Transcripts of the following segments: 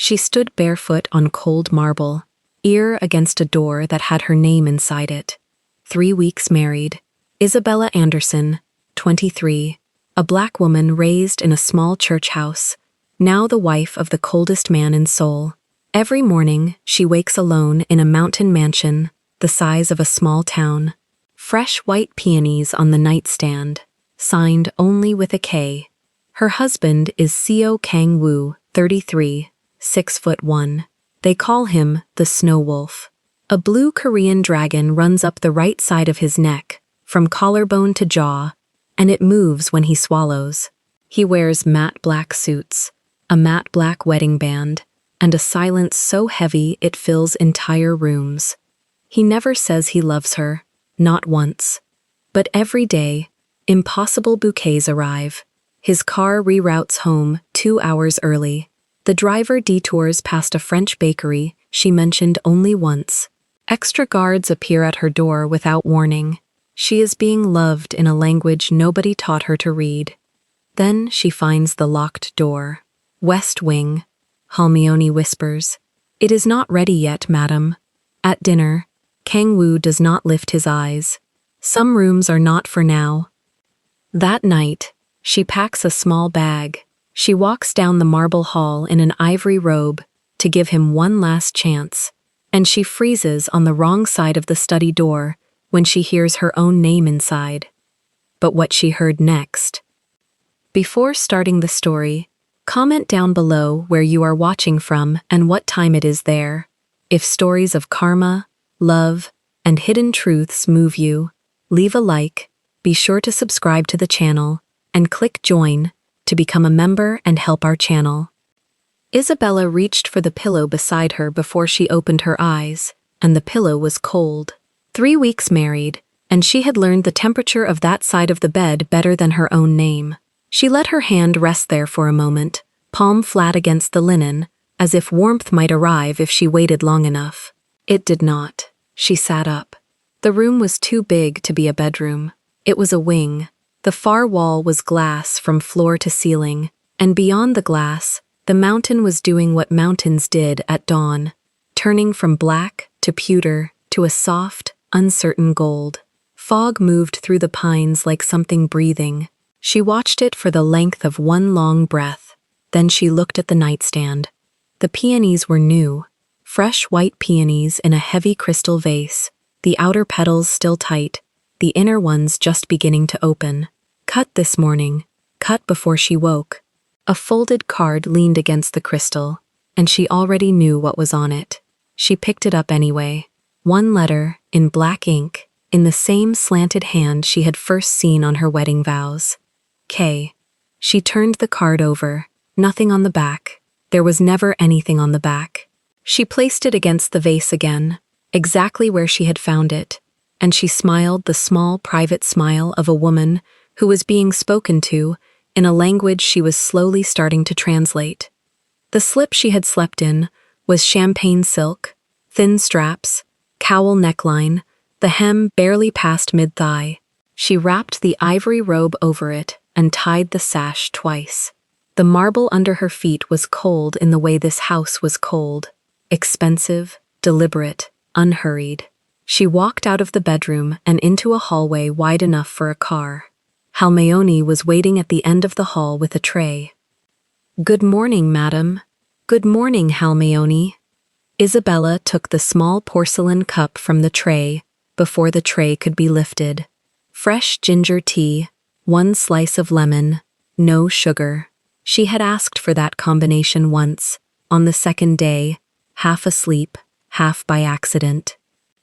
She stood barefoot on cold marble, ear against a door that had her name inside it. 3 weeks married. Isabella Anderson, 23, a black woman raised in a small church house, now the wife of the coldest man in Seoul. Every morning, she wakes alone in a mountain mansion, the size of a small town. Fresh white peonies on the nightstand, signed only with a K. Her husband is Seo Kang-woo, 33, 6'1". They call him the Snow Wolf. A blue Korean dragon runs up the right side of his neck, from collarbone to jaw, and it moves when he swallows. He wears matte black suits, a matte black wedding band, and a silence so heavy it fills entire rooms. He never says he loves her, not once. But every day, impossible bouquets arrive. His car reroutes home 2 hours early. The driver detours past a French bakery she mentioned only once. Extra guards appear at her door without warning. She is being loved in a language nobody taught her to read. Then she finds the locked door. West Wing. Halmione whispers, "It is not ready yet, madam." At dinner, Kang-woo does not lift his eyes. Some rooms are not for now. That night, she packs a small bag. She walks down the marble hall in an ivory robe to give him one last chance, and she freezes on the wrong side of the study door when she hears her own name inside. But what she heard next. Before starting the story, comment down below where you are watching from and what time it is there. If stories of karma, love, and hidden truths move you, leave a like, be sure to subscribe to the channel, and click join to become a member and help our channel. Isabella reached for the pillow beside her before she opened her eyes, and the pillow was cold. 3 weeks married, and she had learned the temperature of that side of the bed better than her own name. She let her hand rest there for a moment, palm flat against the linen, as if warmth might arrive if she waited long enough. It did not. She sat up. The room was too big to be a bedroom. It was a wing. The far wall was glass from floor to ceiling, and beyond the glass, the mountain was doing what mountains did at dawn, turning from black to pewter to a soft, uncertain gold. Fog moved through the pines like something breathing. She watched it for the length of one long breath. Then she looked at the nightstand. The peonies were new, fresh white peonies in a heavy crystal vase, the outer petals still tight, the inner ones just beginning to open. Cut this morning, cut before she woke. A folded card leaned against the crystal, and she already knew what was on it. She picked it up anyway. One letter, in black ink, in the same slanted hand she had first seen on her wedding vows. K. She turned the card over. Nothing on the back. There was never anything on the back. She placed it against the vase again, exactly where she had found it, and she smiled the small private smile of a woman who was being spoken to in a language she was slowly starting to translate. The slip she had slept in was champagne silk, thin straps, cowl neckline, the hem barely past mid-thigh. She wrapped the ivory robe over it and tied the sash twice. The marble under her feet was cold in the way this house was cold. Expensive, deliberate, unhurried. She walked out of the bedroom and into a hallway wide enough for a car. Halmione was waiting at the end of the hall with a tray. "Good morning, madam." "Good morning, Halmione." Isabella took the small porcelain cup from the tray before the tray could be lifted. Fresh ginger tea, 1 slice of lemon, no sugar. She had asked for that combination once, on the second day, half asleep, half by accident.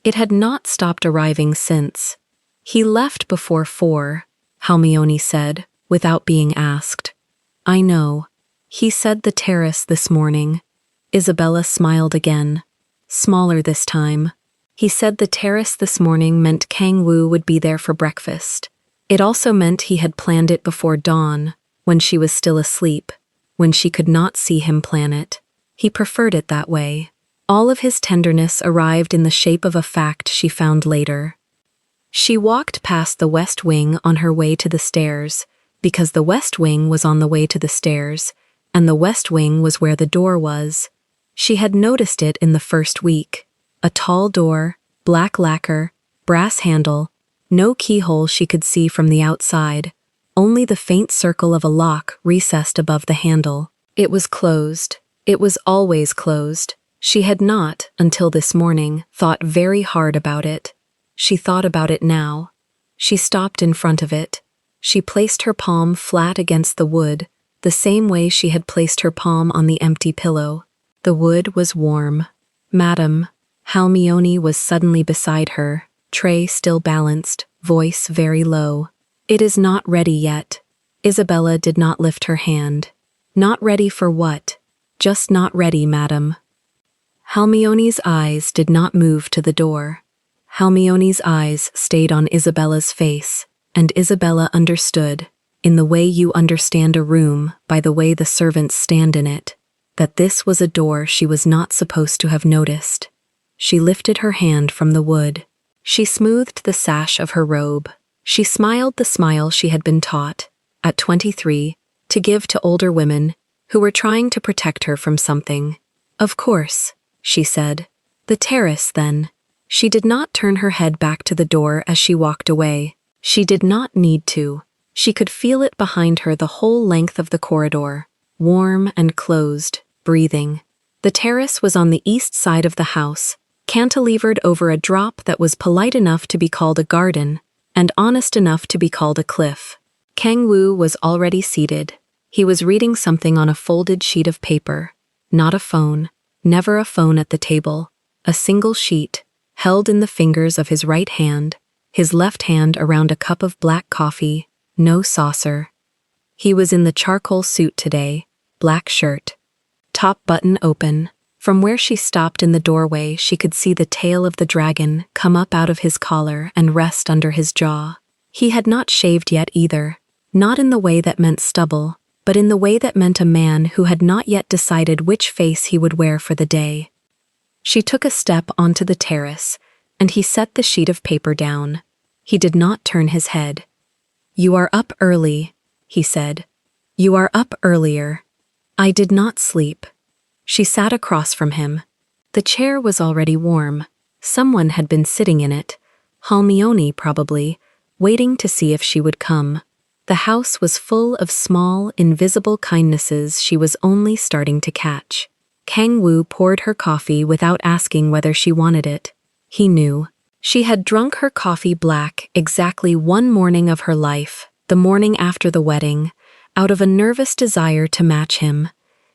It had not stopped arriving since. "He left before 4, Halmione said, without being asked. "I know. He said the terrace this morning." Isabella smiled again, smaller this time. He said the terrace this morning meant Kang-woo would be there for breakfast. It also meant he had planned it before dawn, when she was still asleep, when she could not see him plan it. He preferred it that way. All of his tenderness arrived in the shape of a fact she found later. She walked past the West Wing on her way to the stairs, because the West Wing was on the way to the stairs, and the West Wing was where the door was. She had noticed it in the first week. A tall door, black lacquer, brass handle, no keyhole she could see from the outside, only the faint circle of a lock recessed above the handle. It was closed. It was always closed. She had not, until this morning, thought very hard about it. She thought about it now. She stopped in front of it. She placed her palm flat against the wood, the same way she had placed her palm on the empty pillow. The wood was warm. Madam, Halmione was suddenly beside her, tray still balanced, voice very low. It is not ready yet. Isabella did not lift her hand. Not ready for what? Just not ready, madam. Halmione's eyes did not move to the door. Halmione's eyes stayed on Isabella's face, and Isabella understood, in the way you understand a room by the way the servants stand in it, that this was a door she was not supposed to have noticed. She lifted her hand from the wood. She smoothed the sash of her robe. She smiled the smile she had been taught, at 23, to give to older women who were trying to protect her from something. Of course, she said. The terrace, then. She did not turn her head back to the door as she walked away. She did not need to. She could feel it behind her the whole length of the corridor, warm and closed, breathing. The terrace was on the east side of the house, cantilevered over a drop that was polite enough to be called a garden, and honest enough to be called a cliff. Kang Wu was already seated. He was reading something on a folded sheet of paper. Not a phone, never a phone at the table. A single sheet, held in the fingers of his right hand, his left hand around a cup of black coffee, no saucer. He was in the charcoal suit today, black shirt. Top button open. From where she stopped in the doorway, she could see the tail of the dragon come up out of his collar and rest under his jaw. He had not shaved yet either, not in the way that meant stubble, but in the way that meant a man who had not yet decided which face he would wear for the day. She took a step onto the terrace, and he set the sheet of paper down. He did not turn his head. "You are up early," he said. "You are up earlier." "I did not sleep." She sat across from him. The chair was already warm. Someone had been sitting in it, Halmione probably, waiting to see if she would come. The house was full of small, invisible kindnesses she was only starting to catch. Kang Wu poured her coffee without asking whether she wanted it. He knew. She had drunk her coffee black exactly one morning of her life, the morning after the wedding, out of a nervous desire to match him.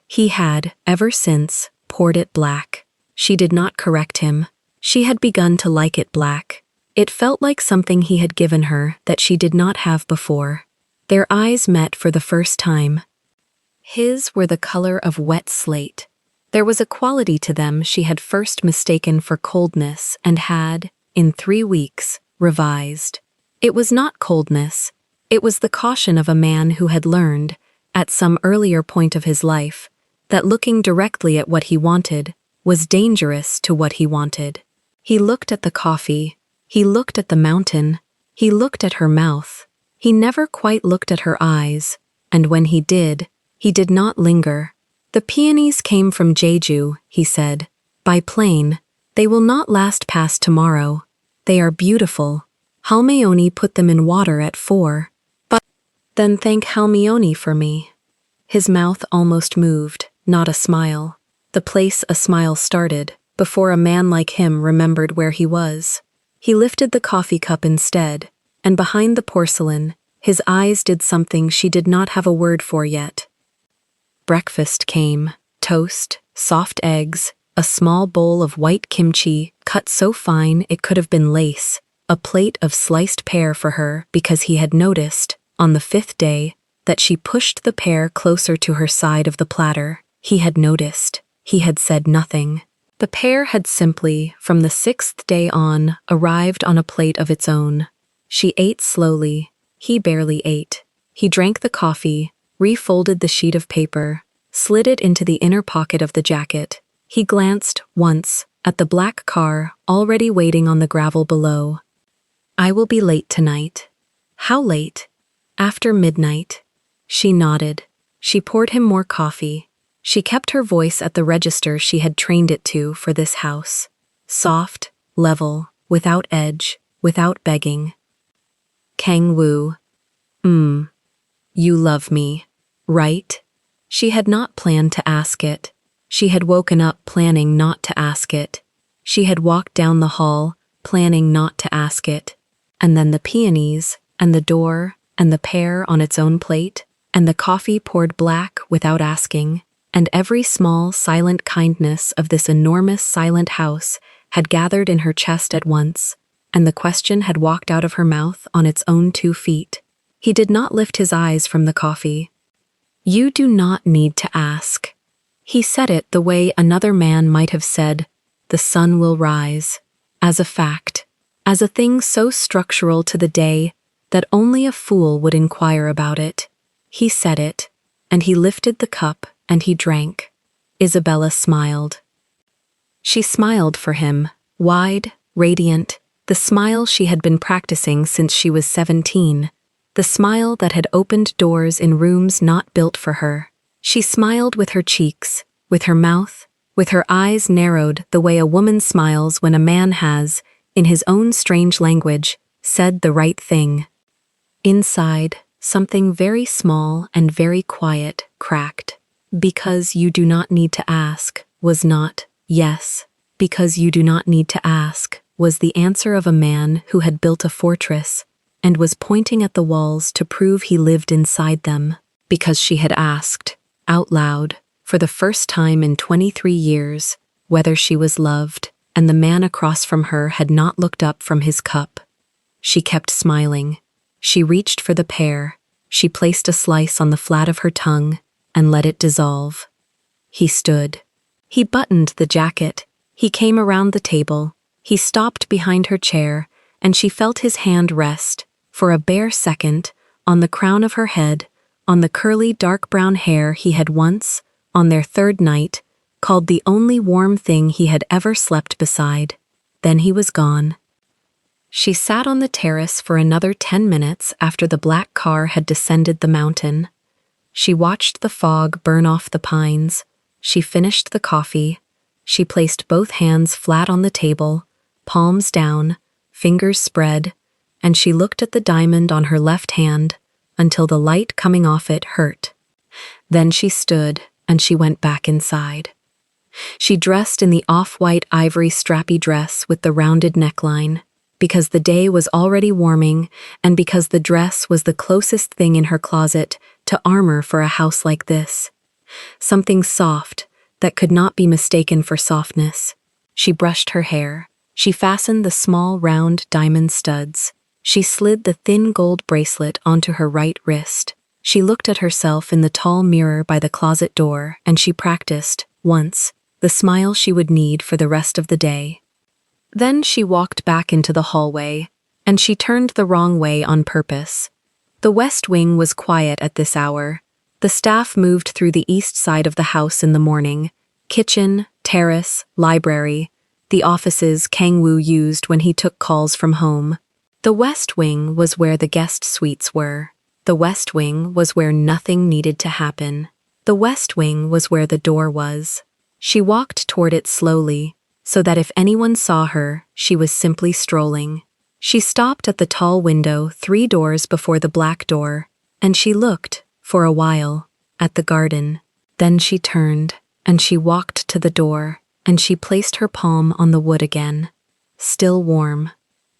He had, ever since, poured it black. She did not correct him. She had begun to like it black. It felt like something he had given her that she did not have before. Their eyes met for the first time. His were the color of wet slate. There was a quality to them she had first mistaken for coldness and had, in 3 weeks, revised. It was not coldness. It was the caution of a man who had learned, at some earlier point of his life, that looking directly at what he wanted was dangerous to what he wanted. He looked at the coffee. He looked at the mountain. He looked at her mouth. He never quite looked at her eyes, and when he did not linger. "The peonies came from Jeju," he said, "by plane. They will not last past tomorrow. They are beautiful. Halmione put them in water at 4. But then thank Halmione for me." His mouth almost moved, not a smile. The place a smile started, before a man like him remembered where he was. He lifted the coffee cup instead, and behind the porcelain, his eyes did something she did not have a word for yet. Breakfast came. Toast, soft eggs, a small bowl of white kimchi, cut so fine it could have been lace, a plate of sliced pear for her because he had noticed, on the 5th day, that she pushed the pear closer to her side of the platter. He had noticed. He had said nothing. The pear had simply, from the 6th day on, arrived on a plate of its own. She ate slowly. He barely ate. He drank the coffee, refolded the sheet of paper, slid it into the inner pocket of the jacket. He glanced, once, at the black car already waiting on the gravel below. "I will be late tonight." "How late?" "After midnight." She nodded. She poured him more coffee. She kept her voice at the register she had trained it to for this house. Soft, level, without edge, without begging. Kang-woo. You love me, right? She had not planned to ask it. She had woken up planning not to ask it. She had walked down the hall, planning not to ask it. And then the peonies, and the door, and the pear on its own plate, and the coffee poured black without asking, and every small, silent kindness of this enormous silent house had gathered in her chest at once, and the question had walked out of her mouth on its own 2 feet. He did not lift his eyes from the coffee. You do not need to ask. He said it the way another man might have said, the sun will rise, as a fact, as a thing so structural to the day that only a fool would inquire about it. He said it, and he lifted the cup and he drank. Isabella smiled. She smiled for him, wide, radiant, the smile she had been practicing since she was 17, the smile that had opened doors in rooms not built for her. She smiled with her cheeks, with her mouth, with her eyes narrowed the way a woman smiles when a man has, in his own strange language, said the right thing. Inside, something very small and very quiet cracked. Because you do not need to ask was not, yes. Because you do not need to ask was the answer of a man who had built a fortress and was pointing at the walls to prove he lived inside them. Because she had asked, out loud, for the first time in 23 years, whether she was loved, and the man across from her had not looked up from his cup. She kept smiling. She reached for the pear. She placed a slice on the flat of her tongue and let it dissolve. He stood. He buttoned the jacket. He came around the table. He stopped behind her chair, and she felt his hand rest, for a bare second, on the crown of her head, on the curly dark brown hair he had once, on their third night, called the only warm thing he had ever slept beside. Then he was gone. She sat on the terrace for another 10 minutes after the black car had descended the mountain. She watched the fog burn off the pines. She finished the coffee. She placed both hands flat on the table, palms down, fingers spread, and she looked at the diamond on her left hand until the light coming off it hurt. Then she stood and she went back inside. She dressed in the off-white ivory strappy dress with the rounded neckline, because the day was already warming and because the dress was the closest thing in her closet to armor for a house like this. Something soft that could not be mistaken for softness. She brushed her hair. She fastened the small round diamond studs. She slid the thin gold bracelet onto her right wrist. She looked at herself in the tall mirror by the closet door and she practiced, once, the smile she would need for the rest of the day. Then she walked back into the hallway, and she turned the wrong way on purpose. The west wing was quiet at this hour. The staff moved through the east side of the house in the morning. Kitchen, terrace, library, the offices Kang-woo used when he took calls from home. The west wing was where the guest suites were. The west wing was where nothing needed to happen. The west wing was where the door was. She walked toward it slowly, so that if anyone saw her, she was simply strolling. She stopped at the tall window 3 doors before the black door, and she looked, for a while, at the garden. Then she turned, and she walked to the door, and she placed her palm on the wood again. Still warm.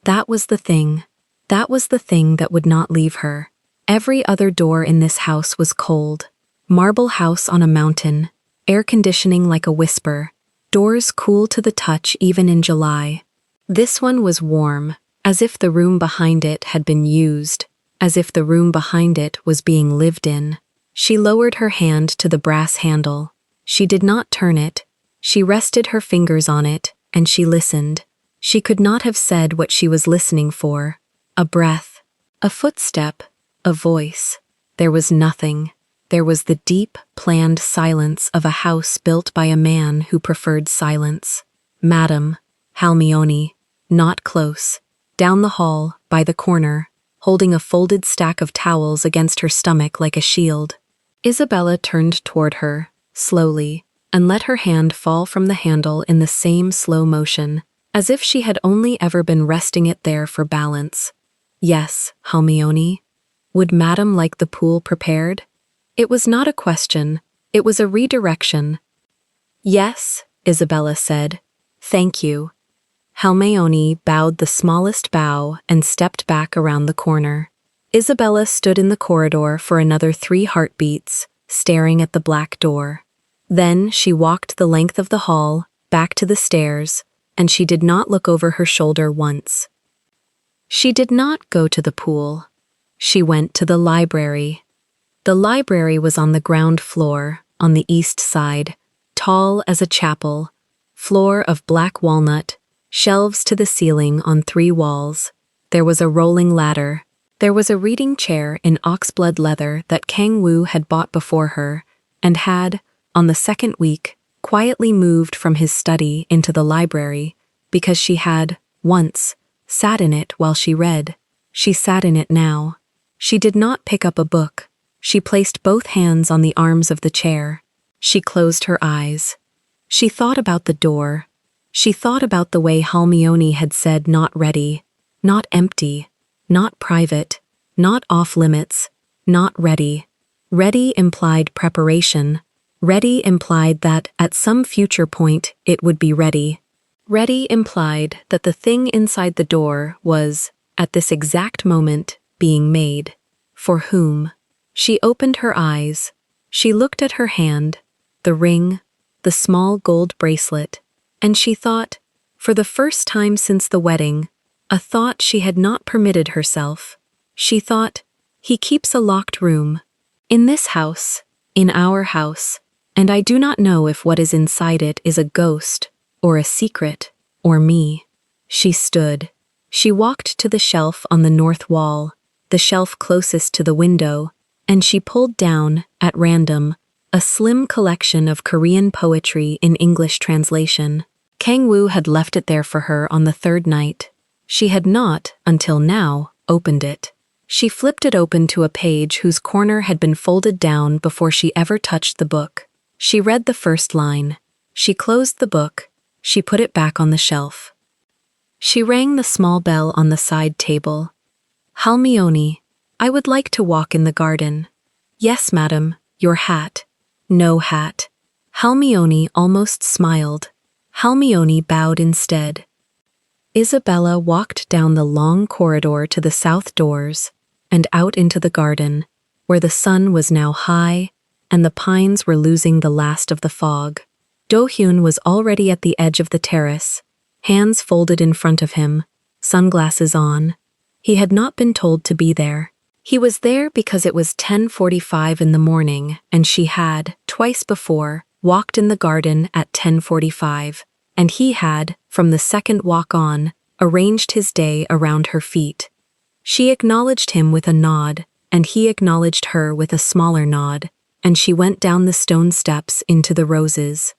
That was the thing. That was the thing that would not leave her. Every other door in this house was cold. Marble house on a mountain, air conditioning like a whisper, doors cool to the touch even in July. This one was warm, as if the room behind it had been used, as if the room behind it was being lived in. She lowered her hand to the brass handle. She did not turn it. She rested her fingers on it, and she listened. She could not have said what she was listening for. A breath, a footstep, a voice. There was nothing. There was the deep, planned silence of a house built by a man who preferred silence. Madam, Halmione, not close. Down the hall, by the corner, holding a folded stack of towels against her stomach like a shield. Isabella turned toward her. slowly, and let her hand fall from the handle in the same slow motion, as if she had only ever been resting it there for balance. Yes, Halmione. Would Madam like the pool prepared? It was not a question, it was a redirection. Yes, Isabella said. Thank you. Halmione bowed the smallest bow and stepped back around the corner. Isabella stood in the corridor for another 3 heartbeats, staring at the black door. Then she walked the length of the hall, back to the stairs, and she did not look over her shoulder once. She did not go to the pool. She went to the library. The library was on the ground floor, on the east side, tall as a chapel, floor of black walnut, shelves to the ceiling on 3 walls. There was a rolling ladder. There was a reading chair in oxblood leather that Kang Wu had bought before her, and had, on the 2nd week, quietly moved from his study into the library, because she had, once, sat in it while she read. She sat in it now. She did not pick up a book. She placed both hands on the arms of the chair. She closed her eyes. She thought about the door. She thought about the way Halmione had said not ready, not empty, not private, not off-limits, not ready. Ready implied preparation. Ready implied that, at some future point, it would be ready. Ready implied that the thing inside the door was, at this exact moment, being made. For whom? She opened her eyes. She looked at her hand, the ring, the small gold bracelet, and she thought, for the first time since the wedding, a thought she had not permitted herself. She thought, he keeps a locked room. In this house, in our house, and I do not know if what is inside it is a ghost, or a secret, or me. She stood. She walked to the shelf on the north wall, the shelf closest to the window, and she pulled down, at random, a slim collection of Korean poetry in English translation. Kang Wu had left it there for her on the 3rd night. She had not, until now, opened it. She flipped it open to a page whose corner had been folded down before she ever touched the book. She read the first line. She closed the book. She put it back on the shelf. She rang the small bell on the side table. Halmione, I would like to walk in the garden. Yes, madam, your hat. No hat. Halmione almost smiled. Halmione bowed instead. Isabella walked down the long corridor to the south doors and out into the garden, where the sun was now high and the pines were losing the last of the fog. Do-hyun was already at the edge of the terrace, hands folded in front of him, sunglasses on. He had not been told to be there. He was there because it was 10:45 in the morning, and she had, twice before, walked in the garden at 10:45, and he had, from the second walk on, arranged his day around her feet. She acknowledged him with a nod, and he acknowledged her with a smaller nod, and she went down the stone steps into the roses.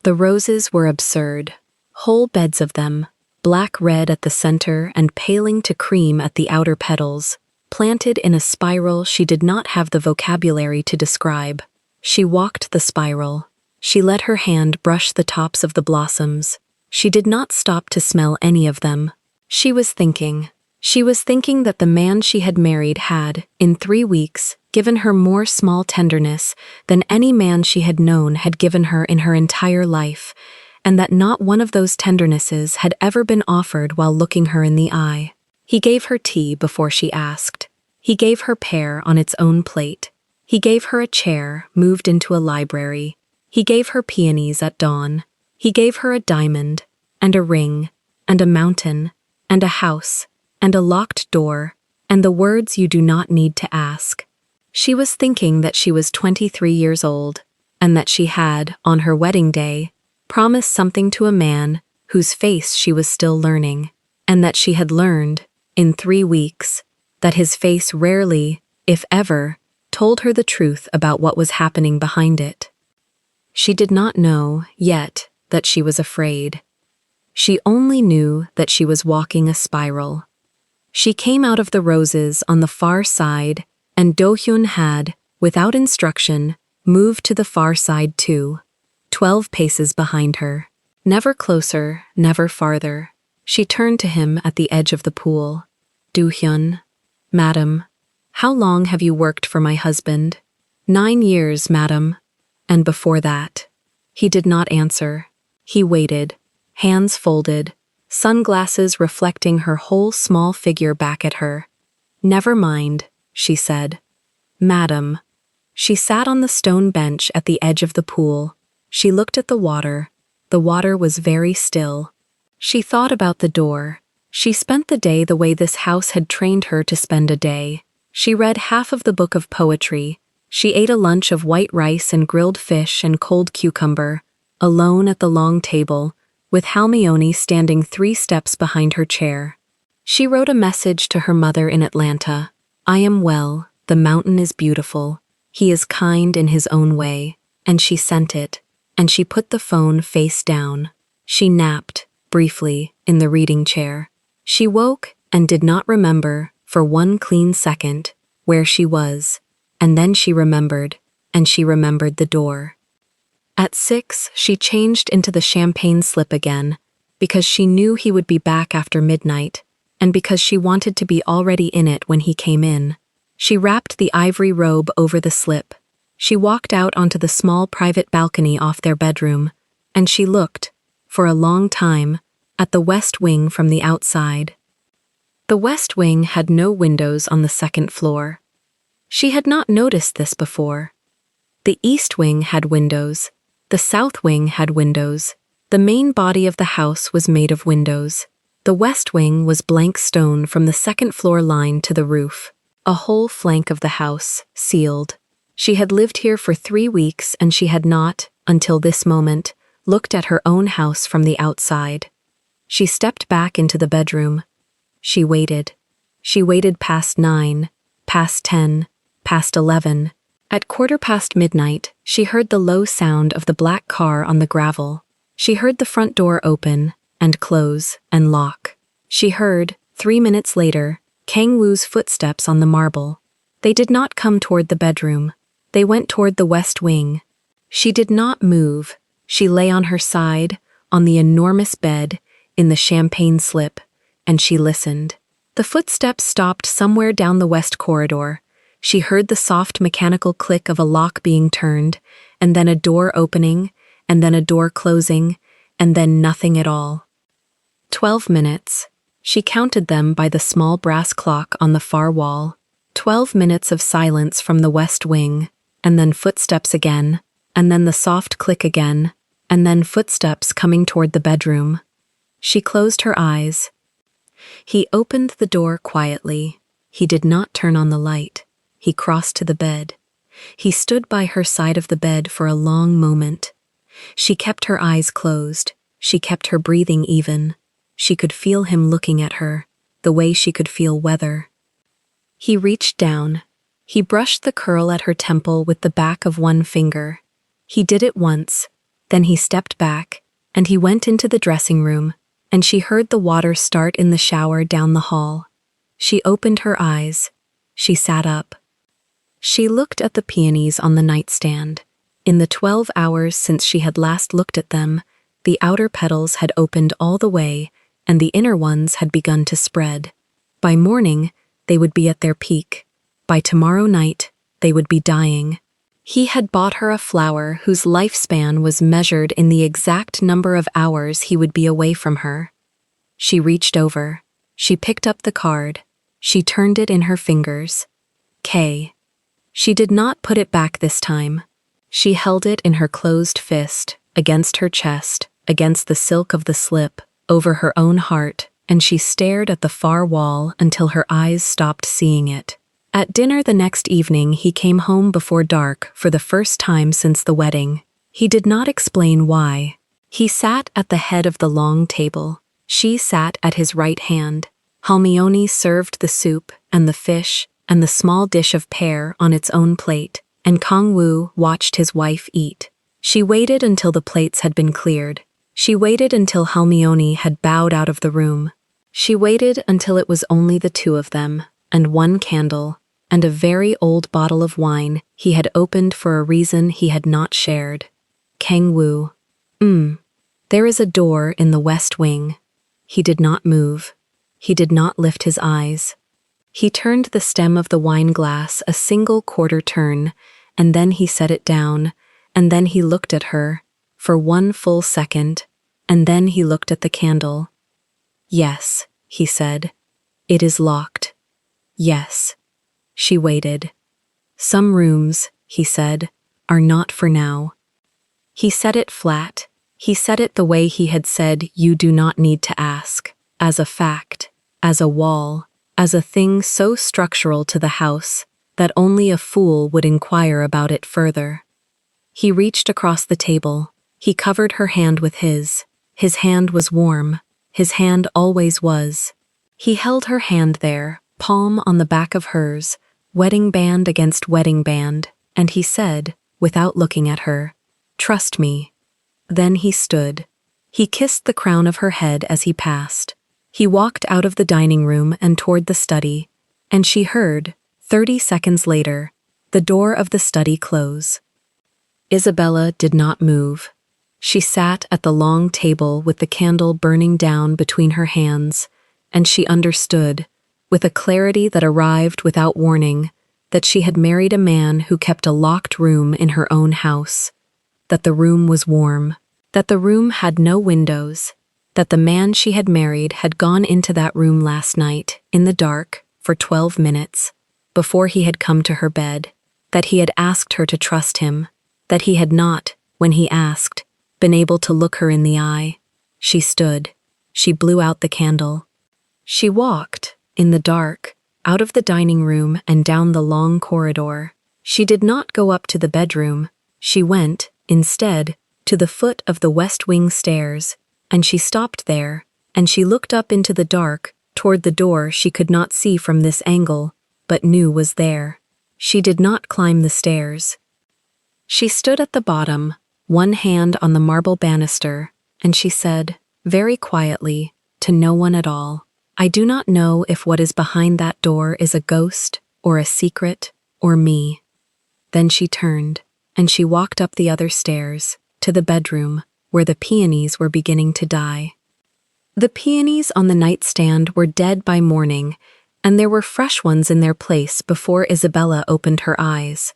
The roses were absurd, whole beds of them, black-red at the center and paling to cream at the outer petals, planted in a spiral she did not have the vocabulary to describe. She walked the spiral. She let her hand brush the tops of the blossoms. She did not stop to smell any of them. She was thinking. She was thinking that the man she had married had, in 3 weeks, given her more small tenderness than any man she had known had given her in her entire life, and that not one of those tendernesses had ever been offered while looking her in the eye. He gave her tea before she asked. He gave her pear on its own plate. He gave her a chair moved into a library. He gave her peonies at dawn. He gave her a diamond, and a ring, and a mountain, and a house, and a locked door, and the words you do not need to ask. She was thinking that she was 23 years old, and that she had, on her wedding day, promised something to a man whose face she was still learning, and that she had learned, in 3 weeks, that his face rarely, if ever, told her the truth about what was happening behind it. She did not know, yet, that she was afraid. She only knew that she was walking a spiral. She came out of the roses on the far side, and Do-hyun had, without instruction, Move to the far side too. 12 paces behind her. Never closer, never farther. She turned to him at the edge of the pool. Do-hyun. Madam. How long have you worked for my husband? 9 years, madam. And before that? He did not answer. He waited, hands folded, sunglasses reflecting her whole small figure back at her. Never mind, she said. Madam. She sat on the stone bench at the edge of the pool. She looked at the water. The water was very still. She thought about the door. She spent the day the way this house had trained her to spend a day. She read half of the book of poetry. She ate a lunch of white rice and grilled fish and cold cucumber, alone at the long table, with Halmione standing 3 steps behind her chair. She wrote a message to her mother in Atlanta. I am well, the mountain is beautiful, he is kind in his own way, and she sent it, and she put the phone face down. She napped, briefly, in the reading chair. She woke and did not remember, for 1 clean second, where she was, and then she remembered, and she remembered the door. At 6, she changed into the champagne slip again, because she knew he would be back after midnight, and because she wanted to be already in it when he came in. She wrapped the ivory robe over the slip. She walked out onto the small private balcony off their bedroom, and she looked, for a long time, at the west wing from the outside. The west wing had no windows on the 2nd floor. She had not noticed this before. The east wing had windows. The south wing had windows. The main body of the house was made of windows. The west wing was blank stone from the 2nd floor line to the roof. A whole flank of the house, sealed. She had lived here for 3 weeks and she had not, until this moment, looked at her own house from the outside. She stepped back into the bedroom. She waited. She waited past 9, past 10, past 11. At 1:15 midnight, she heard the low sound of the black car on the gravel. She heard the front door open, and close, and lock. She heard, 3 minutes later, Kang-woo's footsteps on the marble. They did not come toward the bedroom. They went toward the west wing. She did not move. She lay on her side, on the enormous bed, in the champagne slip, and she listened. The footsteps stopped somewhere down the west corridor. She heard the soft mechanical click of a lock being turned, and then a door opening, and then a door closing, and then nothing at all. 12 minutes. She counted them by the small brass clock on the far wall. 12 minutes of silence from the west wing, and then footsteps again, and then the soft click again, and then footsteps coming toward the bedroom. She closed her eyes. He opened the door quietly. He did not turn on the light. He crossed to the bed. He stood by her side of the bed for a long moment. She kept her eyes closed. She kept her breathing even. She could feel him looking at her, the way she could feel weather. He reached down. He brushed the curl at her temple with the back of one finger. He did it once, then he stepped back, and he went into the dressing room, and she heard the water start in the shower down the hall. She opened her eyes. She sat up. She looked at the peonies on the nightstand. In the 12 hours since she had last looked at them, the outer petals had opened all the way, and the inner ones had begun to spread. By morning, they would be at their peak. By tomorrow night, they would be dying. He had bought her a flower whose lifespan was measured in the exact number of hours he would be away from her. She reached over. She picked up the card. She turned it in her fingers. K. She did not put it back this time. She held it in her closed fist, against her chest, against the silk of the slip, over her own heart, and she stared at the far wall until her eyes stopped seeing it. At dinner the next evening, he came home before dark for the first time since the wedding. He did not explain why. He sat at the head of the long table. She sat at his right hand. Halmione served the soup and the fish and the small dish of pear on its own plate, and Kang-woo watched his wife eat. She waited until the plates had been cleared. She waited until Halmione had bowed out of the room. She waited until it was only the two of them, and one candle, and a very old bottle of wine he had opened for a reason he had not shared. Kang Wu. There is a door in the west wing. He did not move. He did not lift his eyes. He turned the stem of the wine glass a single quarter turn, and then he set it down, and then he looked at her, for one full second, and then he looked at the candle. Yes, he said. It is locked. Yes. She waited. Some rooms, he said, are not for now. He said it flat. He said it the way he had said you do not need to ask, as a fact, as a wall, as a thing so structural to the house that only a fool would inquire about it further. He reached across the table. He covered her hand with his. His hand was warm. His hand always was. He held her hand there, palm on the back of hers, wedding band against wedding band, and he said, without looking at her, "Trust me." Then he stood. He kissed the crown of her head as he passed. He walked out of the dining room and toward the study, and she heard, 30 seconds later, the door of the study close. Isabella did not move. She sat at the long table with the candle burning down between her hands, and she understood, with a clarity that arrived without warning, that she had married a man who kept a locked room in her own house, that the room was warm, that the room had no windows, that the man she had married had gone into that room last night, in the dark, for 12 minutes, before he had come to her bed, that he had asked her to trust him, that he had not, when he asked, been able to look her in the eye. She stood. She blew out the candle. She walked, in the dark, out of the dining room and down the long corridor. She did not go up to the bedroom. She went, instead, to the foot of the west wing stairs, and she stopped there, and she looked up into the dark, toward the door she could not see from this angle, but knew was there. She did not climb the stairs. She stood at the bottom, one hand on the marble banister, and she said, very quietly, to no one at all, "I do not know if what is behind that door is a ghost, or a secret, or me." Then she turned, and she walked up the other stairs, to the bedroom, where the peonies were beginning to die. The peonies on the nightstand were dead by morning, and there were fresh ones in their place before Isabella opened her eyes.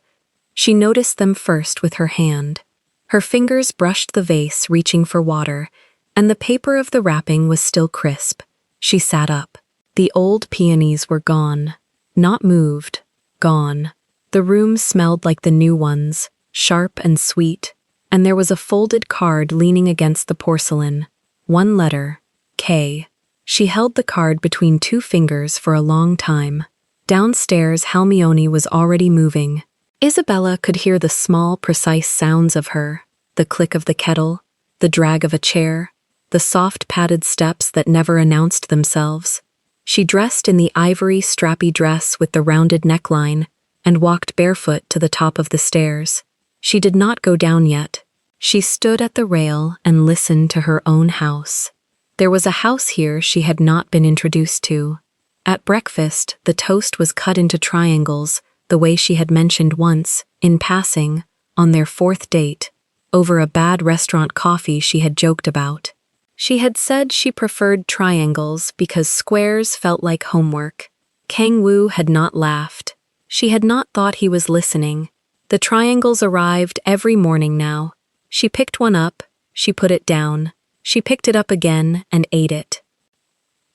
She noticed them first with her hand. Her fingers brushed the vase, reaching for water, and the paper of the wrapping was still crisp. She sat up. The old peonies were gone. Not moved. Gone. The room smelled like the new ones, sharp and sweet, and there was a folded card leaning against the porcelain. One letter, K. She held the card between two fingers for a long time. Downstairs, Hermione was already moving. Isabella could hear the small, precise sounds of her, the click of the kettle, the drag of a chair, the soft padded steps that never announced themselves. She dressed in the ivory, strappy dress with the rounded neckline and walked barefoot to the top of the stairs. She did not go down yet. She stood at the rail and listened to her own house. There was a house here she had not been introduced to. At breakfast, the toast was cut into triangles, the way she had mentioned once, in passing, on their 4th date, over a bad restaurant coffee she had joked about. She had said she preferred triangles because squares felt like homework. Kang Wu had not laughed. She had not thought he was listening. The triangles arrived every morning now. She picked one up, she put it down. She picked it up again and ate it.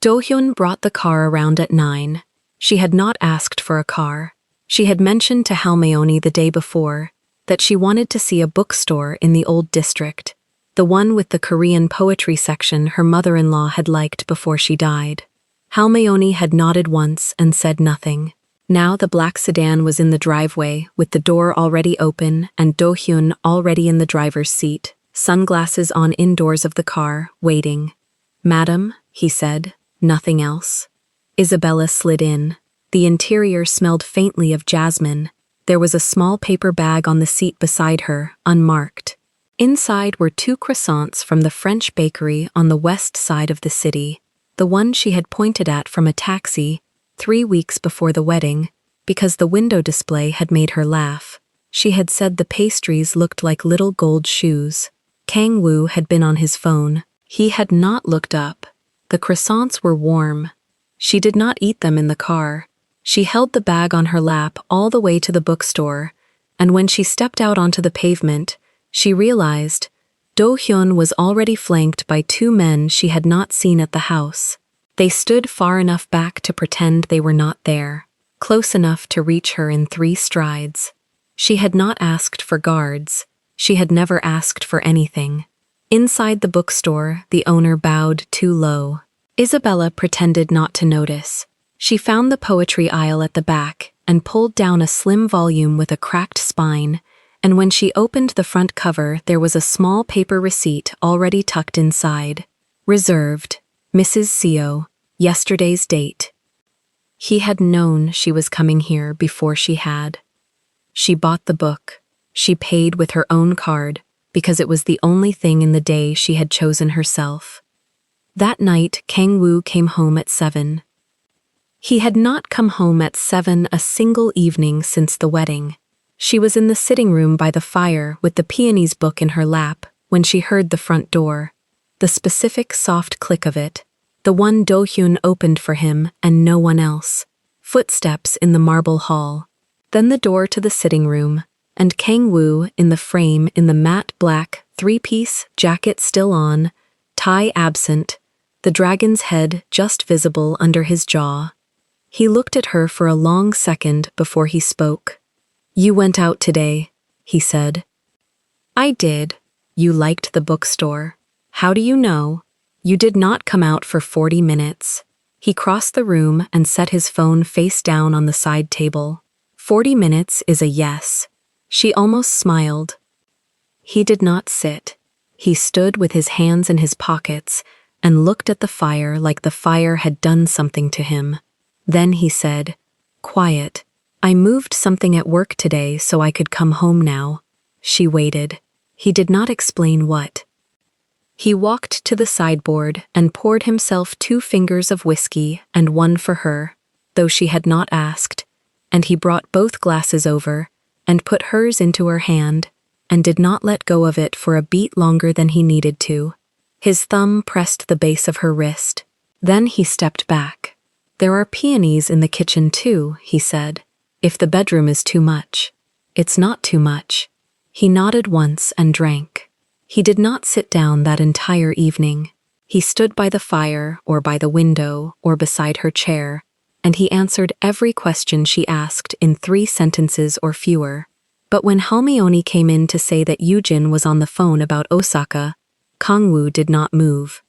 Do-hyun brought the car around at 9. She had not asked for a car. She had mentioned to Hermione the day before that she wanted to see a bookstore in the old district, the one with the Korean poetry section her mother-in-law had liked before she died. Hermione had nodded once and said nothing. Now the black sedan was in the driveway, with the door already open and Do-hyun already in the driver's seat, sunglasses on indoors of the car, waiting. "Madam," he said, "nothing else?" Isabella slid in. The interior smelled faintly of jasmine. There was a small paper bag on the seat beside her, unmarked. Inside were 2 croissants from the French bakery on the west side of the city, the one she had pointed at from a taxi 3 weeks before the wedding, because the window display had made her laugh. She had said the pastries looked like little gold shoes. Kang Woo had been on his phone. He had not looked up. The croissants were warm. She did not eat them in the car. She held the bag on her lap all the way to the bookstore, and when she stepped out onto the pavement, she realized Do-hyun was already flanked by two men she had not seen at the house. They stood far enough back to pretend they were not there, close enough to reach her in 3 strides. She had not asked for guards. She had never asked for anything. Inside the bookstore, the owner bowed too low. Isabella pretended not to notice. She found the poetry aisle at the back and pulled down a slim volume with a cracked spine, and when she opened the front cover, there was a small paper receipt already tucked inside. Reserved, Mrs. Seo, yesterday's date. He had known she was coming here before she had. She bought the book. She paid with her own card because it was the only thing in the day she had chosen herself. That night, Kang Woo came home at 7. He had not come home at 7 a single evening since the wedding. She was in the sitting room by the fire with the peonies book in her lap when she heard the front door. The specific soft click of it. The one Do-hyun opened for him and no one else. Footsteps in the marble hall. Then the door to the sitting room, and Kang Woo in the frame in the matte black 3-piece jacket still on, tie absent, the dragon's head just visible under his jaw. He looked at her for a long second before he spoke. "You went out today," he said. "I did. You liked the bookstore. How do you know? You did not come out for 40 minutes. He crossed the room and set his phone face down on the side table. 40 minutes is a yes. She almost smiled. He did not sit. He stood with his hands in his pockets and looked at the fire like the fire had done something to him. Then he said, "Quiet. I moved something at work today so I could come home now." She waited. He did not explain what. He walked to the sideboard and poured himself 2 fingers of whiskey and one for her, though she had not asked, and he brought both glasses over and put hers into her hand and did not let go of it for a beat longer than he needed to. His thumb pressed the base of her wrist. Then he stepped back. "There are peonies in the kitchen too," he said. "If the bedroom is too much." "It's not too much." He nodded once and drank. He did not sit down that entire evening. He stood by the fire or by the window or beside her chair, and he answered every question she asked in 3 sentences or fewer. But when Halmioni came in to say that Yoojin was on the phone about Osaka, Kang Woo did not move.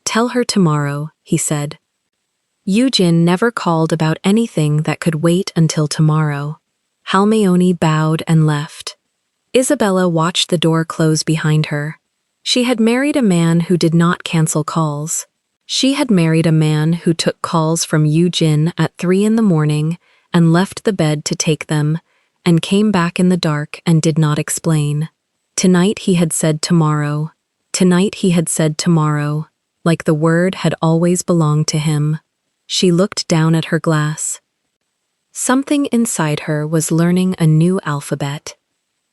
"Tell her tomorrow," he said. Yoojin never called about anything that could wait until tomorrow. Halmioni bowed and left. Isabella watched the door close behind her. She had married a man who did not cancel calls. She had married a man who took calls from Yoojin at 3 in the morning and left the bed to take them, and came back in the dark and did not explain. Tonight he had said tomorrow. Tonight he had said tomorrow, like the word had always belonged to him. She looked down at her glass. Something inside her was learning a new alphabet.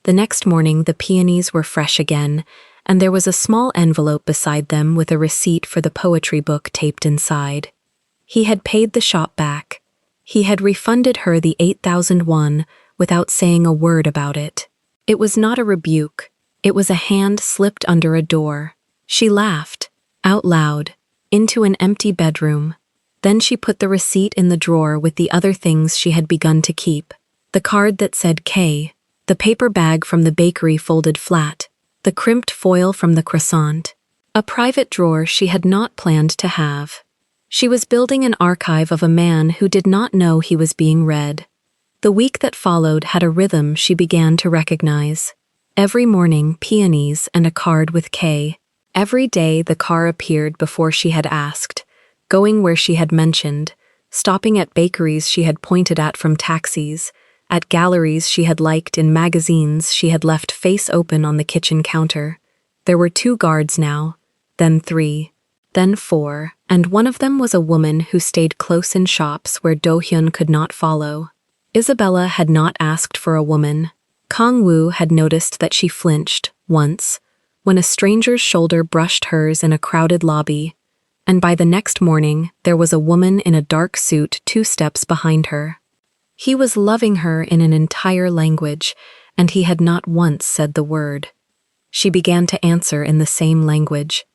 The next morning the peonies were fresh again, and there was a small envelope beside them with a receipt for the poetry book taped inside. He had paid the shop back. He had refunded her the 8,000 won without saying a word about it. It was not a rebuke. It was a hand slipped under a door. She laughed, out loud, into an empty bedroom. Then she put the receipt in the drawer with the other things she had begun to keep. The card that said K, the paper bag from the bakery folded flat, the crimped foil from the croissant. A private drawer she had not planned to have. She was building an archive of a man who did not know he was being read. The week that followed had a rhythm she began to recognize. Every morning, peonies and a card with K. Every day the car appeared before she had asked, going where she had mentioned, stopping at bakeries she had pointed at from taxis, at galleries she had liked in magazines she had left face open on the kitchen counter. There were 2 guards now, then 3, then 4, and one of them was a woman who stayed close in shops where Do-hyun could not follow. Isabella had not asked for a woman. Kang Wu had noticed that she flinched, once, when a stranger's shoulder brushed hers in a crowded lobby, and by the next morning there was a woman in a dark suit 2 steps behind her. He was loving her in an entire language, and he had not once said the word. She began to answer in the same language.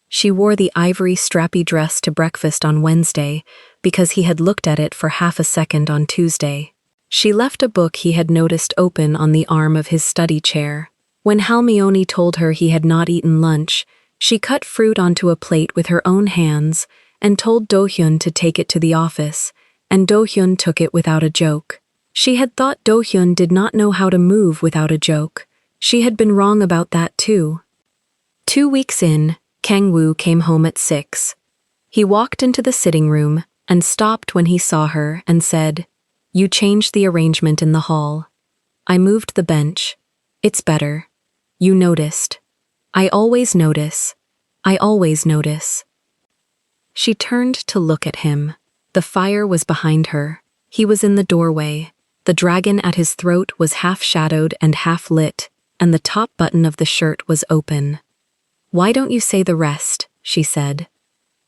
She wore the ivory strappy dress to breakfast on Wednesday because he had looked at it for half a second on Tuesday. She left a book he had noticed open on the arm of his study chair. When Halmione told her he had not eaten lunch, she cut fruit onto a plate with her own hands and told Do-hyun to take it to the office, and Do-hyun took it without a joke. She had thought Do-hyun did not know how to move without a joke. She had been wrong about that too. 2 weeks in, Kang Woo came home at 6. He walked into the sitting room and stopped when he saw her and said, "You changed the arrangement in the hall. I moved the bench. It's better. You noticed. I always notice. I always notice." She turned to look at him. The fire was behind her. He was in the doorway. The dragon at his throat was half shadowed and half lit, and the top button of the shirt was open. "Why don't you say the rest?" she said.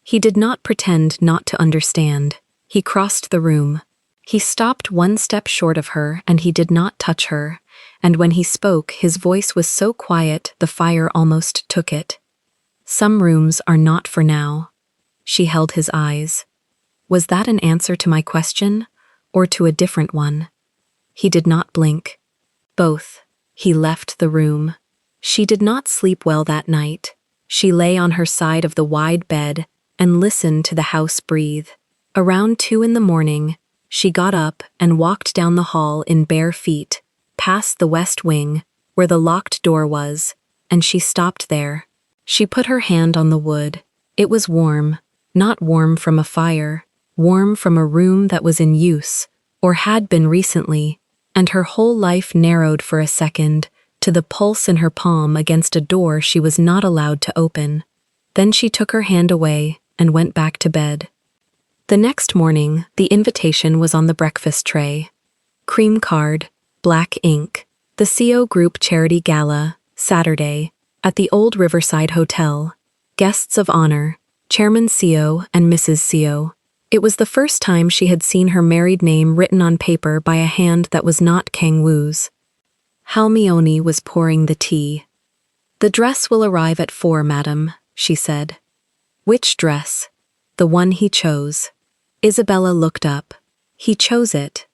He did not pretend not to understand. He crossed the room. He stopped 1 step short of her, and he did not touch her, and when he spoke, his voice was so quiet the fire almost took it. "Some rooms are not for now." She held his eyes. Was that an answer to my question, or to a different one? He did not blink. Both. He left the room. She did not sleep well that night. She lay on her side of the wide bed and listened to the house breathe. Around 2 in the morning, she got up and walked down the hall in bare feet, past the west wing, where the locked door was, and she stopped there. She put her hand on the wood. It was warm, not warm from a fire, warm from a room that was in use, or had been recently, and her whole life narrowed for a second to the pulse in her palm against a door she was not allowed to open. Then she took her hand away and went back to bed. The next morning, the invitation was on the breakfast tray. Cream card, black ink, the CO Group Charity Gala, Saturday, at the Old Riverside Hotel. Guests of honor, Chairman CO and Mrs. CO. It was the first time she had seen her married name written on paper by a hand that was not Kang Woo's. Halmione was pouring the tea. "The dress will arrive at 4, madam," she said. "Which dress?" "The one he chose." Isabella looked up. He chose it.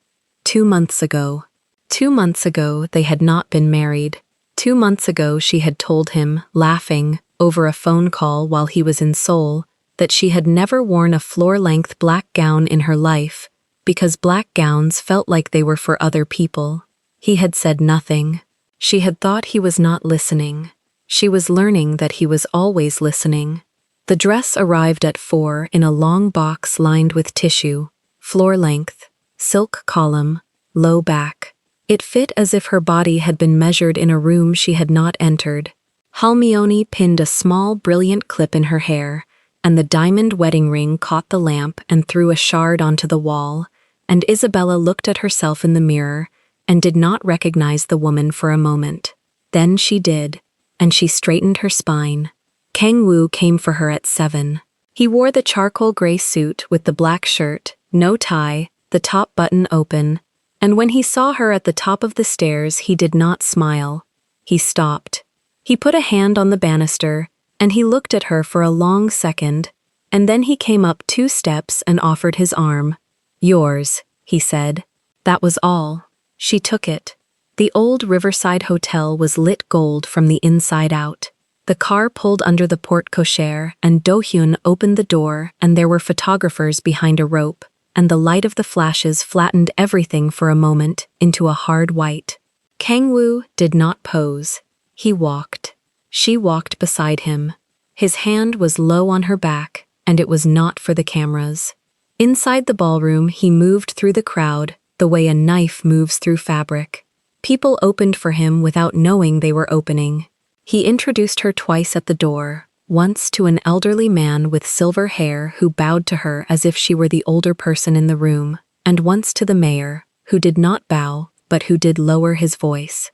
2 months ago. 2 months ago they had not been married. 2 months ago she had told him, laughing, over a phone call while he was in Seoul, that she had never worn a floor-length black gown in her life, because black gowns felt like they were for other people. He had said nothing. She had thought he was not listening. She was learning that he was always listening. The dress arrived at 4 in a long box lined with tissue, floor-length, silk column, low back. It fit as if her body had been measured in a room she had not entered. Halmione pinned a small, brilliant clip in her hair, and the diamond wedding ring caught the lamp and threw a shard onto the wall, and Isabella looked at herself in the mirror and did not recognize the woman for a moment. Then she did, and she straightened her spine. Kang Woo came for her at 7. He wore the charcoal gray suit with the black shirt, no tie, the top button open, and when he saw her at the top of the stairs he did not smile. He stopped. He put a hand on the banister, and he looked at her for a long second, and then he came up 2 steps and offered his arm. "Yours," he said. That was all. She took it. The Old Riverside Hotel was lit gold from the inside out. The car pulled under the porte-cochere, and Do-hyun opened the door, and there were photographers behind a rope, and the light of the flashes flattened everything for a moment into a hard white. Kang Woo did not pose. He walked. She walked beside him. His hand was low on her back, and it was not for the cameras. Inside the ballroom, he moved through the crowd, the way a knife moves through fabric. People opened for him without knowing they were opening. He introduced her twice at the door, once to an elderly man with silver hair who bowed to her as if she were the older person in the room, and once to the mayor, who did not bow, but who did lower his voice.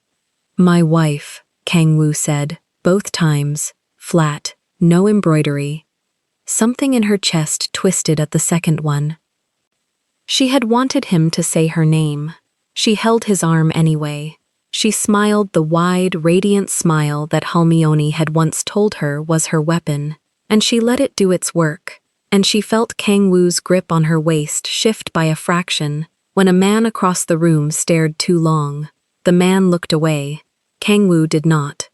"My wife," Kang Wu said, both times, flat, no embroidery. Something in her chest twisted at the second one. She had wanted him to say her name. She held his arm anyway. She smiled the wide, radiant smile that Halmione had once told her was her weapon, and she let it do its work. And she felt Kang Wu's grip on her waist shift by a fraction when a man across the room stared too long. The man looked away. Kang Wu did not.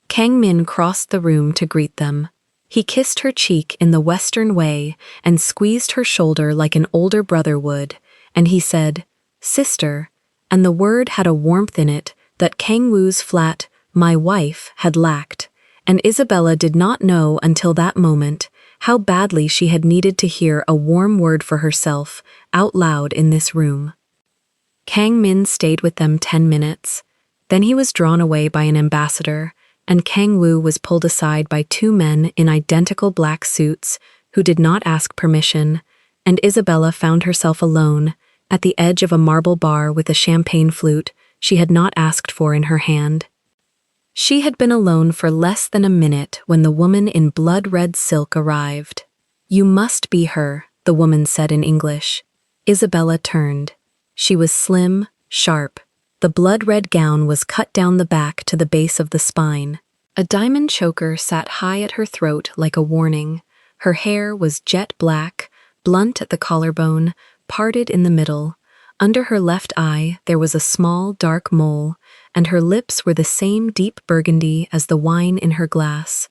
Kang Min crossed the room to greet them. He kissed her cheek in the Western way and squeezed her shoulder like an older brother would, and he said, "Sister," and the word had a warmth in it that Kang Wu's flat, "my wife," had lacked, and Isabella did not know until that moment how badly she had needed to hear a warm word for herself out loud in this room. Kang Min stayed with them 10 minutes. Then he was drawn away by an ambassador, and Kang Wu was pulled aside by 2 men in identical black suits who did not ask permission, and Isabella found herself alone at the edge of a marble bar with a champagne flute she had not asked for in her hand. She had been alone for less than a minute when the woman in blood-red silk arrived. "You must be her," the woman said in English. Isabella turned. She was slim, sharp. The blood-red gown was cut down the back to the base of the spine. A diamond choker sat high at her throat like a warning. Her hair was jet black, blunt at the collarbone, parted in the middle. Under her left eye there was a small, dark mole, and her lips were the same deep burgundy as the wine in her glass.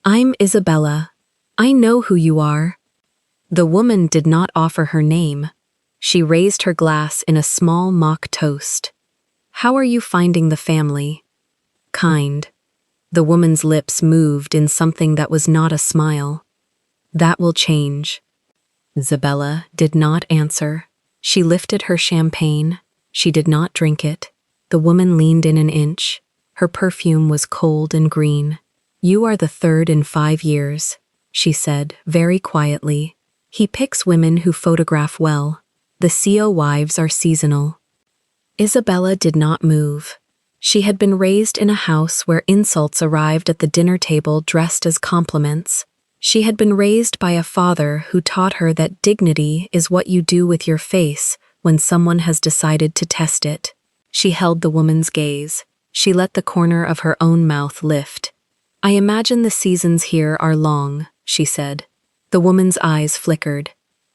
"I'm Isabella. I know who you are." The woman did not offer her name. She raised her glass in a small mock toast. "How are you finding the family?" "Kind." The woman's lips moved in something that was not a smile. "That will change." Isabella did not answer. She lifted her champagne. She did not drink it. The woman leaned in an inch. Her perfume was cold and green. "You are the 3rd in 5 years, she said, very quietly. "He picks women who photograph well. The CO wives are seasonal." Isabella did not move. She had been raised in a house where insults arrived at the dinner table dressed as compliments. She had been raised by a father who taught her that dignity is what you do with your face when someone has decided to test it. She held the woman's gaze. She let the corner of her own mouth lift. "I imagine the seasons here are long," she said. The woman's eyes flickered.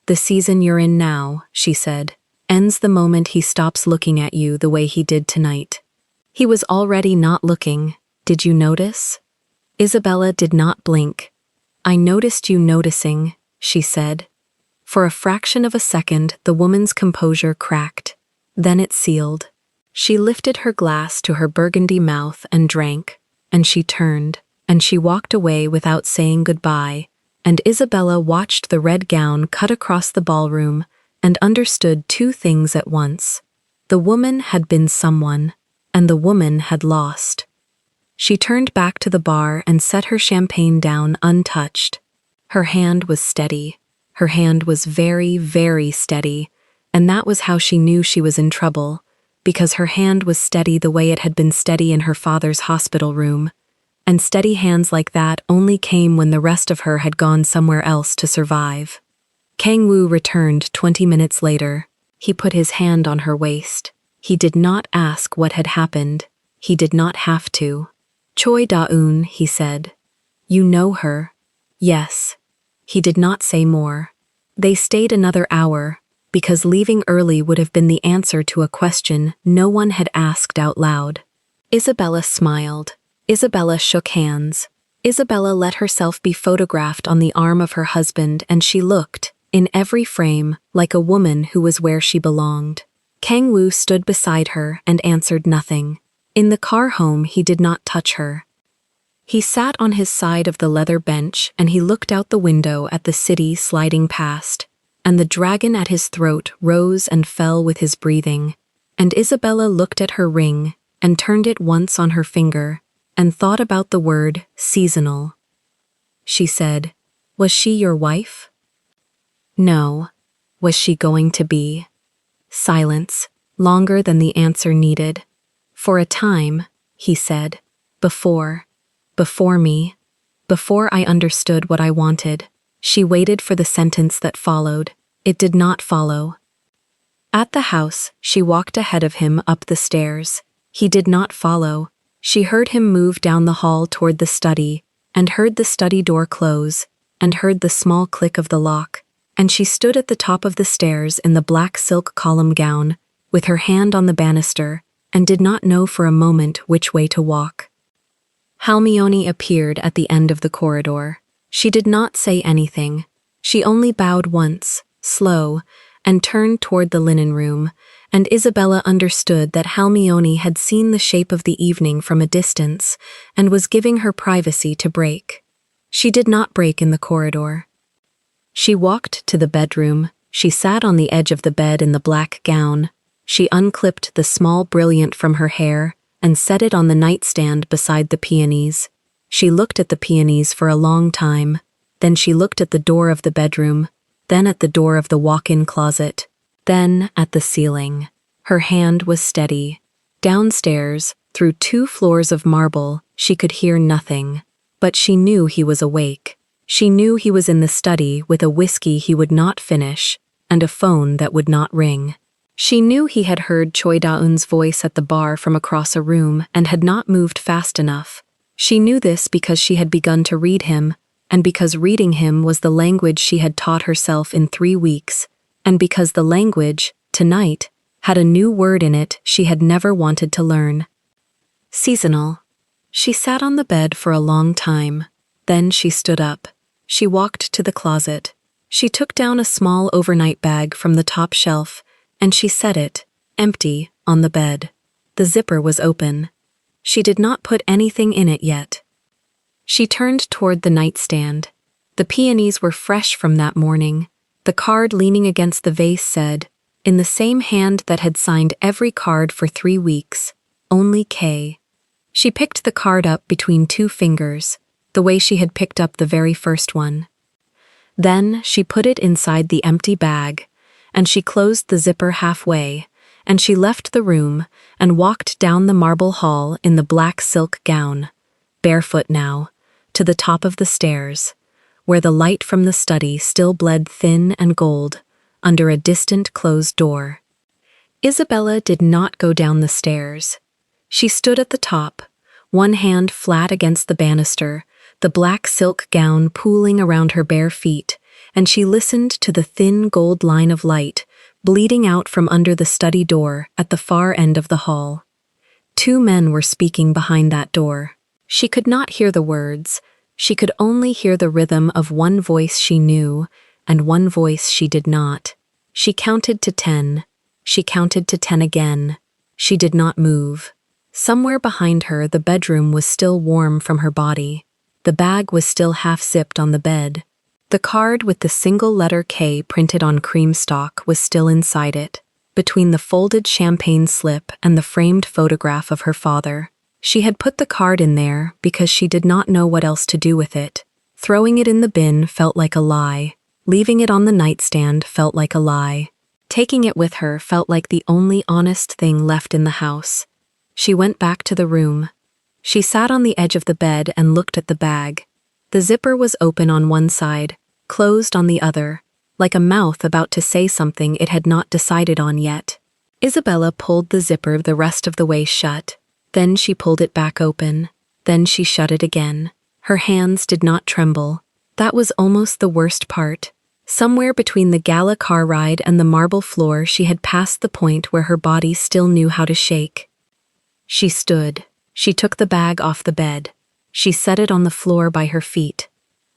"The season you're in now," she said, "ends the moment he stops looking at you the way he did tonight." He was already not looking. Did you notice? Isabella did not blink. "I noticed you noticing," she said. For a fraction of a second, the woman's composure cracked. Then it sealed. She lifted her glass to her burgundy mouth and drank, and she turned, and she walked away without saying goodbye, and Isabella watched the red gown cut across the ballroom and understood 2 things at once. The woman had been someone, and the woman had lost. She turned back to the bar and set her champagne down untouched. Her hand was steady. Her hand was very, very steady, and that was how she knew she was in trouble, because her hand was steady the way it had been steady in her father's hospital room, and steady hands like that only came when the rest of her had gone somewhere else to survive. Kang Wu returned 20 minutes later. He put his hand on her waist. He did not ask what had happened. He did not have to. "Choi Da-eun," he said. "You know her?" "Yes." He did not say more. They stayed another hour, because leaving early would have been the answer to a question no one had asked out loud. Isabella smiled. Isabella shook hands. Isabella let herself be photographed on the arm of her husband, and she looked, in every frame, like a woman who was where she belonged. Kang Wu stood beside her and answered nothing. In the car home, he did not touch her. He sat on his side of the leather bench and he looked out the window at the city sliding past, and the dragon at his throat rose and fell with his breathing. And Isabella looked at her ring and turned it once on her finger and thought about the word seasonal. She said, "Was she your wife?" "No." "Was she going to be?" Silence. longer than the answer needed. For a time, he said, before me, before I understood what I wanted. She waited for the sentence that followed. It did not follow. At the house, she walked ahead of him up the stairs. He did not follow. She heard him move down the hall toward the study, and heard the study door close, and heard the small click of the lock, and she stood at the top of the stairs in the black silk column gown, with her hand on the banister, and did not know for a moment which way to walk. Hermione appeared at the end of the corridor. She did not say anything. She only bowed once, slow, and turned toward the linen room, and Isabella understood that Hermione had seen the shape of the evening from a distance and was giving her privacy to break. She did not break in the corridor. She walked to the bedroom. She sat on the edge of the bed in the black gown. She unclipped the small brilliant from her hair and set it on the nightstand beside the peonies. She looked at the peonies for a long time. Then she looked at the door of the bedroom, then at the door of the walk-in closet, then at the ceiling. Her hand was steady. Downstairs, through 2 floors of marble, she could hear nothing. But she knew he was awake. She knew he was in the study with a whiskey he would not finish and a phone that would not ring. She knew he had heard Choi Da-eun's voice at the bar from across a room and had not moved fast enough. She knew this because she had begun to read him, and because reading him was the language she had taught herself in 3 weeks, and because the language, tonight, had a new word in it she had never wanted to learn. Seasonal. She sat on the bed for a long time. Then she stood up. She walked to the closet. She took down a small overnight bag from the top shelf, and she set it, empty, on the bed. The zipper was open. She did not put anything in it yet. She turned toward the nightstand. The peonies were fresh from that morning. The card leaning against the vase said, in the same hand that had signed every card for 3 weeks, only K. She picked the card up between 2 fingers, the way she had picked up the very first one. Then she put it inside the empty bag, and she closed the zipper halfway, and she left the room and walked down the marble hall in the black silk gown, barefoot now, to the top of the stairs, where the light from the study still bled thin and gold under a distant closed door. Isabella did not go down the stairs. She stood at the top, one hand flat against the banister, the black silk gown pooling around her bare feet, and she listened to the thin gold line of light bleeding out from under the study door at the far end of the hall. 2 men were speaking behind that door. She could not hear the words. She could only hear the rhythm of one voice she knew and one voice she did not. She counted to 10. She counted to 10 again. She did not move. Somewhere behind her, the bedroom was still warm from her body. The bag was still half-zipped on the bed. The card with the single letter K printed on cream stock was still inside it, between the folded champagne slip and the framed photograph of her father. She had put the card in there because she did not know what else to do with it. Throwing it in the bin felt like a lie. Leaving it on the nightstand felt like a lie. Taking it with her felt like the only honest thing left in the house. She went back to the room. She sat on the edge of the bed and looked at the bag. The zipper was open on one side, closed on the other, like a mouth about to say something it had not decided on yet. Isabella pulled the zipper the rest of the way shut. Then she pulled it back open. Then she shut it again. Her hands did not tremble. That was almost the worst part. Somewhere between the gala car ride and the marble floor, she had passed the point where her body still knew how to shake. She stood. She took the bag off the bed. She set it on the floor by her feet.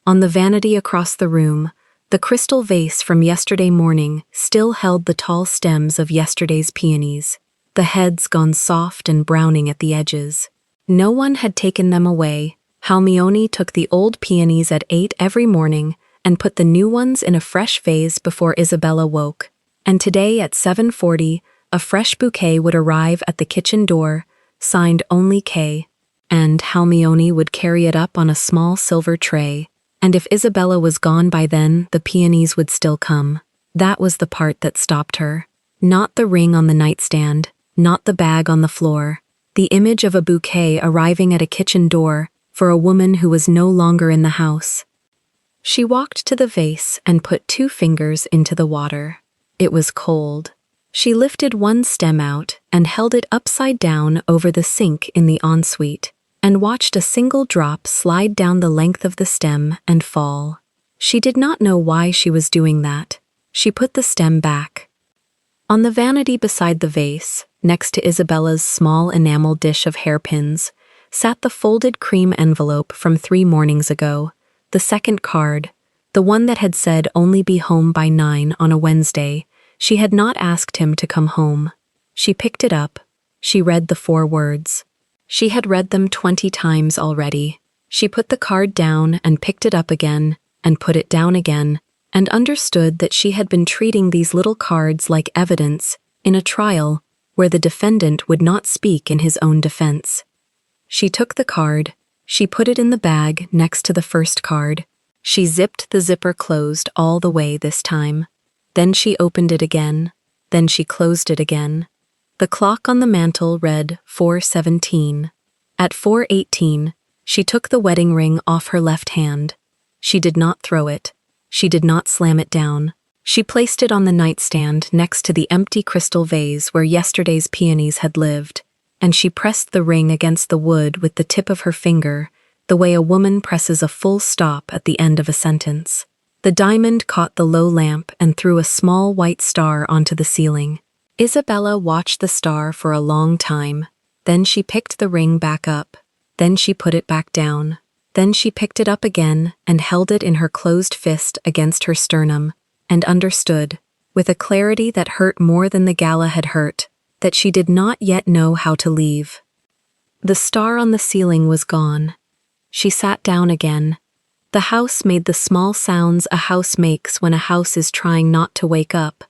On the vanity across the room, the crystal vase from yesterday morning still held the tall stems of yesterday's peonies, the heads gone soft and browning at the edges. No one had taken them away. Hermione took the old peonies at 8 every morning and put the new ones in a fresh vase before Isabella woke. And today at 7:40, a fresh bouquet would arrive at the kitchen door, signed only K, and Hermione would carry it up on a small silver tray. And if Isabella was gone by then, the peonies would still come. That was the part that stopped her. Not the ring on the nightstand, not the bag on the floor. The image of a bouquet arriving at a kitchen door for a woman who was no longer in the house. She walked to the vase and put 2 fingers into the water. It was cold. She lifted one stem out and held it upside down over the sink in the ensuite, and watched a single drop slide down the length of the stem and fall. She did not know why she was doing that. She put the stem back. On the vanity beside the vase, next to Isabella's small enamel dish of hairpins, sat the folded cream envelope from 3 mornings ago, the second card, the one that had said only be home by 9 on a Wednesday. She had not asked him to come home. She picked it up. She read the 4 words. She had read them 20 times already. She put the card down and picked it up again, and put it down again, and understood that she had been treating these little cards like evidence in a trial where the defendant would not speak in his own defense. She took the card. She put it in the bag next to the first card. She zipped the zipper closed all the way this time. Then she opened it again. Then she closed it again. The clock on the mantel read 4:17. At 4:18, she took the wedding ring off her left hand. She did not throw it. She did not slam it down. She placed it on the nightstand next to the empty crystal vase where yesterday's peonies had lived, and she pressed the ring against the wood with the tip of her finger, the way a woman presses a full stop at the end of a sentence. The diamond caught the low lamp and threw a small white star onto the ceiling. Isabella watched the star for a long time. Then she picked the ring back up. Then she put it back down. Then she picked it up again and held it in her closed fist against her sternum, and understood, with a clarity that hurt more than the gala had hurt, that she did not yet know how to leave. The star on the ceiling was gone. She sat down again. The house made the small sounds a house makes when a house is trying not to wake up.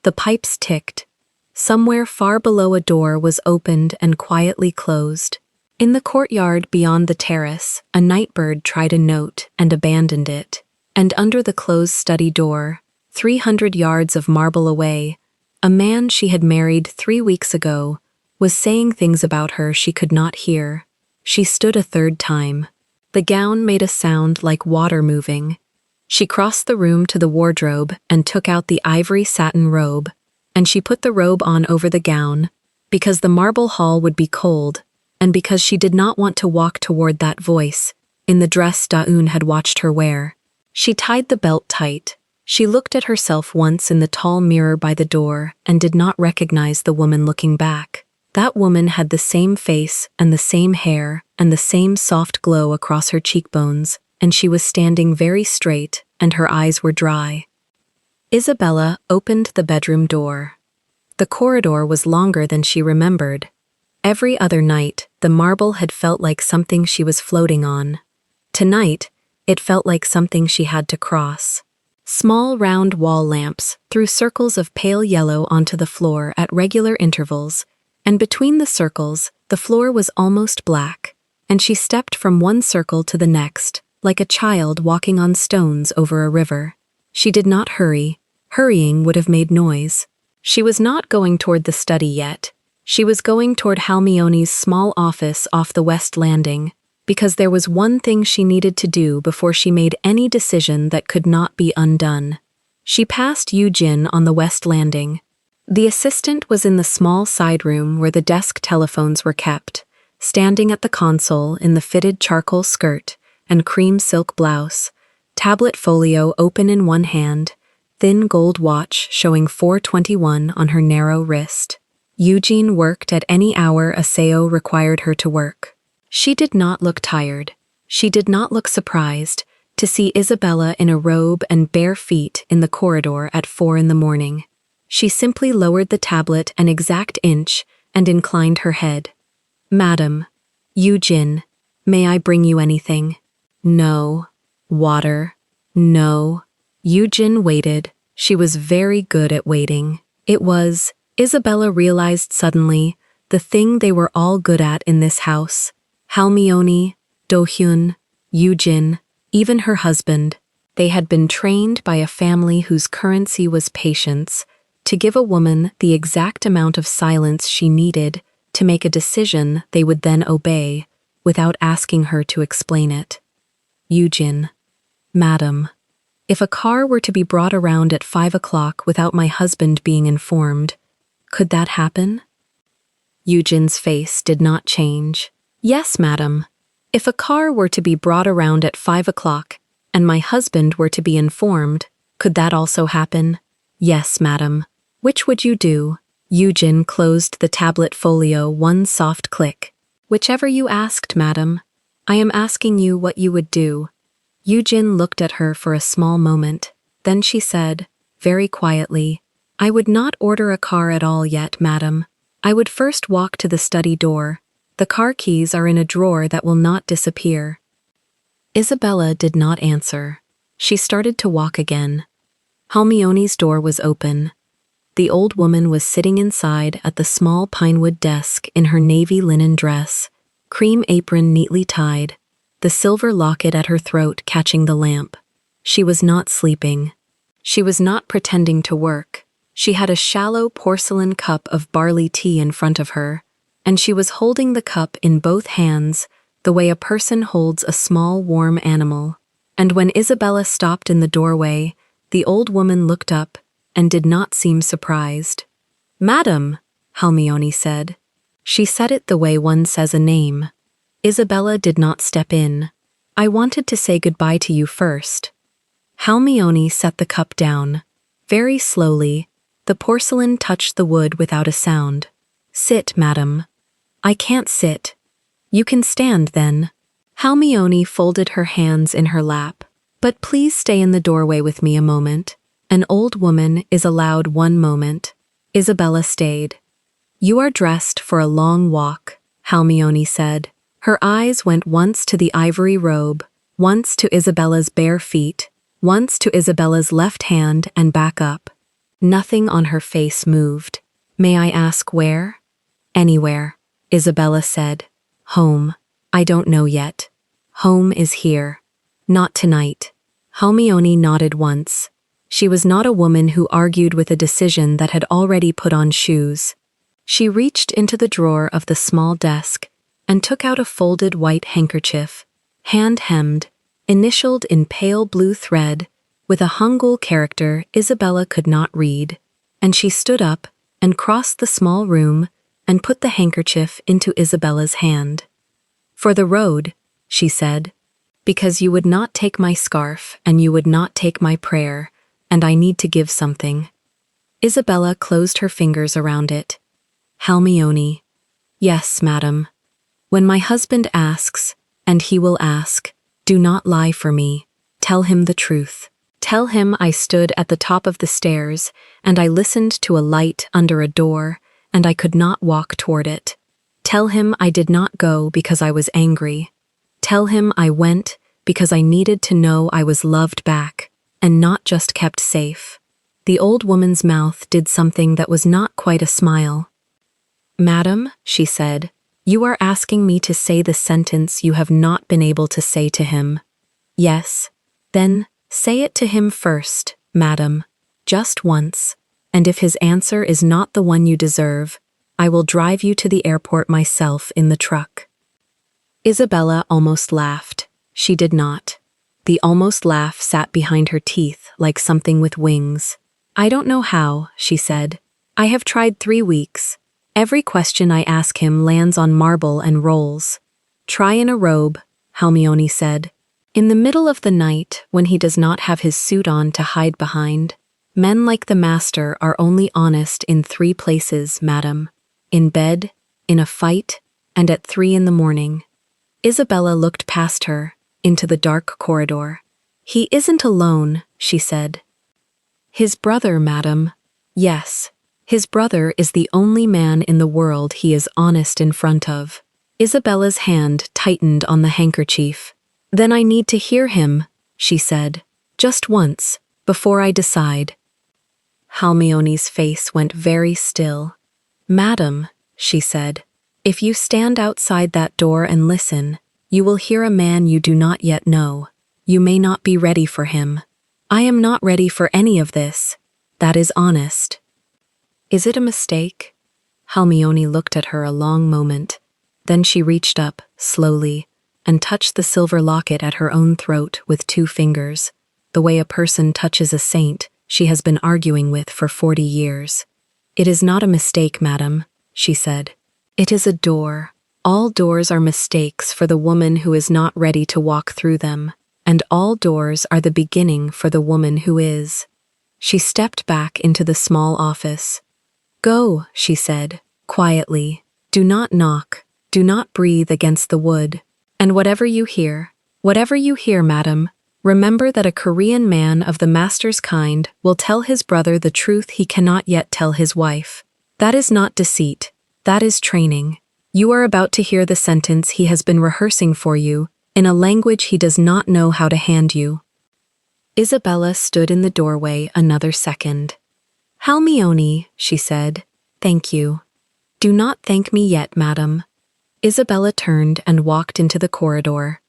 The pipes ticked. Somewhere far below a door was opened and quietly closed. In the courtyard beyond the terrace, a nightbird tried a note and abandoned it. And under the closed study door, 300 yards of marble away, a man she had married 3 weeks ago was saying things about her she could not hear. She stood a third time. The gown made a sound like water moving. She crossed the room to the wardrobe and took out the ivory satin robe, and she put the robe on over the gown, because the marble hall would be cold, and because she did not want to walk toward that voice, in the dress Daoun had watched her wear. She tied the belt tight. She looked at herself once in the tall mirror by the door and did not recognize the woman looking back. That woman had the same face and the same hair and the same soft glow across her cheekbones, and she was standing very straight, and her eyes were dry. Isabella opened the bedroom door. The corridor was longer than she remembered. Every other night, the marble had felt like something she was floating on. Tonight, it felt like something she had to cross. Small round wall lamps threw circles of pale yellow onto the floor at regular intervals, and between the circles, the floor was almost black, and she stepped from one circle to the next, like a child walking on stones over a river. She did not hurry. Hurrying would have made noise. She was not going toward the study yet. She was going toward Halmione's small office off the West Landing, because there was one thing she needed to do before she made any decision that could not be undone. She passed Eugene on the West Landing. The assistant was in the small side room where the desk telephones were kept, standing at the console in the fitted charcoal skirt and cream silk blouse, tablet folio open in one hand, thin gold watch showing 4:21 on her narrow wrist. Eugene worked at any hour a SEO required her to work. She did not look tired. She did not look surprised to see Isabella in a robe and bare feet in the corridor at 4 in the morning. She simply lowered the tablet an exact inch and inclined her head. "Madam, Eugene, may I bring you anything?" "No." "Water?" "No." Eugene waited. She was very good at waiting. It was, Isabella realized suddenly, the thing they were all good at in this house. Halmione, Do-hyun, Eugene, even her husband. They had been trained by a family whose currency was patience to give a woman the exact amount of silence she needed to make a decision they would then obey without asking her to explain it. Eugen. Madam, if a car were to be brought around at 5 o'clock without my husband being informed, could that happen? Eugen's face did not change. Yes, madam. If a car were to be brought around at 5 o'clock and my husband were to be informed, could that also happen? Yes, madam. Which would you do? Eugen closed the tablet folio one soft click. Whichever you asked, madam. I am asking you what you would do. Eugen looked at her for a small moment. Then she said, very quietly, I would not order a car at all yet, madam. I would first walk to the study door. The car keys are in a drawer that will not disappear. Isabella did not answer. She started to walk again. Hermione's door was open. The old woman was sitting inside at the small pinewood desk in her navy linen dress, cream apron neatly tied, the silver locket at her throat catching the lamp. She was not sleeping. She was not pretending to work. She had a shallow porcelain cup of barley tea in front of her, and she was holding the cup in both hands the way a person holds a small warm animal. And when Isabella stopped in the doorway, the old woman looked up and did not seem surprised. Madam, Hermione said. She said it the way one says a name. Isabella did not step in. I wanted to say goodbye to you first. Hermione set the cup down. Very slowly, the porcelain touched the wood without a sound. Sit, madam. I can't sit. You can stand, then. Hermione folded her hands in her lap. But please stay in the doorway with me a moment. An old woman is allowed 1 moment. Isabella stayed. You are dressed for a long walk, Hermione said. Her eyes went once to the ivory robe, once to Isabella's bare feet, once to Isabella's left hand and back up. Nothing on her face moved. May I ask where? Anywhere, Isabella said. Home. I don't know yet. Home is here. Not tonight. Hermione nodded once. She was not a woman who argued with a decision that had already put on shoes. She reached into the drawer of the small desk and took out a folded white handkerchief, hand-hemmed, initialed in pale blue thread, with a Hangul character Isabella could not read, and she stood up and crossed the small room and put the handkerchief into Isabella's hand. For the road, she said, because you would not take my scarf and you would not take my prayer, and I need to give something. Isabella closed her fingers around it. Hermione. Yes, madam. When my husband asks, and he will ask, do not lie for me. Tell him the truth. Tell him I stood at the top of the stairs, and I listened to a light under a door, and I could not walk toward it. Tell him I did not go because I was angry. Tell him I went because I needed to know I was loved back, and not just kept safe. The old woman's mouth did something that was not quite a smile. Madam, she said, you are asking me to say the sentence you have not been able to say to him. Yes. Then, say it to him first, madam, just once, and if his answer is not the one you deserve, I will drive you to the airport myself in the truck. Isabella almost laughed. She did not. The almost laugh sat behind her teeth like something with wings. I don't know how, she said. I have tried 3 weeks. Every question I ask him lands on marble and rolls. Try in a robe, Hermione said. In the middle of the night, when he does not have his suit on to hide behind, men like the master are only honest in 3 places, madam. In bed, in a fight, and at 3 in the morning. Isabella looked past her, into the dark corridor. He isn't alone, she said. His brother, madam. Yes, his brother is the only man in the world he is honest in front of. Isabella's hand tightened on the handkerchief. Then I need to hear him, she said. Just once, before I decide. Hermione's face went very still. Madam, she said, if you stand outside that door and listen, you will hear a man you do not yet know. You may not be ready for him. I am not ready for any of this. That is honest. Is it a mistake? Halmione looked at her a long moment. Then she reached up, slowly, and touched the silver locket at her own throat with 2 fingers, the way a person touches a saint she has been arguing with for 40 years. It is not a mistake, madam, she said. It is a door. All doors are mistakes for the woman who is not ready to walk through them, and all doors are the beginning for the woman who is. She stepped back into the small office. Go, she said, quietly. Do not knock. Do not breathe against the wood. And whatever you hear, madam, remember that a Korean man of the master's kind will tell his brother the truth he cannot yet tell his wife. That is not deceit. That is training. You are about to hear the sentence he has been rehearsing for you, in a language he does not know how to hand you. Isabella stood in the doorway another second. Halmione, she said, thank you. Do not thank me yet, madam. Isabella turned and walked into the corridor.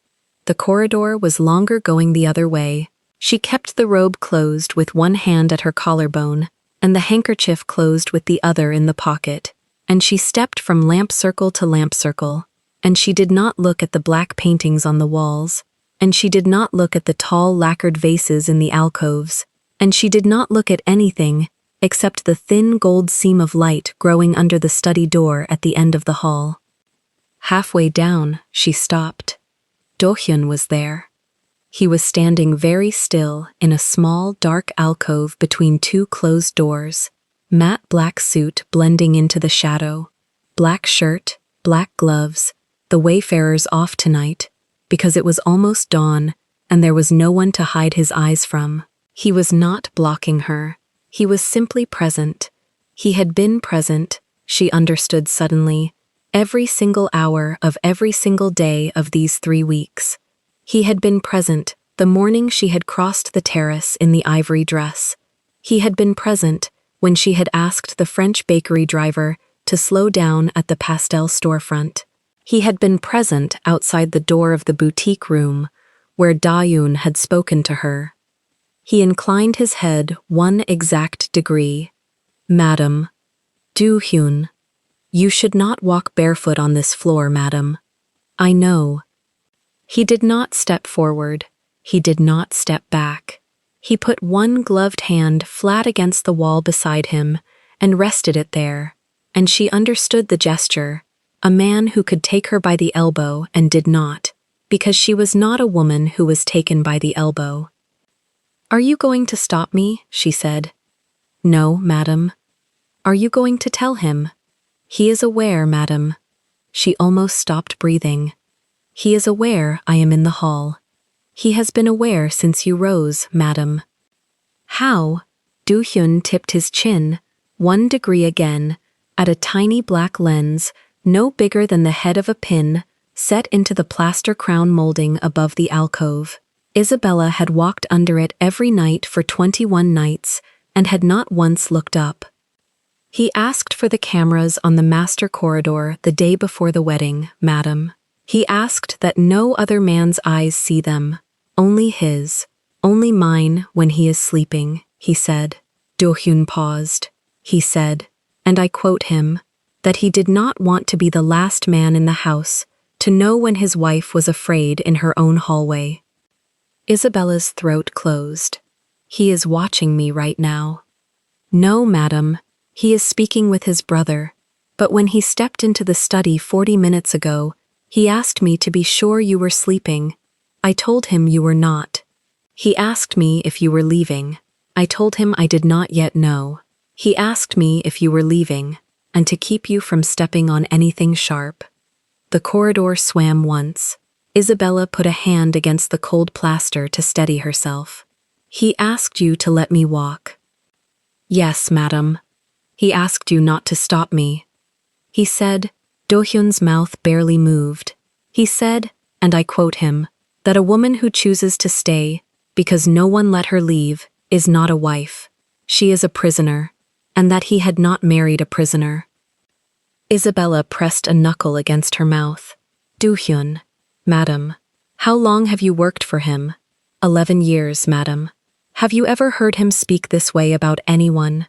The corridor was longer going the other way. She kept the robe closed with one hand at her collarbone, and the handkerchief closed with the other in the pocket, and she stepped from lamp circle to lamp circle, and she did not look at the black paintings on the walls, and she did not look at the tall lacquered vases in the alcoves, and she did not look at anything except the thin gold seam of light growing under the study door at the end of the hall. Halfway down, she stopped. Do-hyun was there. He was standing very still in a small, dark alcove between 2 closed doors, matte black suit blending into the shadow, black shirt, black gloves, the wayfarers off tonight, because it was almost dawn and there was no one to hide his eyes from. He was not blocking her. He was simply present. He had been present, she understood suddenly, every single hour of every single day of these 3 weeks. He had been present the morning she had crossed the terrace in the ivory dress. He had been present when she had asked the French bakery driver to slow down at the pastel storefront. He had been present outside the door of the boutique room, where Da-yoon had spoken to her. He inclined his head 1 exact degree. Madam, Do-hyun, you should not walk barefoot on this floor, madam. I know. He did not step forward. He did not step back. He put one gloved hand flat against the wall beside him and rested it there, and she understood the gesture, a man who could take her by the elbow and did not, because she was not a woman who was taken by the elbow. Are you going to stop me? She said. No, madam. Are you going to tell him? He is aware, madam. She almost stopped breathing. He is aware I am in the hall. He has been aware since you rose, madam. How? Do-hyun tipped his chin, 1 degree again, at a tiny black lens, no bigger than the head of a pin, set into the plaster crown molding above the alcove. Isabella had walked under it every night for 21 nights and had not once looked up. He asked for the cameras on the master corridor the day before the wedding, madam. He asked that no other man's eyes see them, only his, only mine when he is sleeping, he said. Do-hyun paused. He said, and I quote him, that he did not want to be the last man in the house to know when his wife was afraid in her own hallway. Isabella's throat closed. He is watching me right now. No, madam, he is speaking with his brother, but when he stepped into the study 40 minutes ago, he asked me to be sure you were sleeping. I told him you were not. He asked me if you were leaving. I told him I did not yet know. He asked me if you were leaving, and to keep you from stepping on anything sharp. The corridor swam once. Isabella put a hand against the cold plaster to steady herself. He asked you to let me walk. Yes, madam. He asked you not to stop me. He said, Do-hyun's mouth barely moved. He said, and I quote him, that a woman who chooses to stay, because no one let her leave, is not a wife. She is a prisoner, and that he had not married a prisoner. Isabella pressed a knuckle against her mouth. Do-hyun, madam, how long have you worked for him? 11 years, madam. Have you ever heard him speak this way about anyone?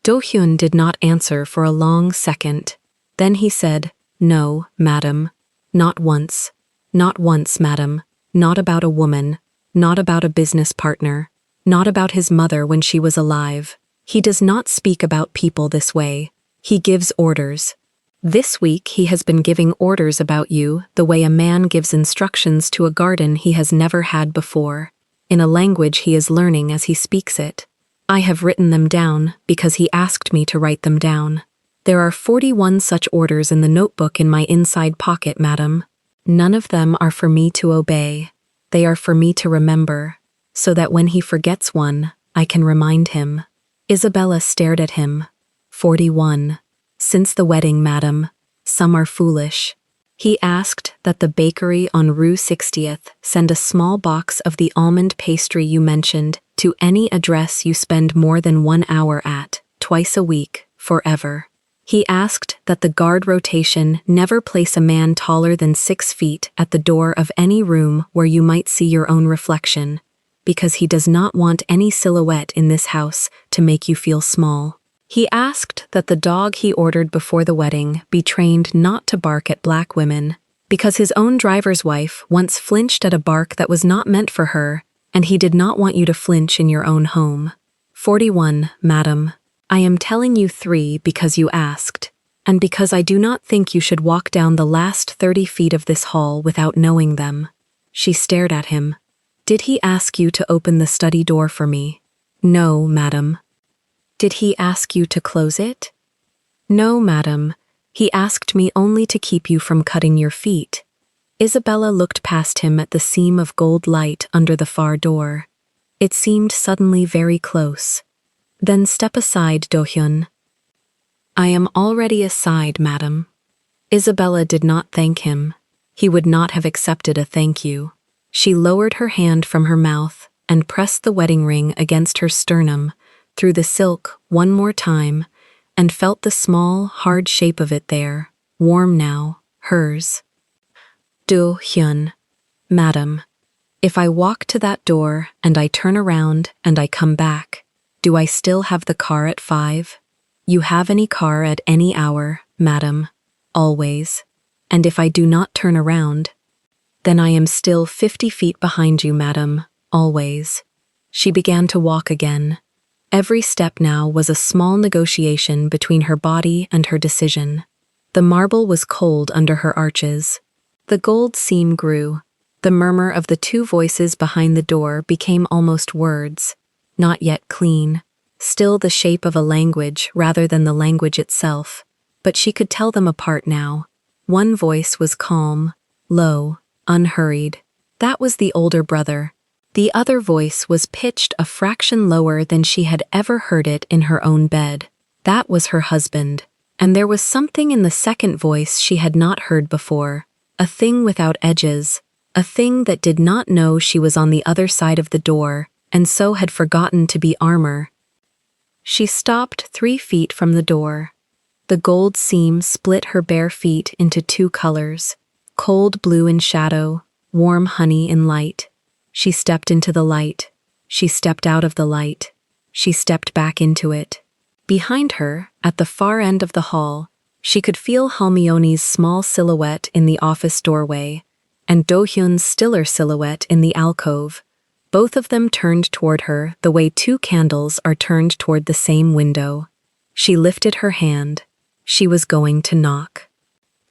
Do-hyun did not answer for a long second. Then he said, "No, madam. Not once. Not once, madam. Not about a woman. Not about a business partner. Not about his mother when she was alive. He does not speak about people this way. He gives orders. This week he has been giving orders about you the way a man gives instructions to a garden he has never had before, in a language he is learning as he speaks it. I have written them down because he asked me to write them down. There are 41 such orders in the notebook in my inside pocket, madam. None of them are for me to obey. They are for me to remember, so that when he forgets one, I can remind him." Isabella stared at him. 41. "Since the wedding, madam, some are foolish." He asked that the bakery on Rue 60th send a small box of the almond pastry you mentioned to any address you spend more than 1 hour at, twice a week, forever. He asked that the guard rotation never place a man taller than 6 feet at the door of any room where you might see your own reflection, because he does not want any silhouette in this house to make you feel small. He asked that the dog he ordered before the wedding be trained not to bark at black women, because his own driver's wife once flinched at a bark that was not meant for her, and he did not want you to flinch in your own home. 41, madam. I am telling you 3 because you asked, and because I do not think you should walk down the last 30 feet of this hall without knowing them. She stared at him. Did he ask you to open the study door for me? No, madam. Did he ask you to close it? No, madam. He asked me only to keep you from cutting your feet. Isabella looked past him at the seam of gold light under the far door. It seemed suddenly very close. Then step aside, Do-hyun. I am already aside, madam. Isabella did not thank him. He would not have accepted a thank you. She lowered her hand from her mouth and pressed the wedding ring against her sternum, through the silk one more time, and felt the small, hard shape of it there, warm now, hers. Do-hyun, madam, if I walk to that door and I turn around and I come back, do I still have the car at 5? You have any car at any hour, madam, always. And if I do not turn around, then I am still 50 feet behind you, madam, always. She began to walk again. Every step now was a small negotiation between her body and her decision. The marble was cold under her arches. The gold seam grew. The murmur of the 2 voices behind the door became almost words, not yet clean, still the shape of a language rather than the language itself, but she could tell them apart now. One voice was calm, low, unhurried. That was the older brother. The other voice was pitched a fraction lower than she had ever heard it in her own bed. That was her husband. And there was something in the second voice she had not heard before, a thing without edges, a thing that did not know she was on the other side of the door, and so had forgotten to be armor. She stopped 3 feet from the door. The gold seam split her bare feet into 2 colors, cold blue in shadow, warm honey in light. She stepped into the light. She stepped out of the light. She stepped back into it. Behind her, at the far end of the hall, she could feel Halmione's small silhouette in the office doorway, and Do-hyun's stiller silhouette in the alcove. Both of them turned toward her the way 2 candles are turned toward the same window. She lifted her hand. She was going to knock.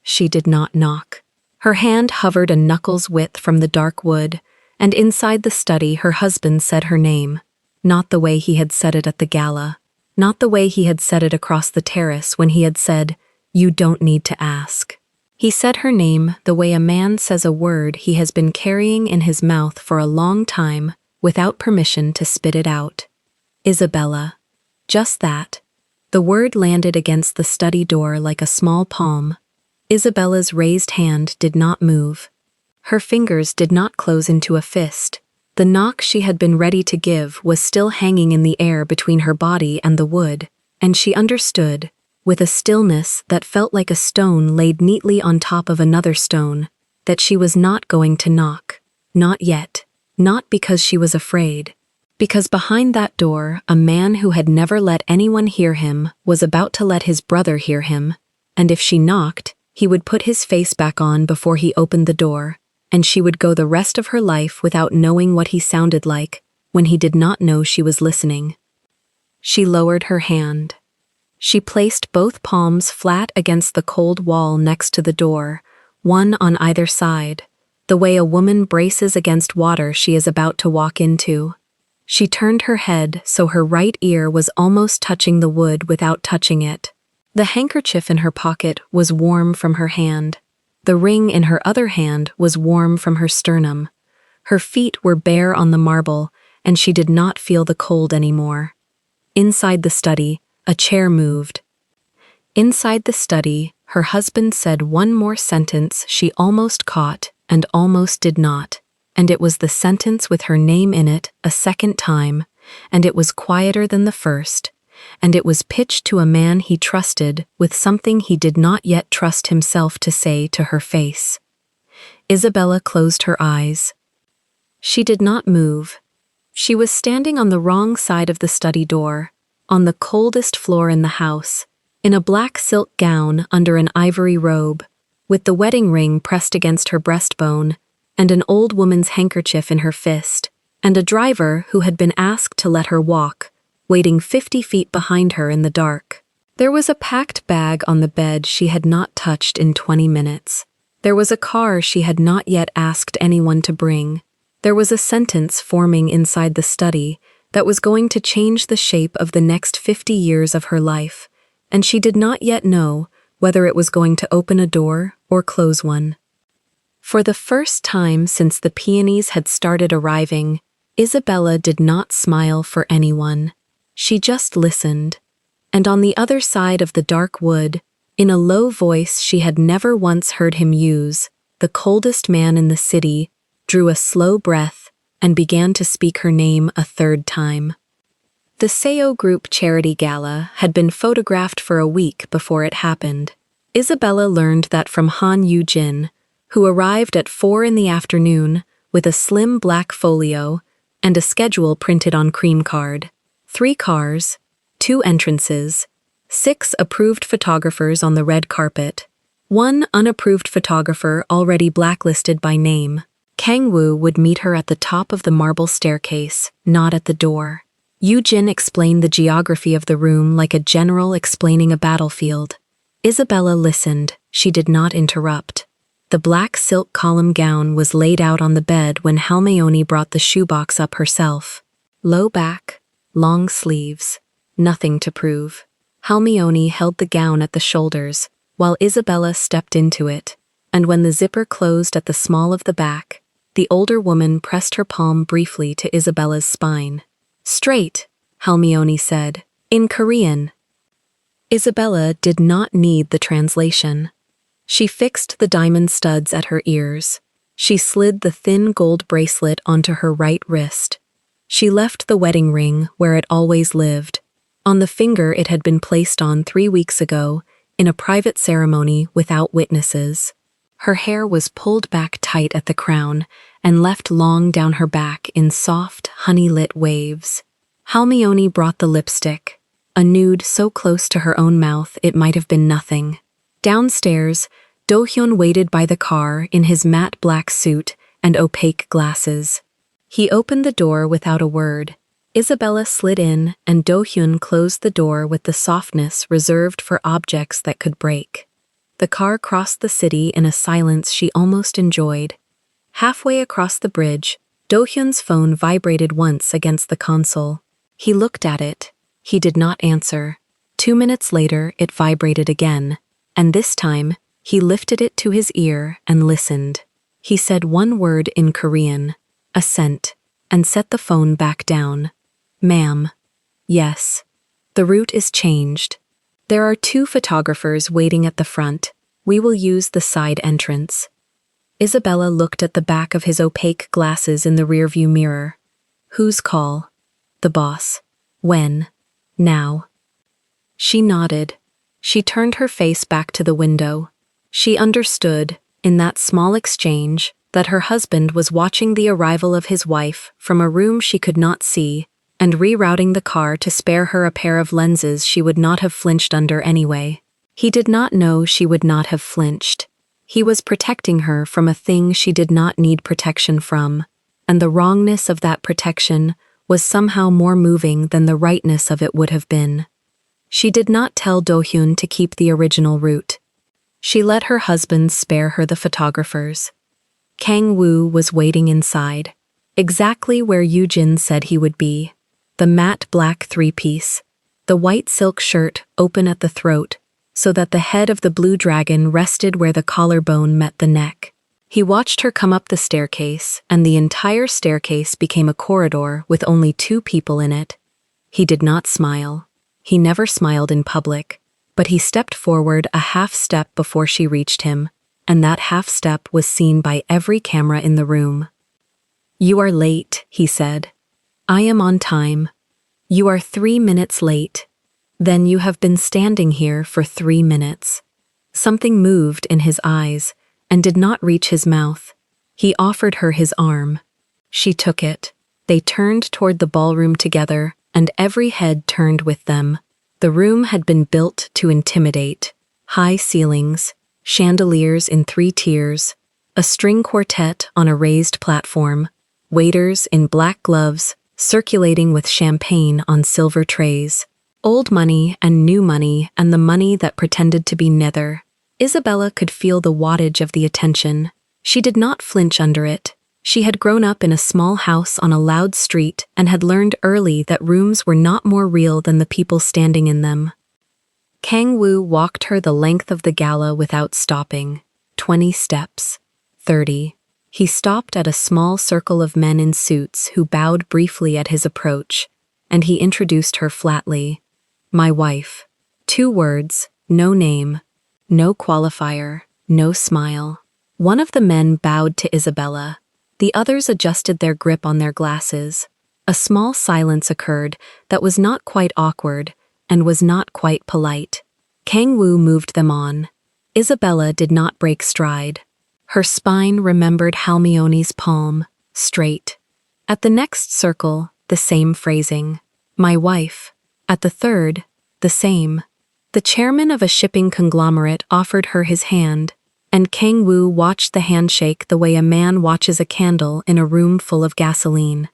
She did not knock. Her hand hovered a knuckle's width from the dark wood, and inside the study her husband said her name, not the way he had said it at the gala, not the way he had said it across the terrace when he had said, "You don't need to ask." He said her name the way a man says a word he has been carrying in his mouth for a long time without permission to spit it out. Isabella. Just that. The word landed against the study door like a small palm. Isabella's raised hand did not move. Her fingers did not close into a fist. The knock she had been ready to give was still hanging in the air between her body and the wood, and she understood, with a stillness that felt like a stone laid neatly on top of another stone, that she was not going to knock. Not yet. Not because she was afraid. Because behind that door, a man who had never let anyone hear him was about to let his brother hear him, and if she knocked, he would put his face back on before he opened the door, and she would go the rest of her life without knowing what he sounded like when he did not know she was listening. She lowered her hand. She placed both palms flat against the cold wall next to the door, one on either side, the way a woman braces against water she is about to walk into. She turned her head so her right ear was almost touching the wood without touching it. The handkerchief in her pocket was warm from her hand. The ring in her other hand was warm from her sternum. Her feet were bare on the marble, and she did not feel the cold anymore. Inside the study, a chair moved. Inside the study, her husband said one more sentence she almost caught and almost did not, and it was the sentence with her name in it a second time, and it was quieter than the first, and it was pitched to a man he trusted with something he did not yet trust himself to say to her face. Isabella closed her eyes. She did not move. She was standing on the wrong side of the study door, on the coldest floor in the house, in a black silk gown under an ivory robe, with the wedding ring pressed against her breastbone, and an old woman's handkerchief in her fist, and a driver who had been asked to let her walk, waiting 50 feet behind her in the dark. There was a packed bag on the bed she had not touched in 20 minutes. There was a car she had not yet asked anyone to bring. There was a sentence forming inside the study that was going to change the shape of the next 50 years of her life, and she did not yet know whether it was going to open a door or close one. For the first time since the peonies had started arriving, Isabella did not smile for anyone. She just listened, and on the other side of the dark wood, in a low voice she had never once heard him use, the coldest man in the city drew a slow breath and began to speak her name a third time. The Seo Group charity gala had been photographed for a week before it happened. Isabella learned that from Han Yu-jin, who arrived at 4 in the afternoon with a slim black folio and a schedule printed on cream card. 3 cars, 2 entrances, 6 approved photographers on the red carpet, 1 unapproved photographer already blacklisted by name. Kang Woo would meet her at the top of the marble staircase, not at the door. Yu-jin explained the geography of the room like a general explaining a battlefield. Isabella listened. She did not interrupt. The black silk column gown was laid out on the bed when Halmeoni brought the shoebox up herself. Low back, long sleeves, nothing to prove. Halmeoni held the gown at the shoulders, while Isabella stepped into it, and when the zipper closed at the small of the back, the older woman pressed her palm briefly to Isabella's spine. "Straight," Halmeoni said, in Korean. Isabella did not need the translation. She fixed the diamond studs at her ears. She slid the thin gold bracelet onto her right wrist. She left the wedding ring where it always lived, on the finger it had been placed on 3 weeks ago in a private ceremony without witnesses. Her hair was pulled back tight at the crown and left long down her back in soft, honey-lit waves. Halmeoni brought the lipstick, a nude so close to her own mouth it might have been nothing. Downstairs, Do-hyun waited by the car in his matte black suit and opaque glasses. He opened the door without a word. Isabella slid in and Do-hyun closed the door with the softness reserved for objects that could break. The car crossed the city in a silence she almost enjoyed. Halfway across the bridge, Do-hyun's phone vibrated once against the console. He looked at it. He did not answer. 2 minutes later, it vibrated again, and this time, he lifted it to his ear and listened. He said one word in Korean, "assent," and set the phone back down. "Ma'am." "Yes." "The route is changed. There are 2 photographers waiting at the front. We will use the side entrance." Isabella looked at the back of his opaque glasses in the rearview mirror. "Whose call?" "The boss." "When?" "Now." She nodded. She turned her face back to the window. She understood, in that small exchange, that her husband was watching the arrival of his wife from a room she could not see and rerouting the car to spare her a pair of lenses she would not have flinched under anyway. He did not know she would not have flinched. He was protecting her from a thing she did not need protection from, and the wrongness of that protection was somehow more moving than the rightness of it would have been. She did not tell Do-hyun to keep the original route. She let her husband spare her the photographers. Kang-woo was waiting inside, exactly where Yoo-jin said he would be. The matte black three-piece, the white silk shirt open at the throat, so that the head of the blue dragon rested where the collarbone met the neck. He watched her come up the staircase, and the entire staircase became a corridor with only 2 people in it. He did not smile. He never smiled in public, but he stepped forward a half step before she reached him, and that half step was seen by every camera in the room. "You are late," he said. "I am on time. You are 3 minutes late. Then you have been standing here for 3 minutes." Something moved in his eyes and did not reach his mouth. He offered her his arm. She took it. They turned toward the ballroom together, and every head turned with them. The room had been built to intimidate. High ceilings, chandeliers in 3 tiers, a string quartet on a raised platform, waiters in black gloves circulating with champagne on silver trays, old money and new money and the money that pretended to be nether. Isabella could feel the wattage of the attention. She did not flinch under it. She had grown up in a small house on a loud street and had learned early that rooms were not more real than the people standing in them. Kang-woo walked her the length of the gala without stopping. 20 steps. 30. He stopped at a small circle of men in suits who bowed briefly at his approach, and he introduced her flatly. "My wife." 2 words, no name, no qualifier, no smile. One of the men bowed to Isabella. The others adjusted their grip on their glasses. A small silence occurred that was not quite awkward and was not quite polite. Kang-woo moved them on. Isabella did not break stride. Her spine remembered Halmione's palm, straight. At the next circle, the same phrasing. "My wife." At the third, the same. The chairman of a shipping conglomerate offered her his hand, and Kang-woo watched the handshake the way a man watches a candle in a room full of gasoline.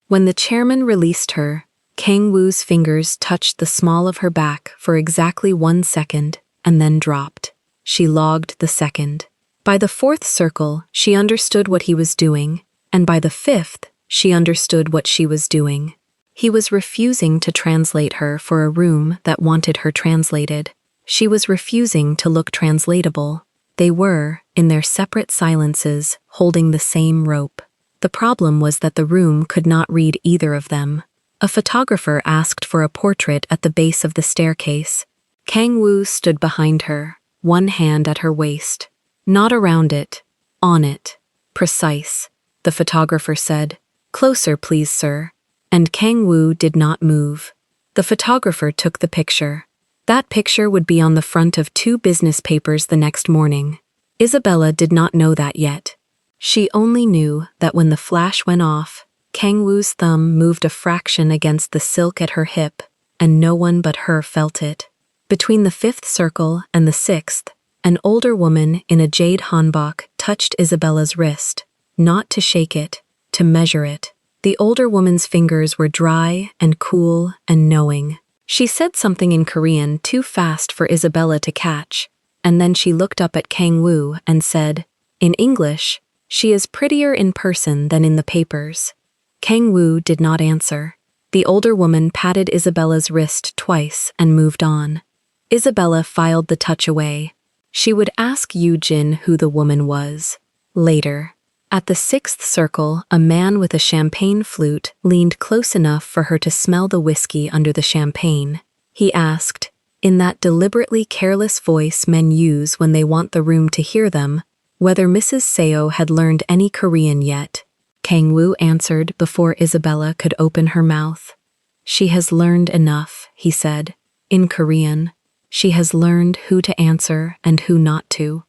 When the chairman released her, Kang-woo's fingers touched the small of her back for exactly 1 second and then dropped. She logged the second. By the 4th circle, she understood what he was doing, and by the 5th, she understood what she was doing. He was refusing to translate her for a room that wanted her translated. She was refusing to look translatable. They were, in their separate silences, holding the same rope. The problem was that the room could not read either of them. A photographer asked for a portrait at the base of the staircase. Kang-woo stood behind her, one hand at her waist. "Not around it, on it." "Precise," the photographer said. "Closer, please, sir." And Kang-woo did not move. The photographer took the picture. That picture would be on the front of 2 business papers the next morning. Isabella did not know that yet. She only knew that when the flash went off, Kang-woo's thumb moved a fraction against the silk at her hip, and no one but her felt it. Between the 5th circle and the 6th, an older woman in a jade hanbok touched Isabella's wrist, not to shake it, to measure it. The older woman's fingers were dry and cool and knowing. She said something in Korean too fast for Isabella to catch, and then she looked up at Kang-woo and said, in English, "She is prettier in person than in the papers." Kang-woo did not answer. The older woman patted Isabella's wrist twice and moved on. Isabella filed the touch away. She would ask Yoo-jin who the woman was. Later. At the 6th circle, a man with a champagne flute leaned close enough for her to smell the whiskey under the champagne. He asked, in that deliberately careless voice men use when they want the room to hear them, whether Mrs. Seo had learned any Korean yet. Kang-woo answered before Isabella could open her mouth. "She has learned enough," he said. In Korean, "She has learned who to answer and who not to."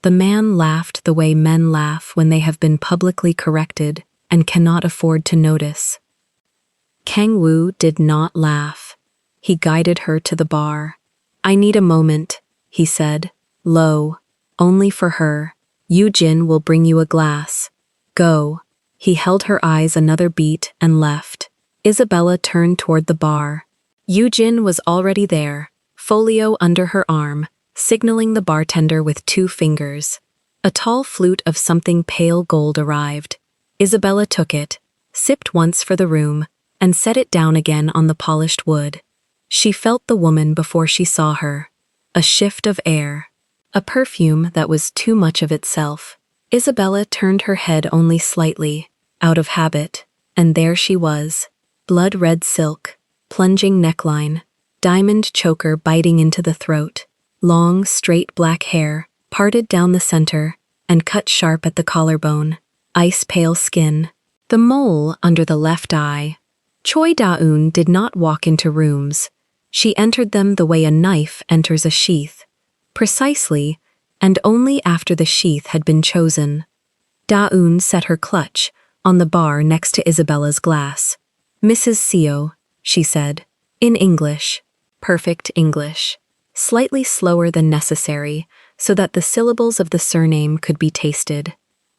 The man laughed the way men laugh when they have been publicly corrected and cannot afford to notice. Kang Woo did not laugh. He guided her to the bar. "I need a moment," he said, low, "only for her. Yu Jin will bring you a glass. Go." He held her eyes another beat and left. Isabella turned toward the bar. Yu Jin was already there, folio under her arm, signaling the bartender with 2 fingers. A tall flute of something pale gold arrived. Isabella took it, sipped once for the room, and set it down again on the polished wood. She felt the woman before she saw her. A shift of air. A perfume that was too much of itself. Isabella turned her head only slightly, out of habit, and there she was. Blood-red silk, plunging neckline, diamond choker biting into the throat, long, straight black hair, parted down the center, and cut sharp at the collarbone, ice-pale skin, the mole under the left eye. Choi Da-eun did not walk into rooms. She entered them the way a knife enters a sheath. Precisely, and only after the sheath had been chosen. Da-eun set her clutch on the bar next to Isabella's glass. "Mrs. Seo," she said, in English, perfect English, slightly slower than necessary, so that the syllables of the surname could be tasted.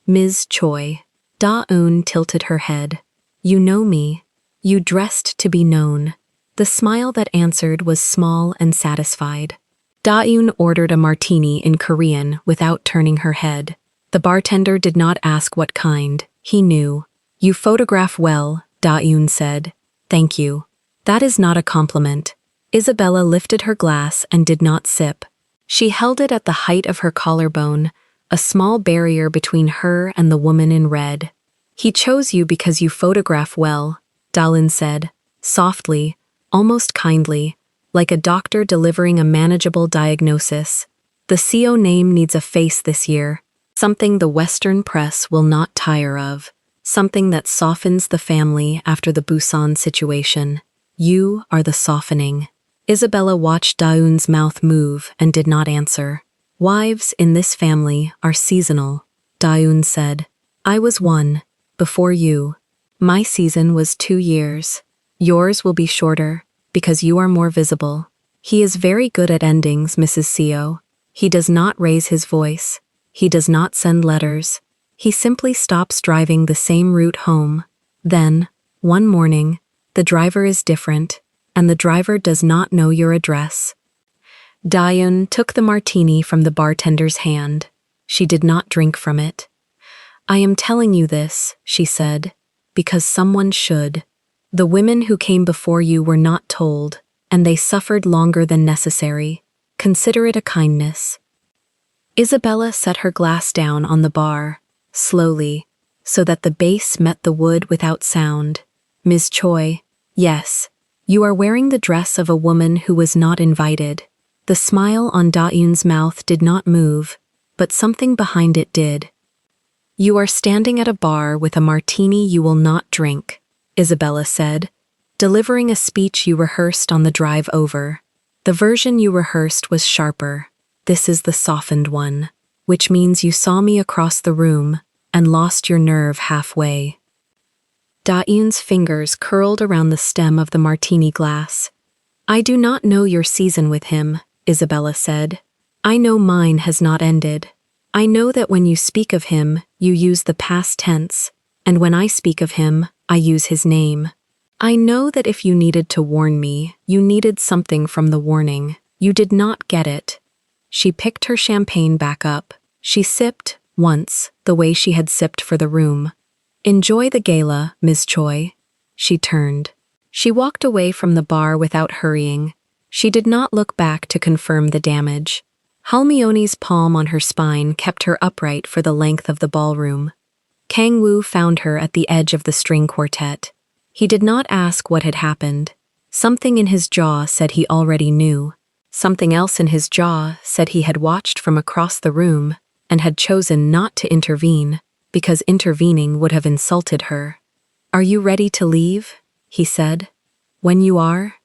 "Ms. Choi." Da-eun tilted her head. "You know me. You dressed to be known." The smile that answered was small and satisfied. Da-eun ordered a martini in Korean without turning her head. The bartender did not ask what kind. He knew. "You photograph well," Da-eun said. "Thank you." "That is not a compliment." Isabella lifted her glass and did not sip. She held it at the height of her collarbone, a small barrier between her and the woman in red. "He chose you because you photograph well," Da-eun said, softly, almost kindly, like a doctor delivering a manageable diagnosis. "The Seo name needs a face this year, something the Western press will not tire of, something that softens the family after the Busan situation. You are the softening." Isabella watched Da-eun's mouth move and did not answer. "Wives in this family are seasonal," Da-eun said. "I was one, before you. My season was 2 years. Yours will be shorter, because you are more visible. He is very good at endings, Mrs. Seo. He does not raise his voice. He does not send letters. He simply stops driving the same route home. Then, one morning, the driver is different, and the driver does not know your address." Da-eun took the martini from the bartender's hand. She did not drink from it. "I am telling you this," she said, "because someone should. The women who came before you were not told, and they suffered longer than necessary. Consider it a kindness." Isabella set her glass down on the bar, slowly, so that the base met the wood without sound. "Ms. Choi, yes, you are wearing the dress of a woman who was not invited." The smile on Da-eun's mouth did not move, but something behind it did. "You are standing at a bar with a martini you will not drink," Isabella said, delivering a speech you rehearsed on the drive over. The version you rehearsed was sharper. This is the softened one, which means you saw me across the room and lost your nerve halfway. Da-eun's fingers curled around the stem of the martini glass. "I do not know your season with him," Isabella said. "I know mine has not ended. I know that when you speak of him, you use the past tense, and when I speak of him, I use his name. I know that if you needed to warn me, you needed something from the warning. You did not get it." She picked her champagne back up. She sipped, once, the way she had sipped for the room. "Enjoy the gala, Ms. Choi." She turned. She walked away from the bar without hurrying. She did not look back to confirm the damage. Halmione's palm on her spine kept her upright for the length of the ballroom. Kang Woo found her at the edge of the string quartet. He did not ask what had happened. Something in his jaw said he already knew. Something else in his jaw said he had watched from across the room and had chosen not to intervene, because intervening would have insulted her. "Are you ready to leave?" he said. "When you are?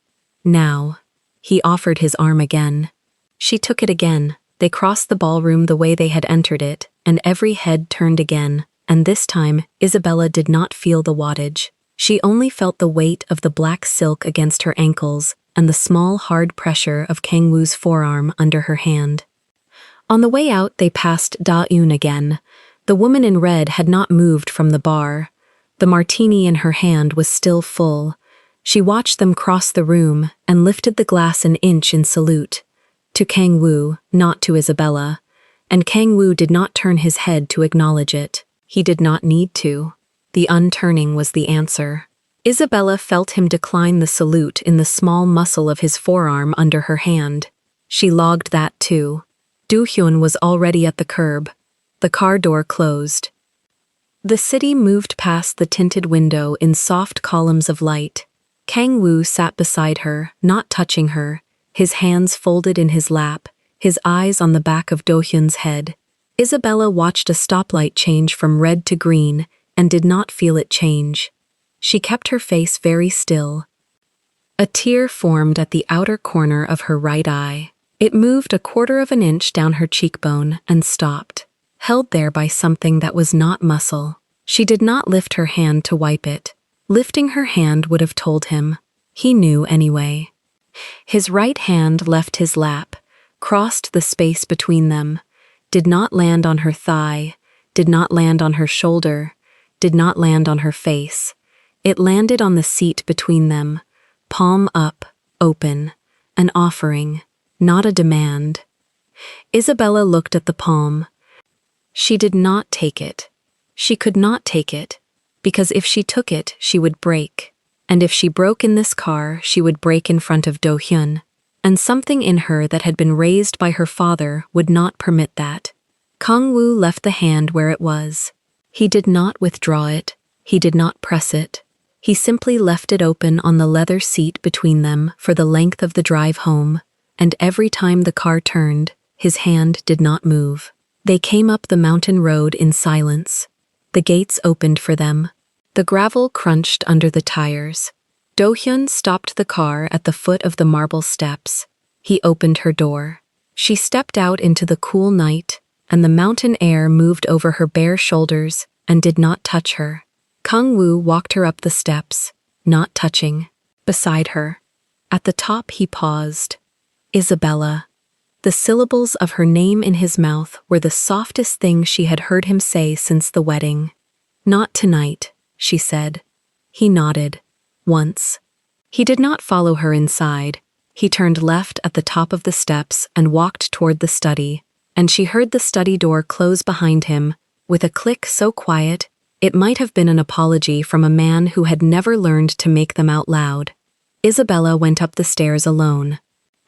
Now." He offered his arm again. She took it again, They crossed the ballroom the way they had entered it, and every head turned again, and this time Isabella did not feel the wattage. She only felt the weight of the black silk against her ankles and the small, hard pressure of Kang Woo's forearm under her hand. On the way out, they passed Da-eun again. The woman in red had not moved from the bar. The martini in her hand was still full. She watched them cross the room and lifted the glass an inch in salute. To Kang Woo, not to Isabella. And Kang Woo did not turn his head to acknowledge it. He did not need to. The unturning was the answer. Isabella felt him decline the salute in the small muscle of his forearm under her hand. She logged that too. Do-hyun was already at the curb. The car door closed. The city moved past the tinted window in soft columns of light. Kang Woo sat beside her, not touching her, his hands folded in his lap, his eyes on the back of Do-hyun's head. Isabella watched a stoplight change from red to green and did not feel it change. She kept her face very still. A tear formed at the outer corner of her right eye. It moved 1/4 of an inch down her cheekbone and stopped, held there by something that was not muscle. She did not lift her hand to wipe it. Lifting her hand would have told him. He knew anyway. His right hand left his lap, crossed the space between them, did not land on her thigh, did not land on her shoulder, did not land on her face. It landed on the seat between them, palm up, open, an offering, not a demand. Isabella looked at the palm. She did not take it. She could not take it, because if she took it, she would break. And if she broke in this car, she would break in front of Do-hyun. And something in her that had been raised by her father would not permit that. Kang Woo left the hand where it was. He did not withdraw it. He did not press it. He simply left it open on the leather seat between them for the length of the drive home, and every time the car turned, his hand did not move. They came up the mountain road in silence. The gates opened for them. The gravel crunched under the tires. Do-hyun stopped the car at the foot of the marble steps. He opened her door. She stepped out into the cool night, and the mountain air moved over her bare shoulders and did not touch her. Kang Woo walked her up the steps, not touching, beside her. At the top he paused. Isabella. The syllables of her name in his mouth were the softest thing she had heard him say since the wedding. Not tonight, she said. He nodded. Once. He did not follow her inside. He turned left at the top of the steps and walked toward the study, and she heard the study door close behind him, with a click so quiet it might have been an apology from a man who had never learned to make them out loud. Isabella went up the stairs alone.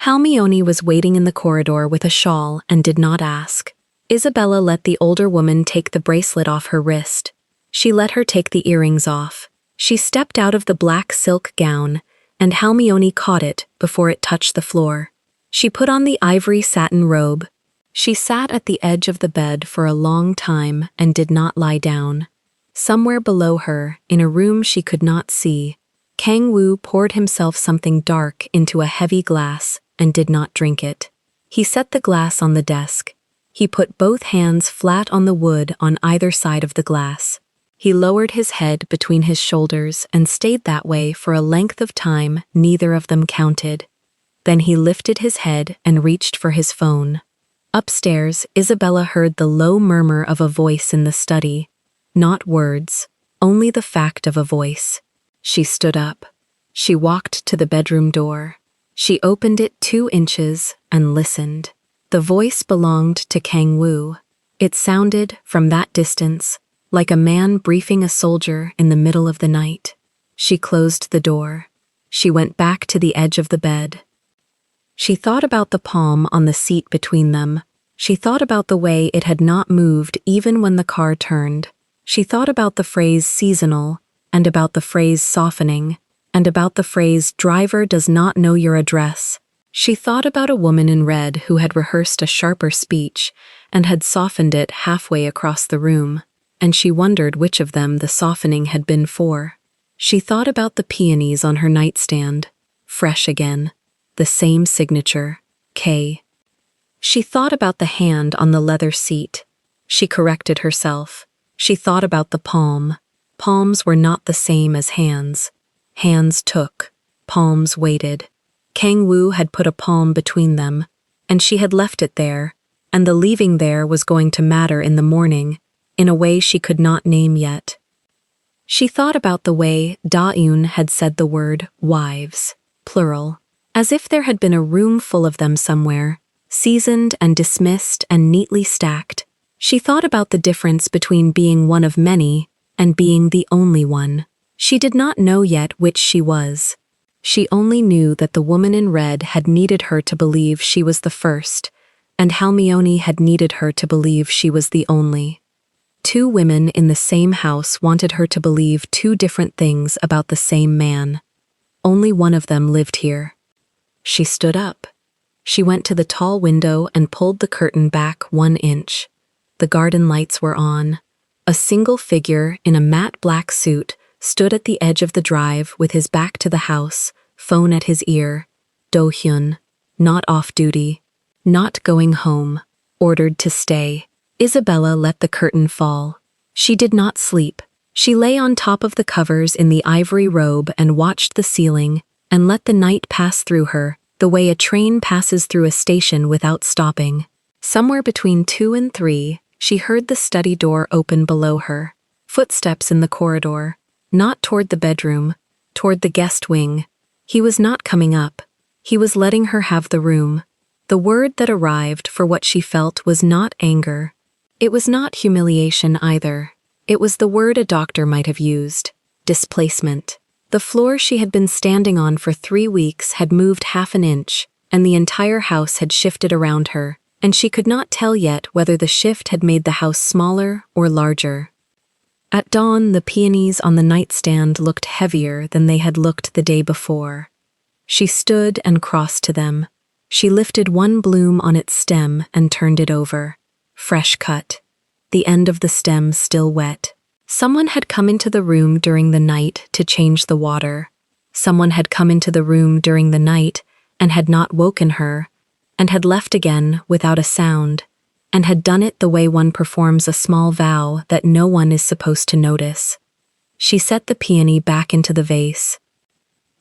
Halmione was waiting in the corridor with a shawl and did not ask. Isabella let the older woman take the bracelet off her wrist. She let her take the earrings off. She stepped out of the black silk gown, and Halmione caught it before it touched the floor. She put on the ivory satin robe. She sat at the edge of the bed for a long time and did not lie down. Somewhere below her, in a room she could not see, Kang Woo poured himself something dark into a heavy glass and did not drink it. He set the glass on the desk. He put both hands flat on the wood on either side of the glass. He lowered his head between his shoulders and stayed that way for a length of time neither of them counted. Then he lifted his head and reached for his phone. Upstairs, Isabella heard the low murmur of a voice in the study. Not words, only the fact of a voice. She stood up. She walked to the bedroom door. She opened it 2 inches and listened. The voice belonged to Kang Woo. It sounded, from that distance, like a man briefing a soldier in the middle of the night. She closed the door. She went back to the edge of the bed. She thought about the palm on the seat between them. She thought about the way it had not moved even when the car turned. She thought about the phrase seasonal, and about the phrase softening, and about the phrase driver does not know your address. She thought about a woman in red who had rehearsed a sharper speech and had softened it halfway across the room, and she wondered which of them the softening had been for. She thought about the peonies on her nightstand, fresh again, the same signature, K. She thought about the hand on the leather seat. She corrected herself. She thought about the palm. Palms were not the same as hands. Hands took. Palms waited. Kang Wu had put a palm between them, and she had left it there, and the leaving there was going to matter in the morning, in a way she could not name yet. She thought about the way Da-eun had said the word wives, plural, as if there had been a room full of them somewhere, seasoned and dismissed and neatly stacked. She thought about the difference between being one of many and being the only one. She did not know yet which she was. She only knew that the woman in red had needed her to believe she was the first, and Halmione had needed her to believe she was the only. Two women in the same house wanted her to believe two different things about the same man. Only one of them lived here. She stood up. She went to the tall window and pulled the curtain back 1 inch. The garden lights were on. A single figure in a matte black suit stood at the edge of the drive with his back to the house, phone at his ear. Do-hyun, not off duty, not going home, ordered to stay. Isabella let the curtain fall. She did not sleep. She lay on top of the covers in the ivory robe and watched the ceiling and let the night pass through her, the way a train passes through a station without stopping. Somewhere between 2 and 3, she heard the study door open below her. Footsteps in the corridor, not toward the bedroom, toward the guest wing. He was not coming up. He was letting her have the room. The word that arrived for what she felt was not anger. It was not humiliation either. It was the word a doctor might have used: displacement. The floor she had been standing on for 3 weeks had moved 1/2 inch, and the entire house had shifted around her, and she could not tell yet whether the shift had made the house smaller or larger. At dawn, the peonies on the nightstand looked heavier than they had looked the day before. She stood and crossed to them. She lifted one bloom on its stem and turned it over. Fresh cut. The end of the stem still wet. Someone had come into the room during the night to change the water. Someone had come into the room during the night and had not woken her, and had left again without a sound, and had done it the way one performs a small vow that no one is supposed to notice. She set the peony back into the vase.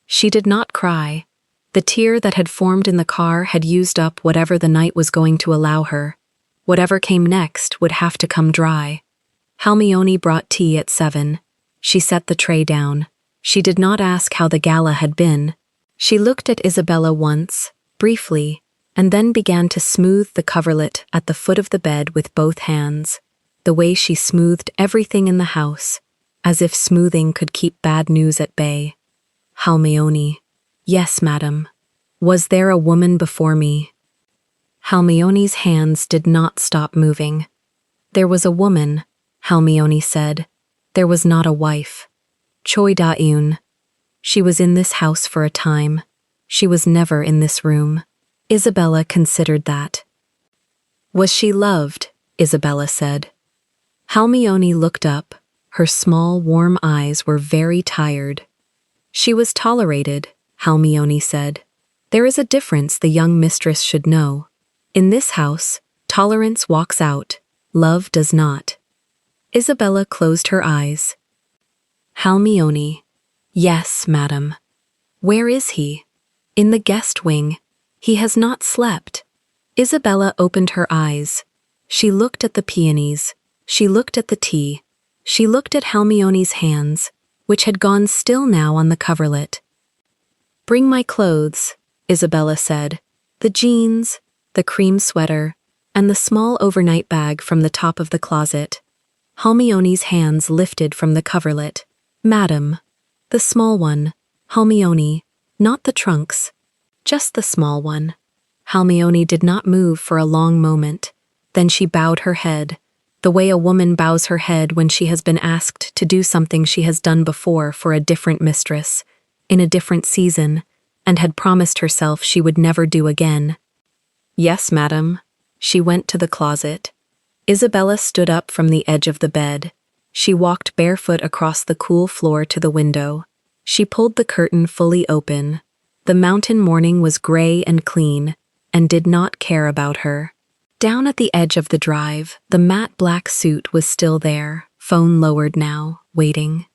She did not cry. The tear that had formed in the car had used up whatever the night was going to allow her. Whatever came next would have to come dry. Halmione brought tea at 7. She set the tray down. She did not ask how the gala had been. She looked at Isabella once, briefly, and then began to smooth the coverlet at the foot of the bed with both hands, the way she smoothed everything in the house, as if smoothing could keep bad news at bay. Halmione. Yes, madam. Was there a woman before me? Halmione's hands did not stop moving. There was a woman, Halmione said. There was not a wife. Choi Da-eun. She was in this house for a time. She was never in this room. Isabella considered that. Was she loved? Isabella said. Halmione looked up. Her small, warm eyes were very tired. She was tolerated, Halmione said. There is a difference the young mistress should know. In this house, tolerance walks out, love does not. Isabella closed her eyes. Halmione. Yes, madam. Where is he? In the guest wing. He has not slept. Isabella opened her eyes. She looked at the peonies. She looked at the tea. She looked at Halmione's hands, which had gone still now on the coverlet. Bring my clothes, Isabella said. The jeans, the cream sweater, and the small overnight bag from the top of the closet. Halmione's hands lifted from the coverlet. Madam. The small one. Halmione. Not the trunks. Just the small one. Halmione did not move for a long moment. Then she bowed her head, the way a woman bows her head when she has been asked to do something she has done before for a different mistress, in a different season, and had promised herself she would never do again. Yes, madam. She went to the closet. Isabella stood up from the edge of the bed. She walked barefoot across the cool floor to the window. She pulled the curtain fully open. The mountain morning was gray and clean, and did not care about her. Down at the edge of the drive, the matte black suit was still there, phone lowered now, waiting.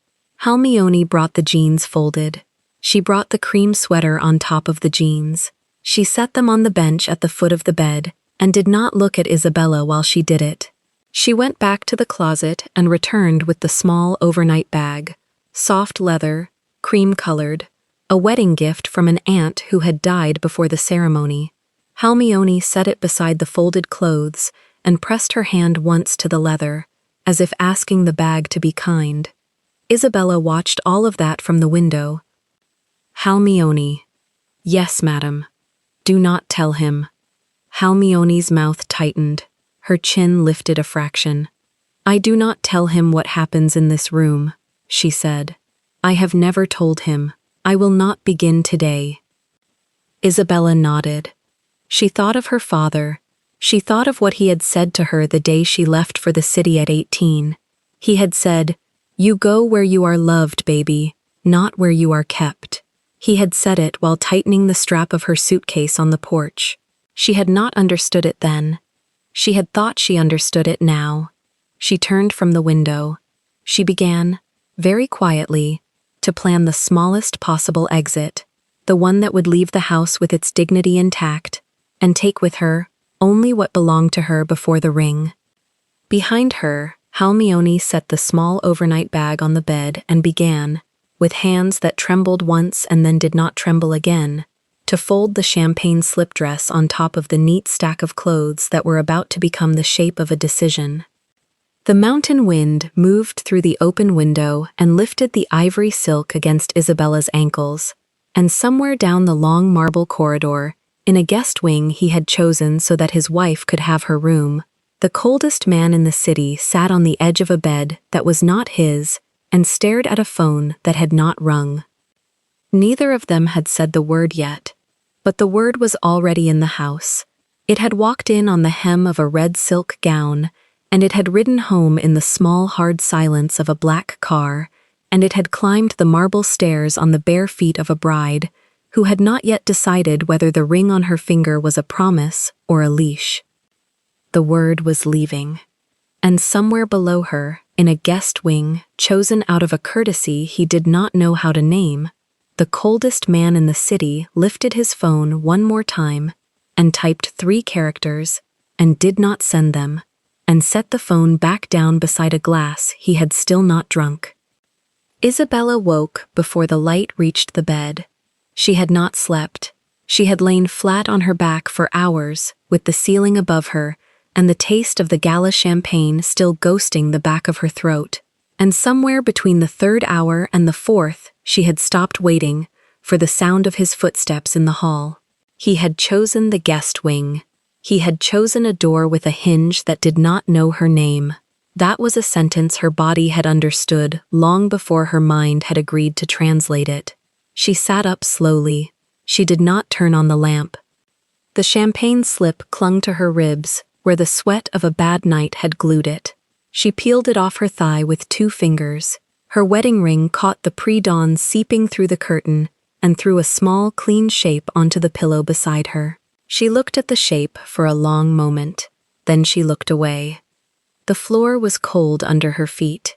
Halmione brought the jeans folded. She brought the cream sweater on top of the jeans. She set them on the bench at the foot of the bed and did not look at Isabella while she did it. She went back to the closet and returned with the small overnight bag, soft leather, cream-colored, a wedding gift from an aunt who had died before the ceremony. Halmione set it beside the folded clothes and pressed her hand once to the leather, as if asking the bag to be kind. Isabella watched all of that from the window. Halmione. Yes, madam. Do not tell him. Halmione's mouth tightened. Her chin lifted a fraction. I do not tell him what happens in this room, she said. I have never told him. I will not begin today. Isabella nodded. She thought of her father. She thought of what he had said to her the day she left for the city at 18. He had said, "You go where you are loved, baby, not where you are kept." He had said it while tightening the strap of her suitcase on the porch. She had not understood it then. She had thought she understood it now. She turned from the window. She began, very quietly, to plan the smallest possible exit, the one that would leave the house with its dignity intact, and take with her only what belonged to her before the ring. Behind her, Halmione set the small overnight bag on the bed and began, with hands that trembled once and then did not tremble again, to fold the champagne slip dress on top of the neat stack of clothes that were about to become the shape of a decision. The mountain wind moved through the open window and lifted the ivory silk against Isabella's ankles, and somewhere down the long marble corridor, in a guest wing he had chosen so that his wife could have her room, the coldest man in the city sat on the edge of a bed that was not his and stared at a phone that had not rung. Neither of them had said the word yet, but the word was already in the house. It had walked in on the hem of a red silk gown, and it had ridden home in the small, hard silence of a black car, and it had climbed the marble stairs on the bare feet of a bride who had not yet decided whether the ring on her finger was a promise or a leash. The word was leaving. And somewhere below her, in a guest wing, chosen out of a courtesy he did not know how to name, the coldest man in the city lifted his phone one more time and typed 3 characters and did not send them, and set the phone back down beside a glass he had still not drunk. Isabella woke before the light reached the bed. She had not slept. She had lain flat on her back for hours, with the ceiling above her, and the taste of the gala champagne still ghosting the back of her throat. And somewhere between the 3rd hour and the 4th, she had stopped waiting for the sound of his footsteps in the hall. He had chosen the guest wing. He had chosen a door with a hinge that did not know her name. That was a sentence her body had understood long before her mind had agreed to translate it. She sat up slowly. She did not turn on the lamp. The champagne slip clung to her ribs, where the sweat of a bad night had glued it. She peeled it off her thigh with 2 fingers. Her wedding ring caught the pre-dawn seeping through the curtain and threw a small, clean shape onto the pillow beside her. She looked at the shape for a long moment. Then she looked away. The floor was cold under her feet.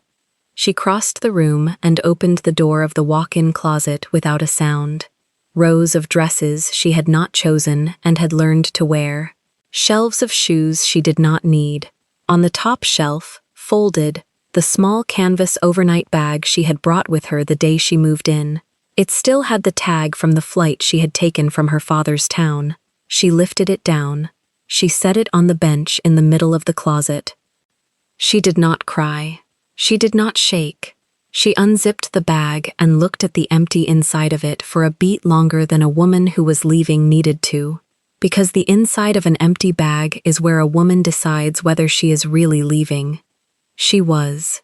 She crossed the room and opened the door of the walk-in closet without a sound. Rows of dresses she had not chosen and had learned to wear. Shelves of shoes she did not need. On the top shelf, folded, the small canvas overnight bag she had brought with her the day she moved in. It still had the tag from the flight she had taken from her father's town. She lifted it down. She set it on the bench in the middle of the closet. She did not cry. She did not shake. She unzipped the bag and looked at the empty inside of it for a beat longer than a woman who was leaving needed to, because the inside of an empty bag is where a woman decides whether she is really leaving. She was.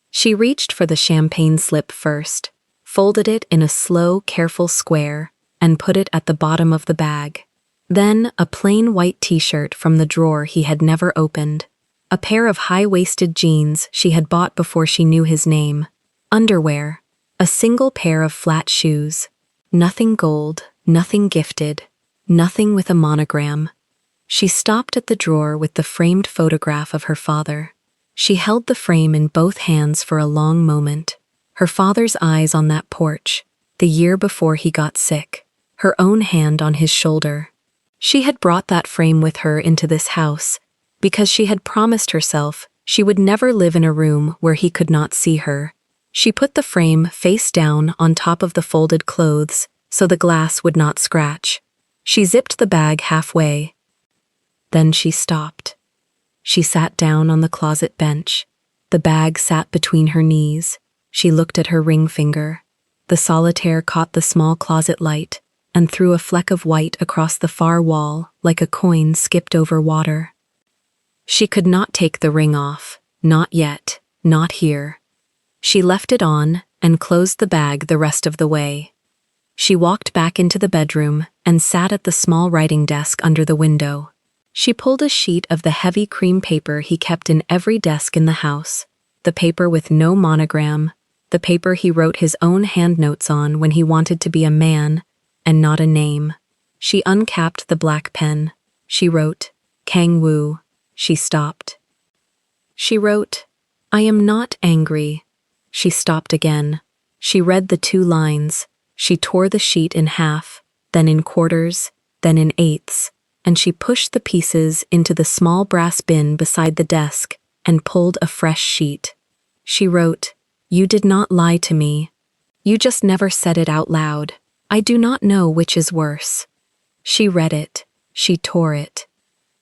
She reached for the champagne slip first, folded it in a slow, careful square, and put it at the bottom of the bag. Then a plain white t-shirt from the drawer he had never opened. A pair of high-waisted jeans she had bought before she knew his name. Underwear. A single pair of flat shoes. Nothing gold, nothing gifted, nothing with a monogram. She stopped at the drawer with the framed photograph of her father. She held the frame in both hands for a long moment. Her father's eyes on that porch, the year before he got sick, her own hand on his shoulder. She had brought that frame with her into this house because she had promised herself she would never live in a room where he could not see her. She put the frame face down on top of the folded clothes so the glass would not scratch. She zipped the bag halfway. Then she stopped. She sat down on the closet bench. The bag sat between her knees. She looked at her ring finger. The solitaire caught the small closet light and threw a fleck of white across the far wall like a coin skipped over water. She could not take the ring off. Not yet. Not here. She left it on and closed the bag the rest of the way. She walked back into the bedroom and sat at the small writing desk under the window. She pulled a sheet of the heavy cream paper he kept in every desk in the house, the paper with no monogram, the paper he wrote his own hand notes on when he wanted to be a man and not a name. She uncapped the black pen. She wrote, "Kang Woo." She stopped. She wrote, "I am not angry." She stopped again. She read the 2 lines. She tore the sheet in half, then in quarters, then in eighths, and she pushed the pieces into the small brass bin beside the desk and pulled a fresh sheet. She wrote, "You did not lie to me. You just never said it out loud. I do not know which is worse." She read it. She tore it.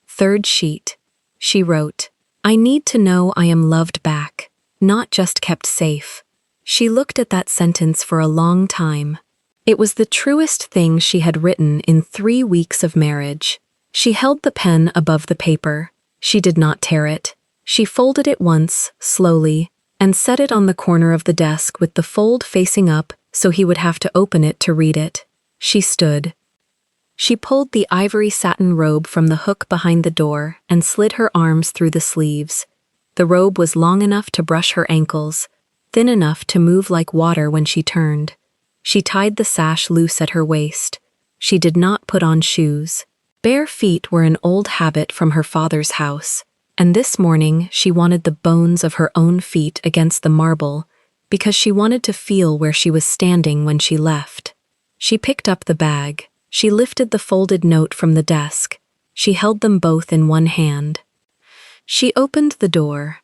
3rd sheet. She wrote, "I need to know I am loved back, not just kept safe." She looked at that sentence for a long time. It was the truest thing she had written in 3 weeks of marriage. She held the pen above the paper. She did not tear it. She folded it once, slowly, and set it on the corner of the desk with the fold facing up so he would have to open it to read it. She stood. She pulled the ivory satin robe from the hook behind the door and slid her arms through the sleeves. The robe was long enough to brush her ankles, thin enough to move like water when she turned. She tied the sash loose at her waist. She did not put on shoes. Bare feet were an old habit from her father's house, and this morning she wanted the bones of her own feet against the marble because she wanted to feel where she was standing when she left. She picked up the bag. She lifted the folded note from the desk. She held them both in one hand. She opened the door.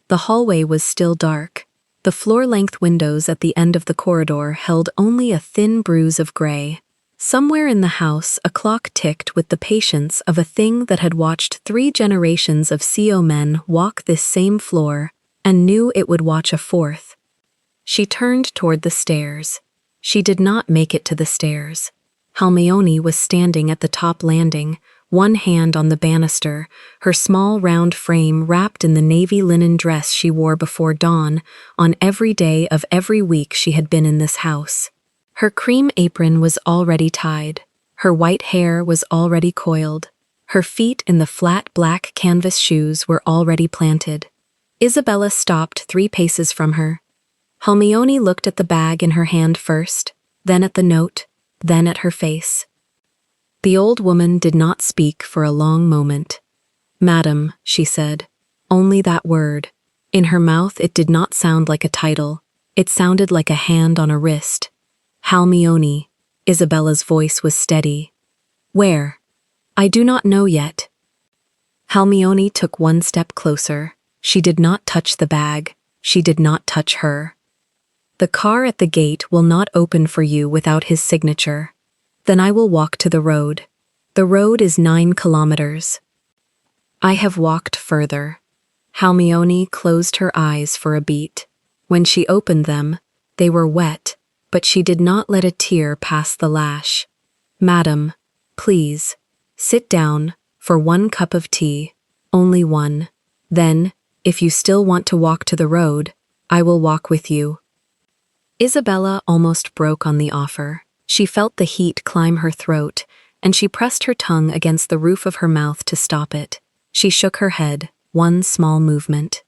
The hallway was still dark. The floor-length windows at the end of the corridor held only a thin bruise of gray. Somewhere in the house, a clock ticked with the patience of a thing that had watched 3 generations of CO men walk this same floor and knew it would watch a 4th. She turned toward the stairs. She did not make it to the stairs. Hermione was standing at the top landing, one hand on the banister, her small round frame wrapped in the navy linen dress she wore before dawn on every day of every week she had been in this house. Her cream apron was already tied. Her white hair was already coiled. Her feet in the flat black canvas shoes were already planted. Isabella stopped 3 paces from her. Hermione looked at the bag in her hand first, then at the note, then at her face. The old woman did not speak for a long moment. "Madam," she said, only that word. In her mouth it did not sound like a title. It sounded like a hand on a wrist. "Hermione." Isabella's voice was steady. "Where?" "I do not know yet." Hermione took 1 step closer. She did not touch the bag. She did not touch her. "The car at the gate will not open for you without his signature. Then I will walk to the road. The road is 9 kilometers. I have walked further." Hermione closed her eyes for a beat. When she opened them, they were wet, but she did not let a tear pass the lash. "Madam, please, sit down for 1 cup of tea, only 1. Then, if you still want to walk to the road, I will walk with you." Isabella almost broke on the offer. She felt the heat climb her throat, and she pressed her tongue against the roof of her mouth to stop it. She shook her head, 1 small movement.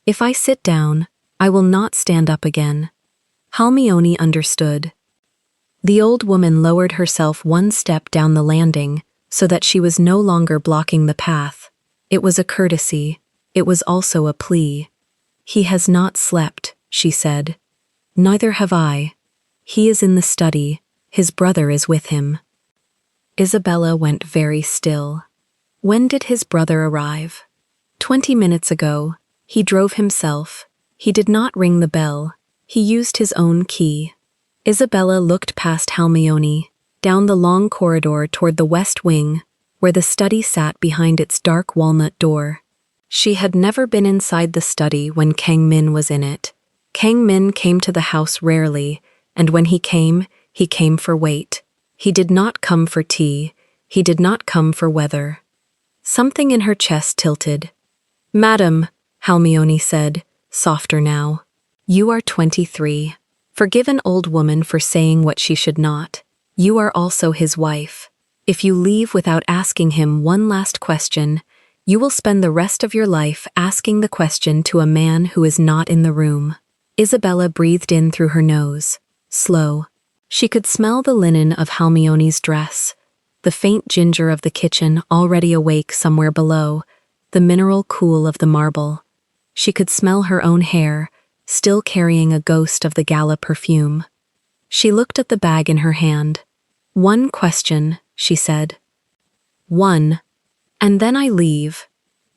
"If I sit down, I will not stand up again." Hermione understood. The old woman lowered herself 1 step down the landing, so that she was no longer blocking the path. It was a courtesy. It was also a plea. "He has not slept," she said. "Neither have I. He is in the study. His brother is with him." Isabella went very still. When did his brother arrive? 20 minutes ago. He drove himself. He did not ring the bell. He used his own key. Isabella looked past Halmione, down the long corridor toward the west wing, where the study sat behind its dark walnut door. She had never been inside the study when Kang Min was in it. Kang Min came to the house rarely, and when he came for wait. He did not come for tea. He did not come for weather. Something in her chest tilted. "Madam," Halmione said, softer now, "you are 23. Forgive an old woman for saying what she should not. You are also his wife. If you leave without asking him one last question, you will spend the rest of your life asking the question to a man who is not in the room." Isabella breathed in through her nose, slow. She could smell the linen of Halmione's dress, the faint ginger of the kitchen already awake somewhere below, the mineral cool of the marble. She could smell her own hair, still carrying a ghost of the gala perfume. She looked at the bag in her hand. "One question," she said. "One. And then I leave.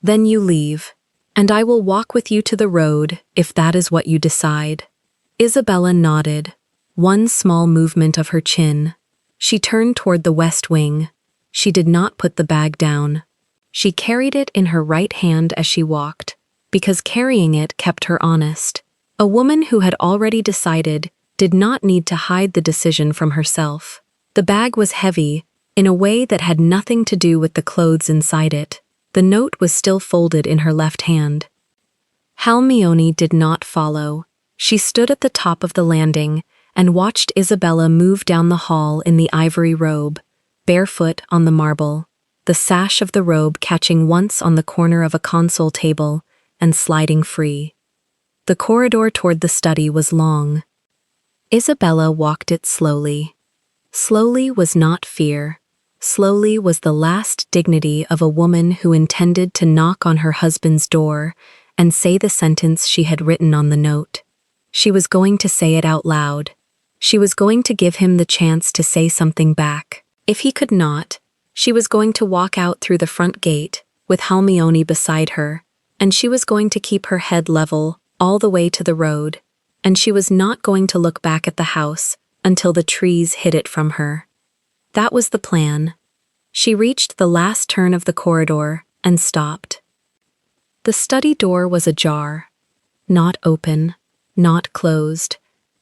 Then you leave. And I will walk with you to the road, if that is what you decide." Isabella nodded. One small movement of her chin. She turned toward the west wing. She did not put the bag down. She carried it in her right hand as she walked, because carrying it kept her honest. A woman who had already decided did not need to hide the decision from herself. The bag was heavy, in a way that had nothing to do with the clothes inside it. The note was still folded in her left hand. Halmione did not follow. She stood at the top of the landing and watched Isabella move down the hall in the ivory robe, barefoot on the marble, the sash of the robe catching once on the corner of a console table and sliding free. The corridor toward the study was long. Isabella walked it slowly. Slowly was not fear. Slowly was the last dignity of a woman who intended to knock on her husband's door and say the sentence she had written on the note. She was going to say it out loud. She was going to give him the chance to say something back. If he could not, she was going to walk out through the front gate, with Halmione beside her, and she was going to keep her head level all the way to the road, and she was not going to look back at the house until the trees hid it from her. That was the plan. She reached the last turn of the corridor and stopped. The study door was ajar, not open, not closed.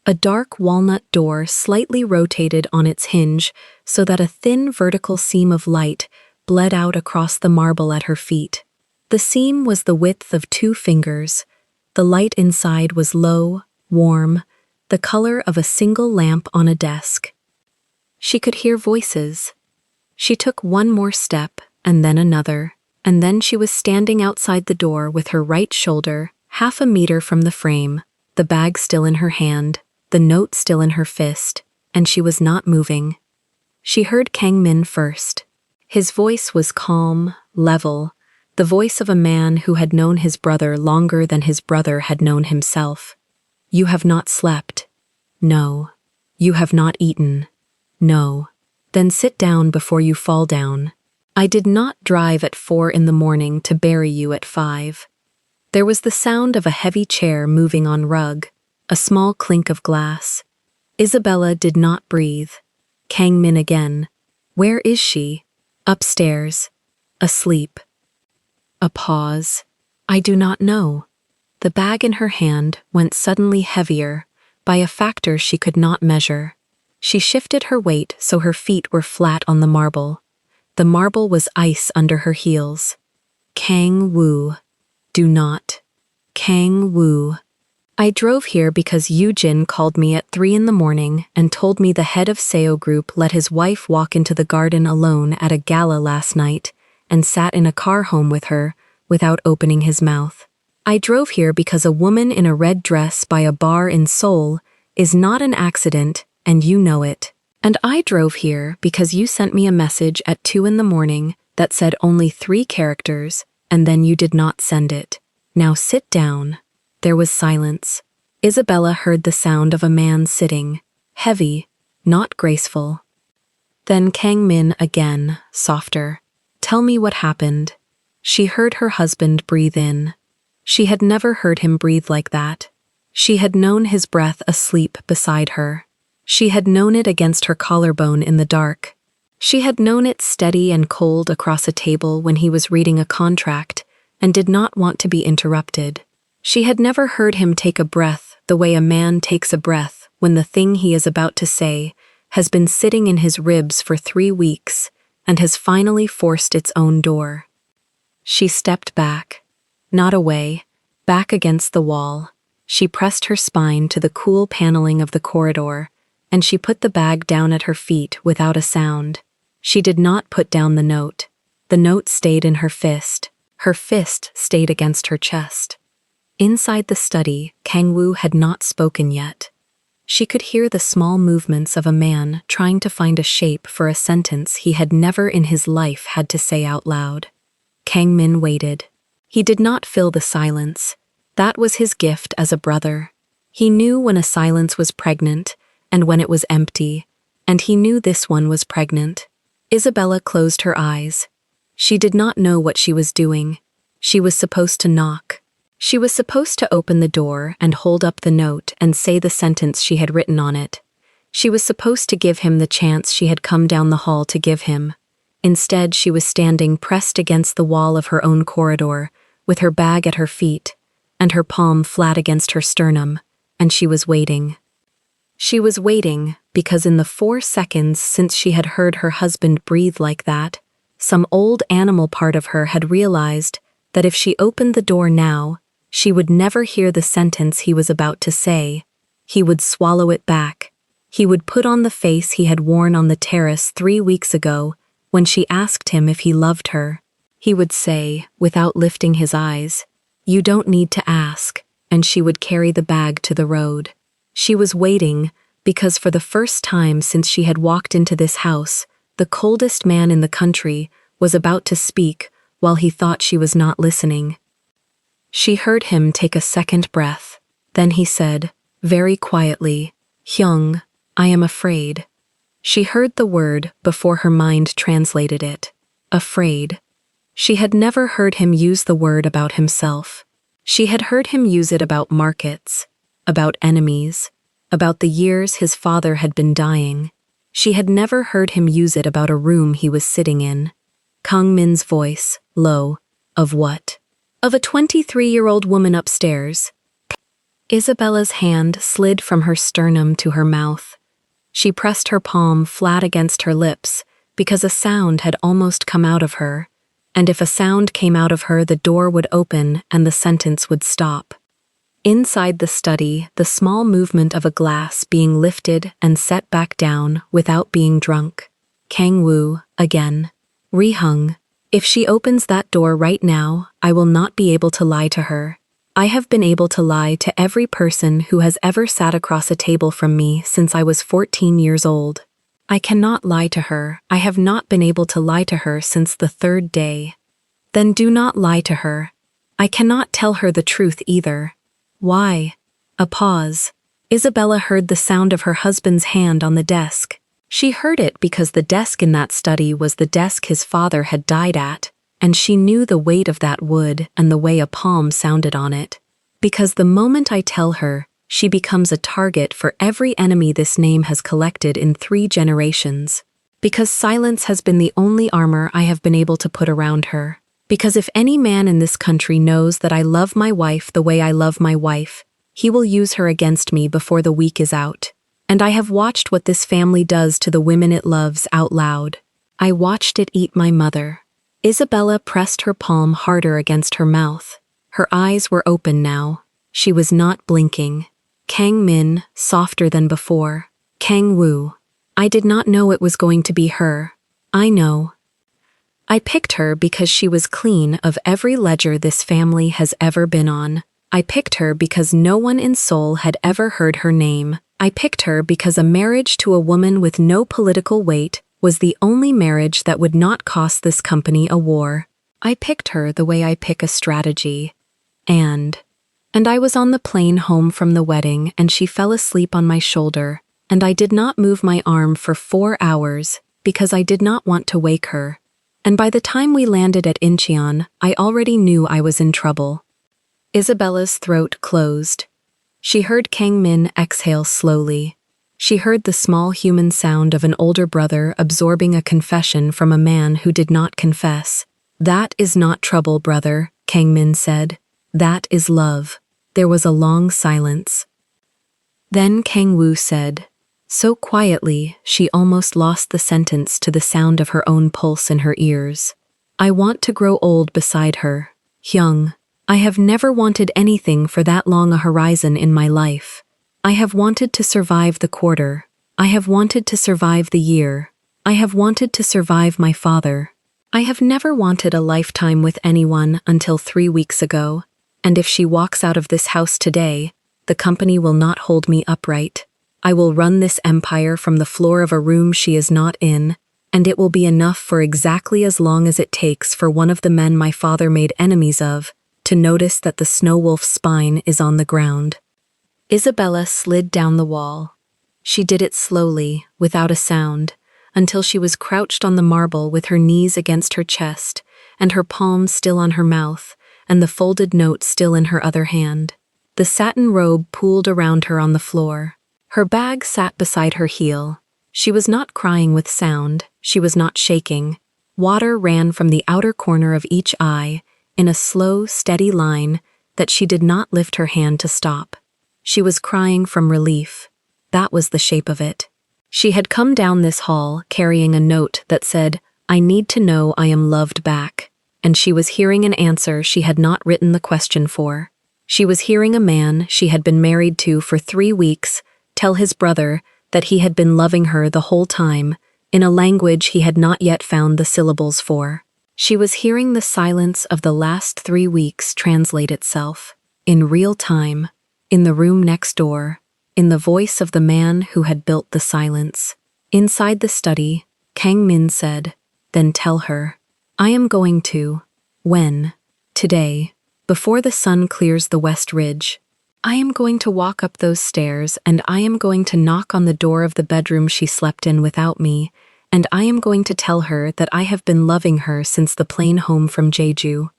A dark walnut door slightly rotated on its hinge so that a thin vertical seam of light bled out across the marble at her feet. The seam was the width of 2 fingers. The light inside was low, warm, the color of a single lamp on a desk. She could hear voices. She took one more step, and then another, and then she was standing outside the door with her right shoulder, half a meter from the frame, the bag still in her hand, the note still in her fist, and she was not moving. She heard Kang Min first. His voice was calm, level, the voice of a man who had known his brother longer than his brother had known himself. "You have not slept." "No." "You have not eaten." "No." "Then sit down before you fall down. I did not drive at 4 in the morning to bury you at 5. There was the sound of a heavy chair moving on rug, a small clink of glass. Isabella did not breathe. Kang Min again. "Where is she?" "Upstairs. Asleep." A pause. "I do not know." The bag in her hand went suddenly heavier, by a factor she could not measure. She shifted her weight so her feet were flat on the marble. The marble was ice under her heels. "Kang Woo. Do not. Kang Woo. I drove here because Yujin called me at 3 in the morning and told me the head of Seo Group let his wife walk into the garden alone at a gala last night and sat in a car home with her without opening his mouth. I drove here because a woman in a red dress by a bar in Seoul is not an accident, and you know it. And I drove here because you sent me a message at 2 in the morning that said only 3 characters, and then you did not send it. Now sit down." There was silence. Isabella heard the sound of a man sitting, heavy, not graceful. Then Kang Min again, softer. "Tell me what happened." She heard her husband breathe in. She had never heard him breathe like that. She had known his breath asleep beside her. She had known it against her collarbone in the dark. She had known it steady and cold across a table when he was reading a contract and did not want to be interrupted. She had never heard him take a breath the way a man takes a breath when the thing he is about to say has been sitting in his ribs for 3 weeks and has finally forced its own door. She stepped back, not away, back against the wall. She pressed her spine to the cool paneling of the corridor, and she put the bag down at her feet without a sound. She did not put down the note. The note stayed in her fist. Her fist stayed against her chest. Inside the study, Kang Woo had not spoken yet. She could hear the small movements of a man trying to find a shape for a sentence he had never in his life had to say out loud. Kang Min waited. He did not fill the silence. That was his gift as a brother. He knew when a silence was pregnant and when it was empty, and he knew this one was pregnant. Isabella closed her eyes. She did not know what she was doing. She was supposed to knock. She was supposed to open the door and hold up the note and say the sentence she had written on it. She was supposed to give him the chance she had come down the hall to give him. Instead, she was standing pressed against the wall of her own corridor, with her bag at her feet, and her palm flat against her sternum, and she was waiting. She was waiting because in the 4 seconds since she had heard her husband breathe like that, some old animal part of her had realized that if she opened the door now, she would never hear the sentence he was about to say. He would swallow it back. He would put on the face he had worn on the terrace 3 weeks ago when she asked him if he loved her. He would say, without lifting his eyes, "You don't need to ask," and she would carry the bag to the road. She was waiting because for the first time since she had walked into this house, the coldest man in the country was about to speak while he thought she was not listening. She heard him take a second breath. Then he said, very quietly, "Hyung, I am afraid." She heard the word before her mind translated it. Afraid. She had never heard him use the word about himself. She had heard him use it about markets, about enemies, about the years his father had been dying. She had never heard him use it about a room he was sitting in. Kang Min's voice, low. Of what? Of a 23-year-old woman upstairs. Isabella's hand slid from her sternum to her mouth. She pressed her palm flat against her lips because a sound had almost come out of her, and if a sound came out of her, the door would open and the sentence would stop. Inside the study, the small movement of a glass being lifted and set back down without being drunk. Kang Woo, again. Rihung, if she opens that door right now, I will not be able to lie to her. I have been able to lie to every person who has ever sat across a table from me since I was 14 years old. I cannot lie to her. I have not been able to lie to her since the 3rd day. Then do not lie to her. I cannot tell her the truth either. Why? A pause. Isabella heard the sound of her husband's hand on the desk. She heard it because the desk in that study was the desk his father had died at, and she knew the weight of that wood and the way a palm sounded on it. Because the moment I tell her, she becomes a target for every enemy this name has collected in 3 generations. Because silence has been the only armor I have been able to put around her. Because if any man in this country knows that I love my wife the way I love my wife, he will use her against me before the week is out. And I have watched what this family does to the women it loves out loud. I watched it eat my mother. Isabella pressed her palm harder against her mouth. Her eyes were open now. She was not blinking. Kang Min, softer than before. Kang Woo. I did not know it was going to be her. I know. I picked her because she was clean of every ledger this family has ever been on. I picked her because no one in Seoul had ever heard her name. I picked her because a marriage to a woman with no political weight was the only marriage that would not cost this company a war. I picked her the way I pick a strategy. And I was on the plane home from the wedding, and she fell asleep on my shoulder, and I did not move my arm for 4 hours because I did not want to wake her. And by the time we landed at Incheon, I already knew I was in trouble. Isabella's throat closed. She heard Kang Min exhale slowly. She heard the small human sound of an older brother absorbing a confession from a man who did not confess. "That is not trouble, brother," Kang Min said. "That is love." There was a long silence. Then Kang Woo said, so quietly she almost lost the sentence to the sound of her own pulse in her ears. "I want to grow old beside her. Hyung, I have never wanted anything for that long a horizon in my life. I have wanted to survive the quarter. I have wanted to survive the year. I have wanted to survive my father. I have never wanted a lifetime with anyone until 3 weeks ago, and if she walks out of this house today, the company will not hold me upright. I will run this empire from the floor of a room she is not in, and it will be enough for exactly as long as it takes for one of the men my father made enemies of to notice that the snow wolf's spine is on the ground." Isabella slid down the wall. She did it slowly, without a sound, until she was crouched on the marble with her knees against her chest, and her palms still on her mouth, and the folded note still in her other hand. The satin robe pooled around her on the floor. Her bag sat beside her heel. She was not crying with sound, she was not shaking. Water ran from the outer corner of each eye, in a slow, steady line that she did not lift her hand to stop. She was crying from relief. That was the shape of it. She had come down this hall carrying a note that said, "I need to know I am loved back," and she was hearing an answer she had not written the question for. She was hearing a man she had been married to for 3 weeks tell his brother that he had been loving her the whole time, in a language he had not yet found the syllables for. She was hearing the silence of the last 3 weeks translate itself, in real time, in the room next door, in the voice of the man who had built the silence. Inside the study, Kang Min said, "Then tell her. I am going to. When? Today, before the sun clears the west ridge. I am going to walk up those stairs, and I am going to knock on the door of the bedroom she slept in without me, and I am going to tell her that I have been loving her since the plane home from Jeju."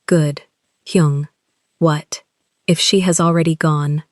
"Good. Hyung. What? If she has already gone?"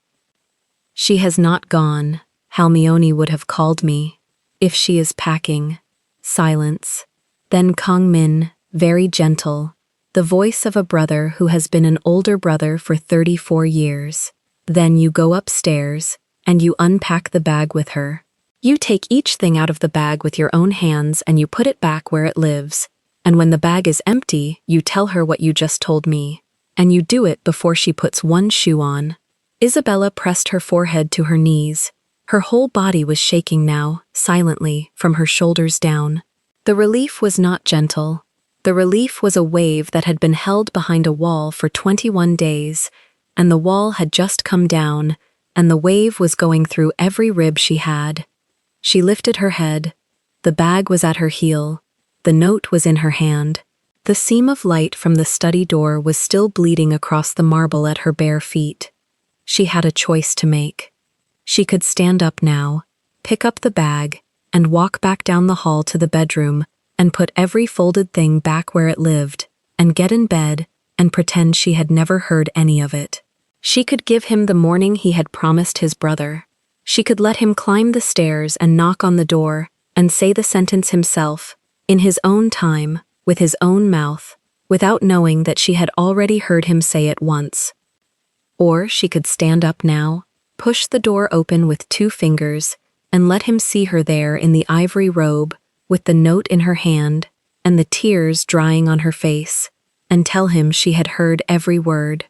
"She has not gone. Halmione would have called me. If she is packing." Silence. Then Kang Min, very gentle, the voice of a brother who has been an older brother for 34 years. "Then you go upstairs, and you unpack the bag with her. You take each thing out of the bag with your own hands and you put it back where it lives. And when the bag is empty, you tell her what you just told me. And you do it before she puts one shoe on." Isabella pressed her forehead to her knees. Her whole body was shaking now, silently, from her shoulders down. The relief was not gentle. The relief was a wave that had been held behind a wall for 21 days, and the wall had just come down, and the wave was going through every rib she had. She lifted her head. The bag was at her heel. The note was in her hand. The seam of light from the study door was still bleeding across the marble at her bare feet. She had a choice to make. She could stand up now, pick up the bag, and walk back down the hall to the bedroom, and put every folded thing back where it lived, and get in bed, and pretend she had never heard any of it. She could give him the morning he had promised his brother. She could let him climb the stairs and knock on the door, and say the sentence himself, in his own time, with his own mouth, without knowing that she had already heard him say it once. Or she could stand up now, push the door open with 2 fingers, and let him see her there in the ivory robe, with the note in her hand, and the tears drying on her face, and tell him she had heard every word.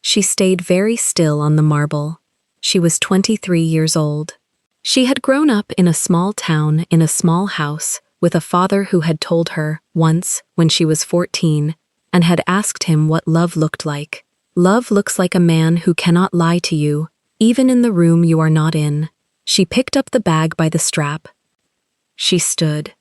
She stayed very still on the marble. She was 23 years old. She had grown up in a small town in a small house with a father who had told her, once, when she was 14, and had asked him what love looked like. "Love looks like a man who cannot lie to you, even in the room you are not in. She picked up the bag by the strap. She stood.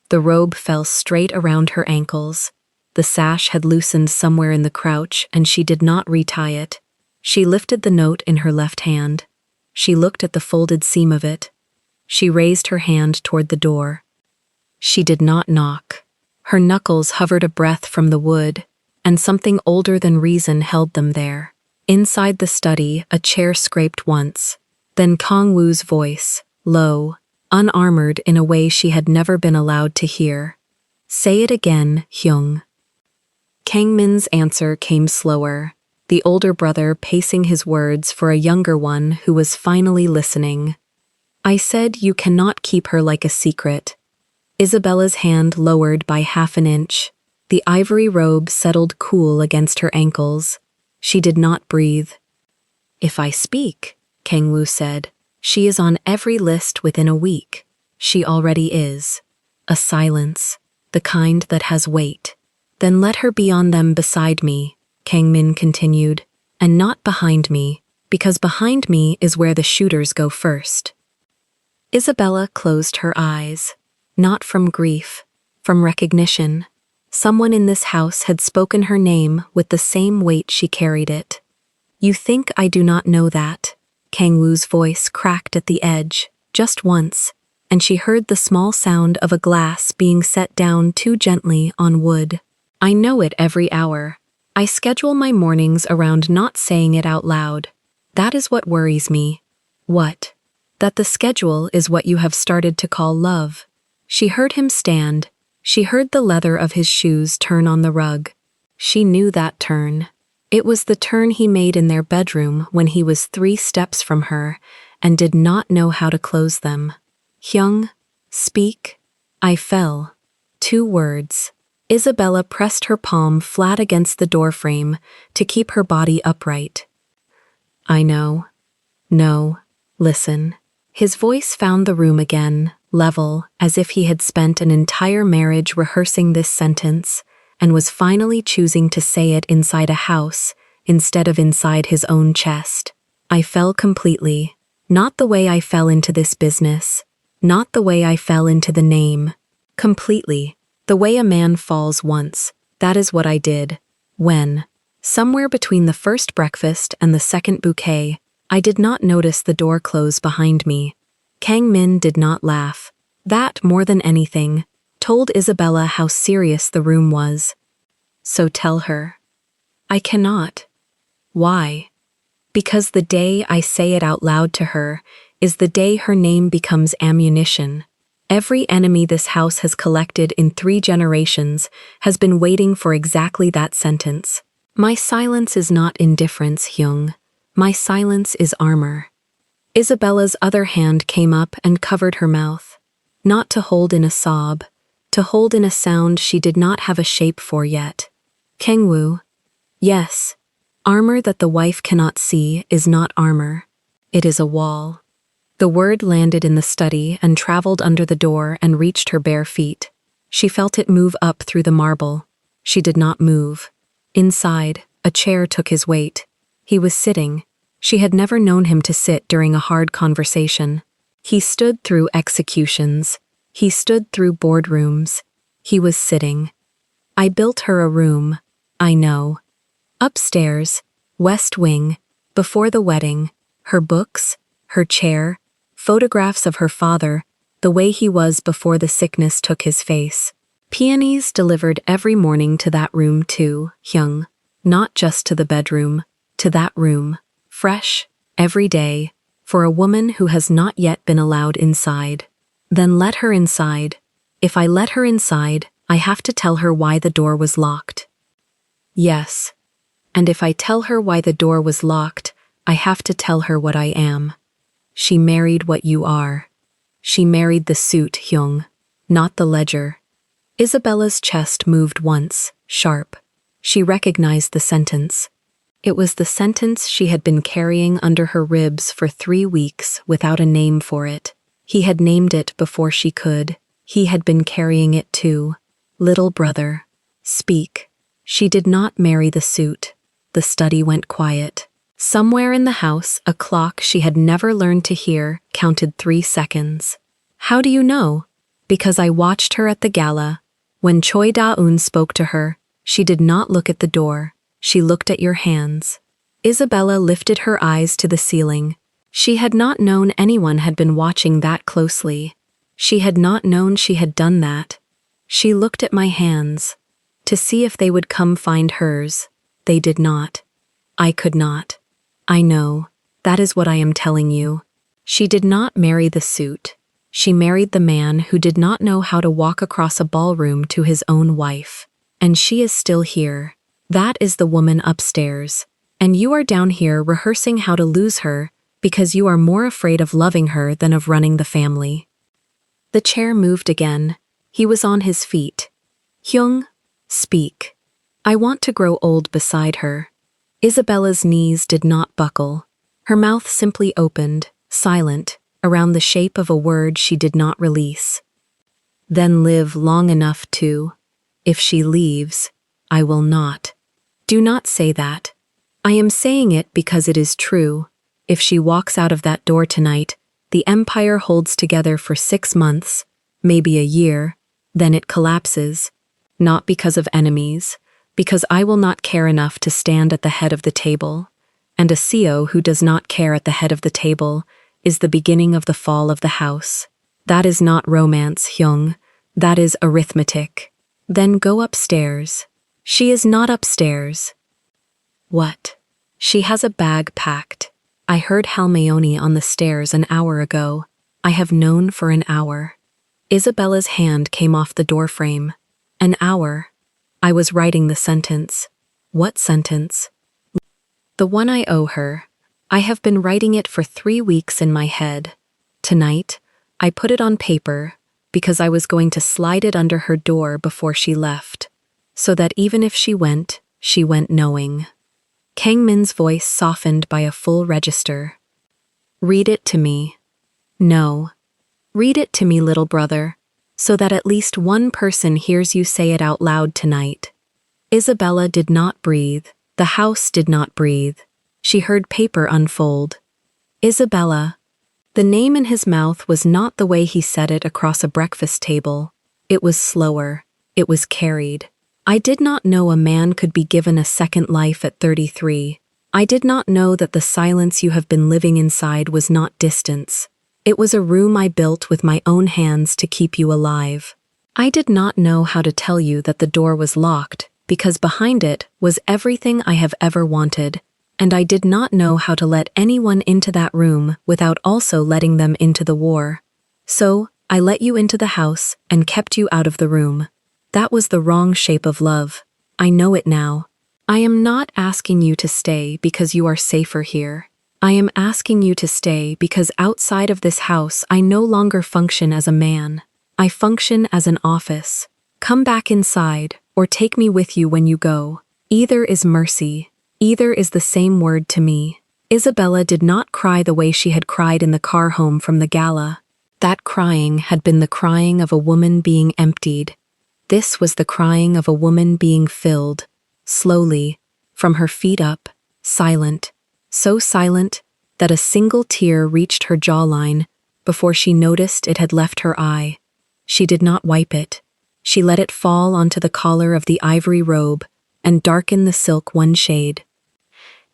The robe fell straight around her ankles. The sash had loosened somewhere in the crouch, and she did not retie it. She lifted the note in her left hand. She looked at the folded seam of it. She raised her hand toward the door. She did not knock. Her knuckles hovered a breath from the wood, and something older than reason held them there. Inside the study, a chair scraped once. Then Kang Woo's voice, low, unarmored in a way she had never been allowed to hear. "Say it again, Hyung." Kang Min's answer came slower, the older brother pacing his words for a younger one who was finally listening. "I said you cannot keep her like a secret." Isabella's hand lowered by half an inch. The ivory robe settled cool against her ankles. She did not breathe. "If I speak," Kang Woo said, "she is on every list within a week. She already is." A silence, the kind that has weight. "Then let her be on them beside me," Kang Min continued, "and not behind me, because behind me is where the shooters go first." Isabella closed her eyes, not from grief, from recognition. Someone in this house had spoken her name with the same weight she carried it. "You think I do not know that?" Kang Woo's voice cracked at the edge, just once, and she heard the small sound of a glass being set down too gently on wood. "I know it every hour. I schedule my mornings around not saying it out loud. That is what worries me." "What?" "That the schedule is what you have started to call love." She heard him stand. She heard the leather of his shoes turn on the rug. She knew that turn. It was the turn he made in their bedroom when he was 3 steps from her and did not know how to close them. "Hyung, speak." "I fell." 2 words. Isabella pressed her palm flat against the doorframe to keep her body upright. "I know." "No. Listen." His voice found the room again, level, as if he had spent an entire marriage rehearsing this sentence, and was finally choosing to say it inside a house instead of inside his own chest. "I fell completely. Not the way I fell into this business. Not the way I fell into the name. Completely. The way a man falls once. That is what I did. When, somewhere between the first breakfast and the second bouquet, I did not notice the door close behind me." Kang Min did not laugh. That, more than anything, told Isabella how serious the room was. "So tell her." "I cannot." "Why?" "Because the day I say it out loud to her is the day her name becomes ammunition. Every enemy this house has collected in 3 generations has been waiting for exactly that sentence. My silence is not indifference, Hyung. My silence is armor." Isabella's other hand came up and covered her mouth. Not to hold in a sob, to hold in a sound she did not have a shape for yet. "Kang Woo." "Yes. Armor that the wife cannot see is not armor. It is a wall." The word landed in the study and traveled under the door and reached her bare feet. She felt it move up through the marble. She did not move. Inside, a chair took his weight. He was sitting. She had never known him to sit during a hard conversation. He stood through executions. He stood through boardrooms. He was sitting. "I built her a room. I know. Upstairs, West Wing, before the wedding, her books, her chair, photographs of her father, the way he was before the sickness took his face. Peonies delivered every morning to that room too, Hyung. Not just to the bedroom, to that room. Fresh, every day, for a woman who has not yet been allowed inside. Then let her inside. If I let her inside, I have to tell her why the door was locked." "Yes. And if I tell her why the door was locked, I have to tell her what I am. She married what you are. She married the suit, Hyung, not the ledger." Isabella's chest moved once, sharp. She recognized the sentence. It was the sentence she had been carrying under her ribs for 3 weeks without a name for it. He had named it before she could. He had been carrying it too. "Little brother, speak." She did not marry the suit. The study went quiet. Somewhere in the house, a clock she had never learned to hear counted 3 seconds. How do you know? Because I watched her at the gala. When Choi Da-eun spoke to her, she did not look at the door. She looked at your hands. Isabella lifted her eyes to the ceiling. She had not known anyone had been watching that closely. She had not known she had done that. She looked at my hands to see if they would come find hers. They did not. I could not. I know. That is what I am telling you. She did not marry the suit. She married the man who did not know how to walk across a ballroom to his own wife. And she is still here. That is the woman upstairs. And you are down here rehearsing how to lose her because you are more afraid of loving her than of running the family. The chair moved again. He was on his feet. Hyung, speak. I want to grow old beside her. Isabella's knees did not buckle. Her mouth simply opened, silent, around the shape of a word she did not release. Then live long enough to. If she leaves, I will not. Do not say that. I am saying it because it is true. If she walks out of that door tonight, the empire holds together for 6 months, maybe a year, then it collapses. Not because of enemies, because I will not care enough to stand at the head of the table. And a CEO who does not care at the head of the table is the beginning of the fall of the house. That is not romance, Hyung. That is arithmetic. Then go upstairs. She is not upstairs. What? She has a bag packed. I heard Halmayoni on the stairs an hour ago. I have known for an hour. Isabella's hand came off the doorframe. An hour. I was writing the sentence. What sentence? The one I owe her. I have been writing it for 3 weeks in my head. Tonight, I put it on paper because I was going to slide it under her door before she left, so that even if she went knowing. Kang Min's voice softened by a full register. Read it to me. No. Read it to me, little brother, so that at least one person hears you say it out loud tonight. Isabella did not breathe. The house did not breathe. She heard paper unfold. Isabella. The name in his mouth was not the way he said it across a breakfast table. It was slower. It was carried. I did not know a man could be given a second life at 33. I did not know that the silence you have been living inside was not distance. It was a room I built with my own hands to keep you alive. I did not know how to tell you that the door was locked, because behind it was everything I have ever wanted, and I did not know how to let anyone into that room without also letting them into the war. So, I let you into the house and kept you out of the room. That was the wrong shape of love. I know it now. I am not asking you to stay because you are safer here. I am asking you to stay because outside of this house I no longer function as a man. I function as an office. Come back inside, or take me with you when you go. Either is mercy. Either is the same word to me. Isabella did not cry the way she had cried in the car home from the gala. That crying had been the crying of a woman being emptied. This was the crying of a woman being filled, slowly, from her feet up, silent, so silent that a single tear reached her jawline before she noticed it had left her eye. She did not wipe it. She let it fall onto the collar of the ivory robe and darken the silk one shade.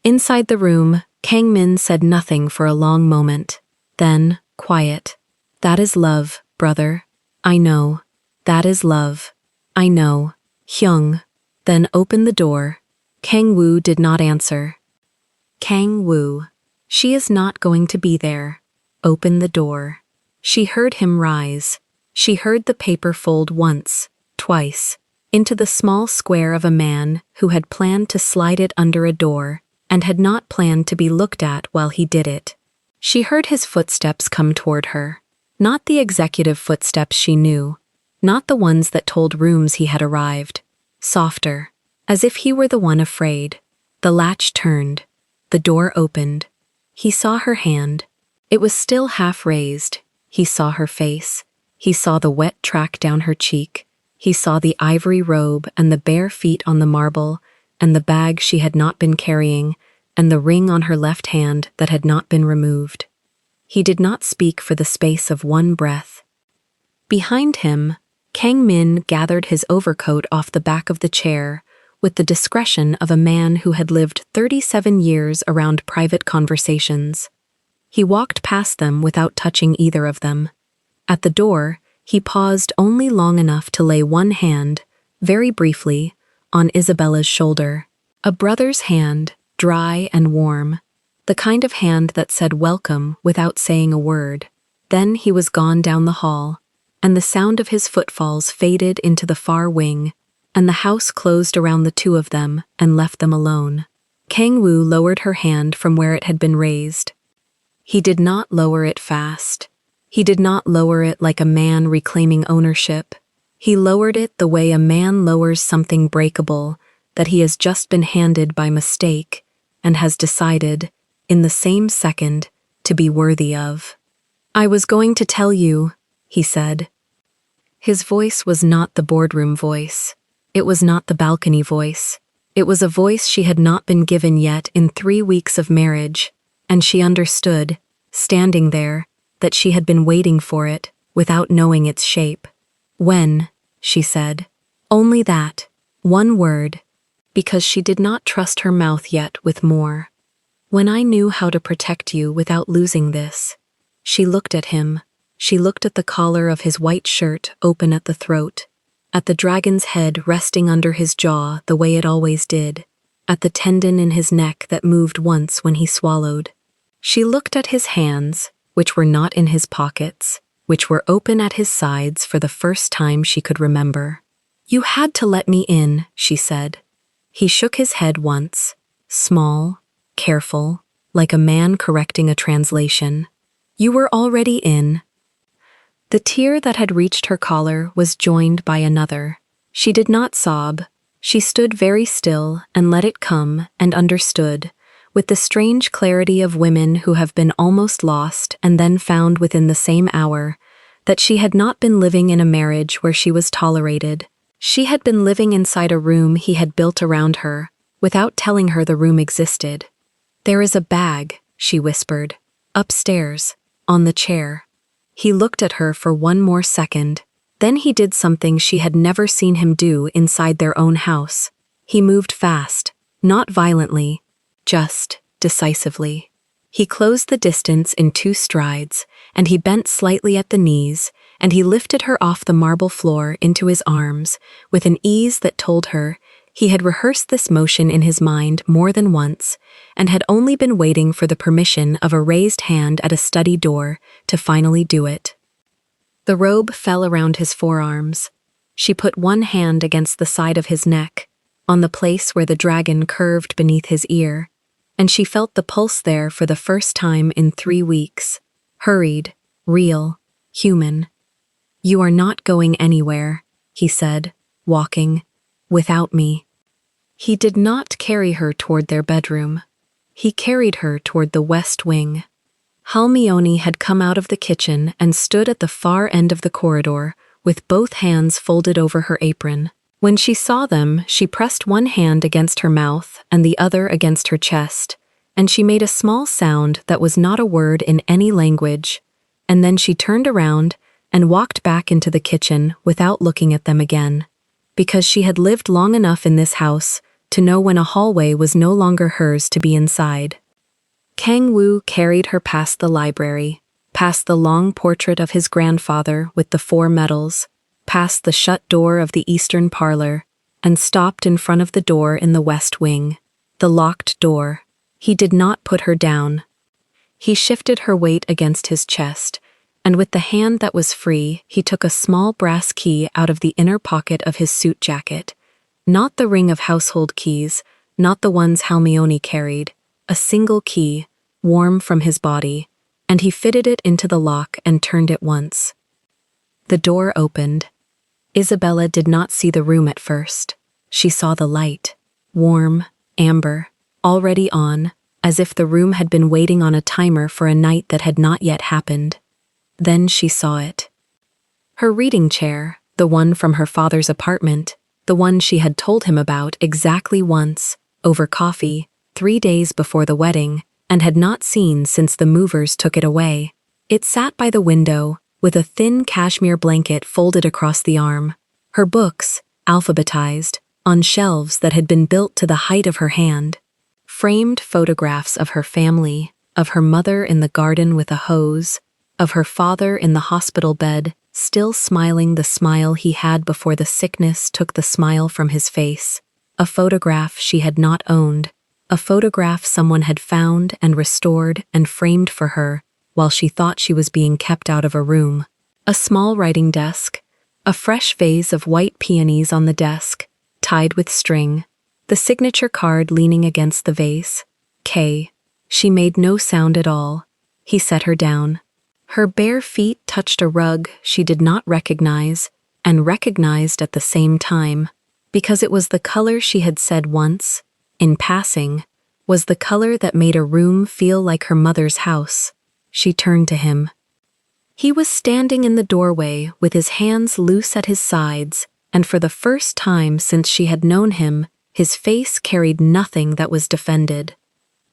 Inside the room, Kang Min said nothing for a long moment. Then, quiet. That is love, brother. I know. That is love. I know. Hyung. Then open the door. Kang Woo did not answer. Kang Woo. She is not going to be there. Open the door. She heard him rise. She heard the paper fold once, twice, into the small square of a man who had planned to slide it under a door and had not planned to be looked at while he did it. She heard his footsteps come toward her. Not the executive footsteps she knew. Not the ones that told rooms he had arrived. Softer, as if he were the one afraid. The latch turned. The door opened. He saw her hand. It was still half raised. He saw her face. He saw the wet track down her cheek. He saw the ivory robe and the bare feet on the marble, and the bag she had not been carrying, and the ring on her left hand that had not been removed. He did not speak for the space of one breath. Behind him, Kang Min gathered his overcoat off the back of the chair with the discretion of a man who had lived 37 years around private conversations. He walked past them without touching either of them. At the door, he paused only long enough to lay one hand, very briefly, on Isabella's shoulder. A brother's hand, dry and warm, the kind of hand that said welcome without saying a word. Then he was gone down the hall, and the sound of his footfalls faded into the far wing, and the house closed around the two of them and left them alone. Kang Wu lowered her hand from where it had been raised. He did not lower it fast. He did not lower it like a man reclaiming ownership. He lowered it the way a man lowers something breakable that he has just been handed by mistake and has decided, in the same second, to be worthy of. "I was going to tell you," he said. His voice was not the boardroom voice. It was not the balcony voice. It was a voice she had not been given yet in 3 weeks of marriage, and she understood, standing there, that she had been waiting for it without knowing its shape. "When," she said. Only that, one word, because she did not trust her mouth yet with more. "When I knew how to protect you without losing this." She looked at him. She looked at the collar of his white shirt open at the throat, at the dragon's head resting under his jaw the way it always did, at the tendon in his neck that moved once when he swallowed. She looked at his hands, which were not in his pockets, which were open at his sides for the first time she could remember. "You had to let me in," she said. He shook his head once, small, careful, like a man correcting a translation. "You were already in." The tear that had reached her collar was joined by another. She did not sob. She stood very still and let it come and understood, with the strange clarity of women who have been almost lost and then found within the same hour, that she had not been living in a marriage where she was tolerated. She had been living inside a room he had built around her, without telling her the room existed. "There is a bag," she whispered, "upstairs, on the chair." He looked at her for one more second. Then he did something she had never seen him do inside their own house. He moved fast, not violently, just decisively. He closed the distance in 2 strides, and he bent slightly at the knees, and he lifted her off the marble floor into his arms with an ease that told her he had rehearsed this motion in his mind more than once and had only been waiting for the permission of a raised hand at a study door to finally do it. The robe fell around his forearms. She put one hand against the side of his neck, on the place where the dragon curved beneath his ear, and she felt the pulse there for the first time in 3 weeks. Hurried, real, human. "You are not going anywhere," he said, walking, "without me." He did not carry her toward their bedroom. He carried her toward the west wing. Halmione had come out of the kitchen and stood at the far end of the corridor, with both hands folded over her apron. When she saw them, she pressed one hand against her mouth and the other against her chest, and she made a small sound that was not a word in any language, and then she turned around and walked back into the kitchen without looking at them again, because she had lived long enough in this house to know when a hallway was no longer hers to be inside. Kang Wu carried her past the library, past the long portrait of his grandfather with the 4 medals, past the shut door of the eastern parlor, and stopped in front of the door in the west wing, the locked door. He did not put her down. He shifted her weight against his chest, and with the hand that was free, he took a small brass key out of the inner pocket of his suit jacket. Not the ring of household keys, not the ones Halmione carried, a single key, warm from his body, and he fitted it into the lock and turned it once. The door opened. Isabella did not see the room at first. She saw the light, warm, amber, already on, as if the room had been waiting on a timer for a night that had not yet happened. Then she saw it. Her reading chair, the one from her father's apartment, the one she had told him about exactly once, over coffee, 3 days before the wedding, and had not seen since the movers took it away. It sat by the window, with a thin cashmere blanket folded across the arm. Her books, alphabetized, on shelves that had been built to the height of her hand. Framed photographs of her family, of her mother in the garden with a hose, of her father in the hospital bed, still smiling the smile he had before the sickness took the smile from his face. A photograph she had not owned, a photograph someone had found and restored and framed for her while she thought she was being kept out of a room. A small writing desk, a fresh vase of white peonies on the desk, tied with string, the signature card leaning against the vase. K. She made no sound at all. He set her down. Her bare feet touched a rug she did not recognize, and recognized at the same time, because it was the color she had said once, in passing, was the color that made a room feel like her mother's house. She turned to him. He was standing in the doorway with his hands loose at his sides, and for the first time since she had known him, his face carried nothing that was defended.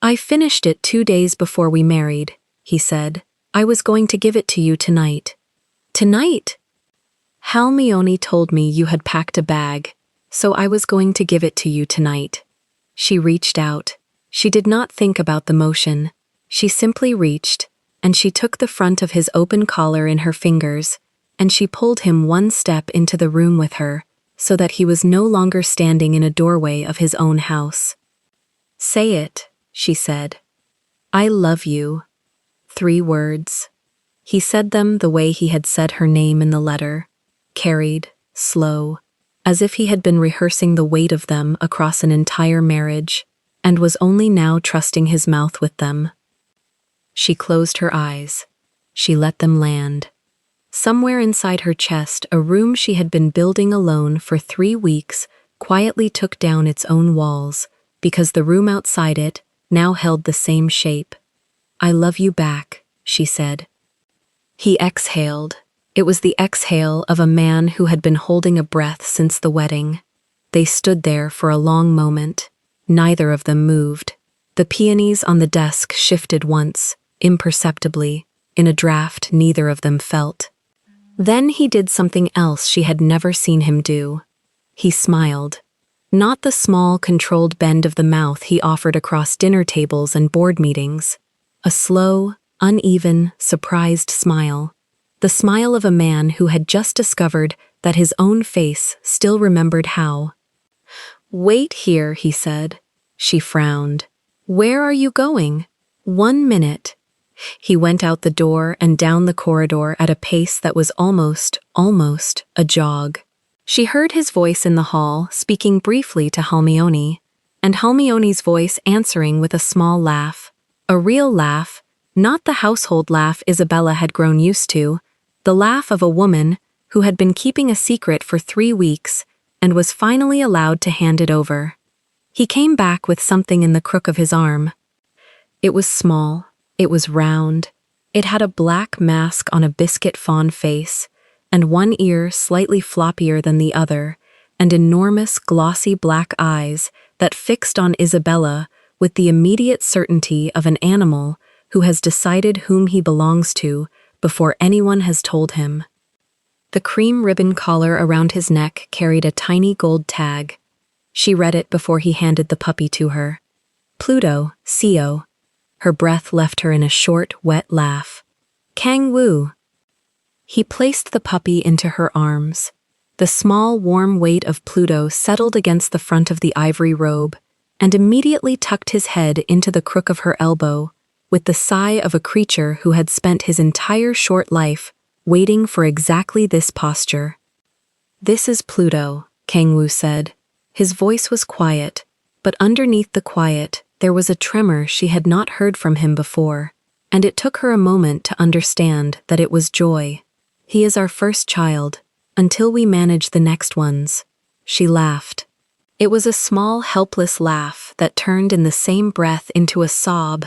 "I finished it 2 days before we married," he said. "I was going to give it to you tonight." "Tonight?" "Halmione told me you had packed a bag, so I was going to give it to you tonight." She reached out. She did not think about the motion. She simply reached, and she took the front of his open collar in her fingers, and she pulled him one step into the room with her, so that he was no longer standing in a doorway of his own house. "Say it," she said. "I love you." 3 words. He said them the way he had said her name in the letter, carried, slow, as if he had been rehearsing the weight of them across an entire marriage, and was only now trusting his mouth with them. She closed her eyes. She let them land. Somewhere inside her chest, a room she had been building alone for 3 weeks quietly took down its own walls, because the room outside it now held the same shape. "I love you back," she said. He exhaled. It was the exhale of a man who had been holding a breath since the wedding. They stood there for a long moment. Neither of them moved. The peonies on the desk shifted once, imperceptibly, in a draft neither of them felt. Then he did something else she had never seen him do. He smiled. Not the small, controlled bend of the mouth he offered across dinner tables and board meetings. A slow, uneven, surprised smile. The smile of a man who had just discovered that his own face still remembered how. "Wait here," he said. She frowned. "Where are you going?" "1 minute." He went out the door and down the corridor at a pace that was almost a jog. She heard his voice in the hall, speaking briefly to Halmione, and Halmione's voice answering with a small laugh. A real laugh, not the household laugh Isabella had grown used to, the laugh of a woman who had been keeping a secret for 3 weeks and was finally allowed to hand it over. He came back with something in the crook of his arm. It was small, it was round, it had a black mask on a biscuit fawn face, and one ear slightly floppier than the other, and enormous glossy black eyes that fixed on Isabella with the immediate certainty of an animal who has decided whom he belongs to before anyone has told him. The cream ribbon collar around his neck carried a tiny gold tag. She read it before he handed the puppy to her. Pluto, CO. Her breath left her in a short, wet laugh. Kang Woo. He placed the puppy into her arms. The small, warm weight of Pluto settled against the front of the ivory robe, and immediately tucked his head into the crook of her elbow, with the sigh of a creature who had spent his entire short life waiting for exactly this posture. "This is Pluto," Kang Woo said. His voice was quiet, but underneath the quiet there was a tremor she had not heard from him before, and it took her a moment to understand that it was joy. "He is our first child, until we manage the next ones." She laughed. It was a small, helpless laugh that turned in the same breath into a sob,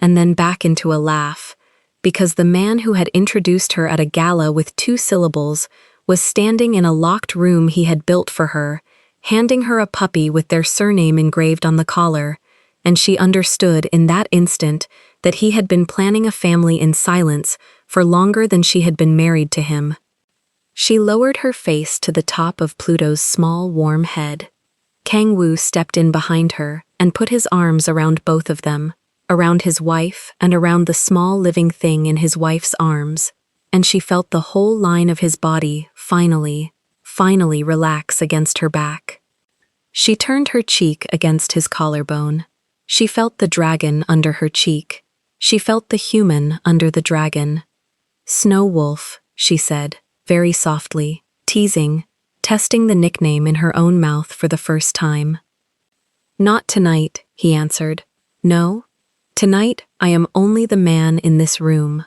and then back into a laugh, because the man who had introduced her at a gala with 2 syllables was standing in a locked room he had built for her, handing her a puppy with their surname engraved on the collar, and she understood in that instant that he had been planning a family in silence for longer than she had been married to him. She lowered her face to the top of Pluto's small, warm head. Kang Wu stepped in behind her and put his arms around both of them, around his wife and around the small living thing in his wife's arms, and she felt the whole line of his body finally relax against her back. She turned her cheek against his collarbone. She felt the dragon under her cheek. She felt the human under the dragon. "Snow Wolf," she said, very softly, teasing, testing the nickname in her own mouth for the first time. "Not tonight," he answered. "No? Tonight I am only the man in this room."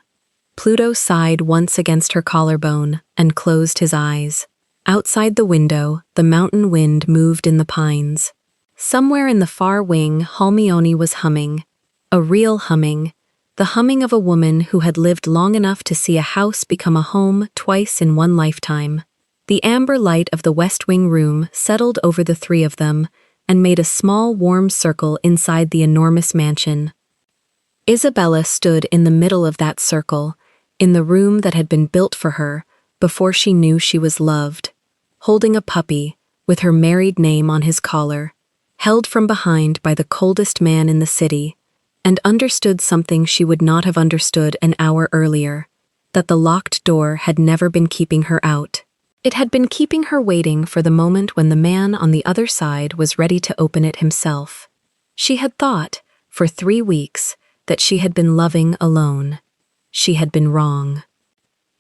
Pluto sighed once against her collarbone and closed his eyes. Outside the window, the mountain wind moved in the pines. Somewhere in the far wing, Halmione was humming. A real humming. The humming of a woman who had lived long enough to see a house become a home twice in one lifetime. The amber light of the West Wing room settled over the three of them and made a small warm circle inside the enormous mansion. Isabella stood in the middle of that circle, in the room that had been built for her before she knew she was loved, holding a puppy with her married name on his collar, held from behind by the coldest man in the city, and understood something she would not have understood an hour earlier, that the locked door had never been keeping her out. It had been keeping her waiting for the moment when the man on the other side was ready to open it himself. She had thought, for 3 weeks, that she had been loving alone. She had been wrong.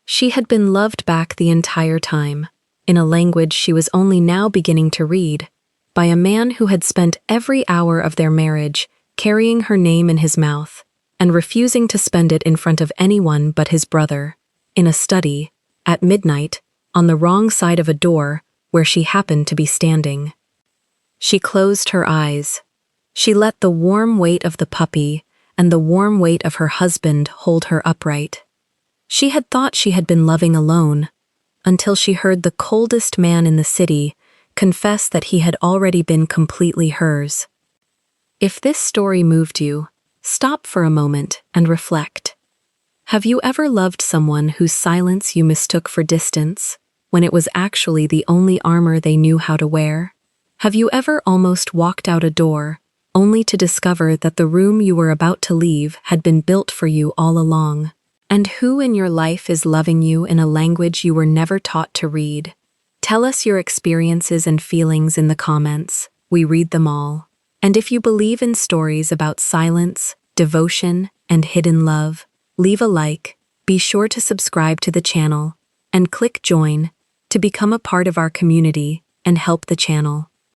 She had been loved back the entire time, in a language she was only now beginning to read, by a man who had spent every hour of their marriage carrying her name in his mouth and refusing to spend it in front of anyone but his brother, in a study, at midnight, on the wrong side of a door where she happened to be standing. She closed her eyes. She let the warm weight of the puppy and the warm weight of her husband hold her upright. She had thought she had been loving alone, until she heard the coldest man in the city confess that he had already been completely hers. If this story moved you, stop for a moment and reflect. Have you ever loved someone whose silence you mistook for distance, when it was actually the only armor they knew how to wear? Have you ever almost walked out a door, only to discover that the room you were about to leave had been built for you all along? And who in your life is loving you in a language you were never taught to read? Tell us your experiences and feelings in the comments. We read them all. And if you believe in stories about silence, devotion, and hidden love, leave a like, be sure to subscribe to the channel, and click join to become a part of our community and help the channel.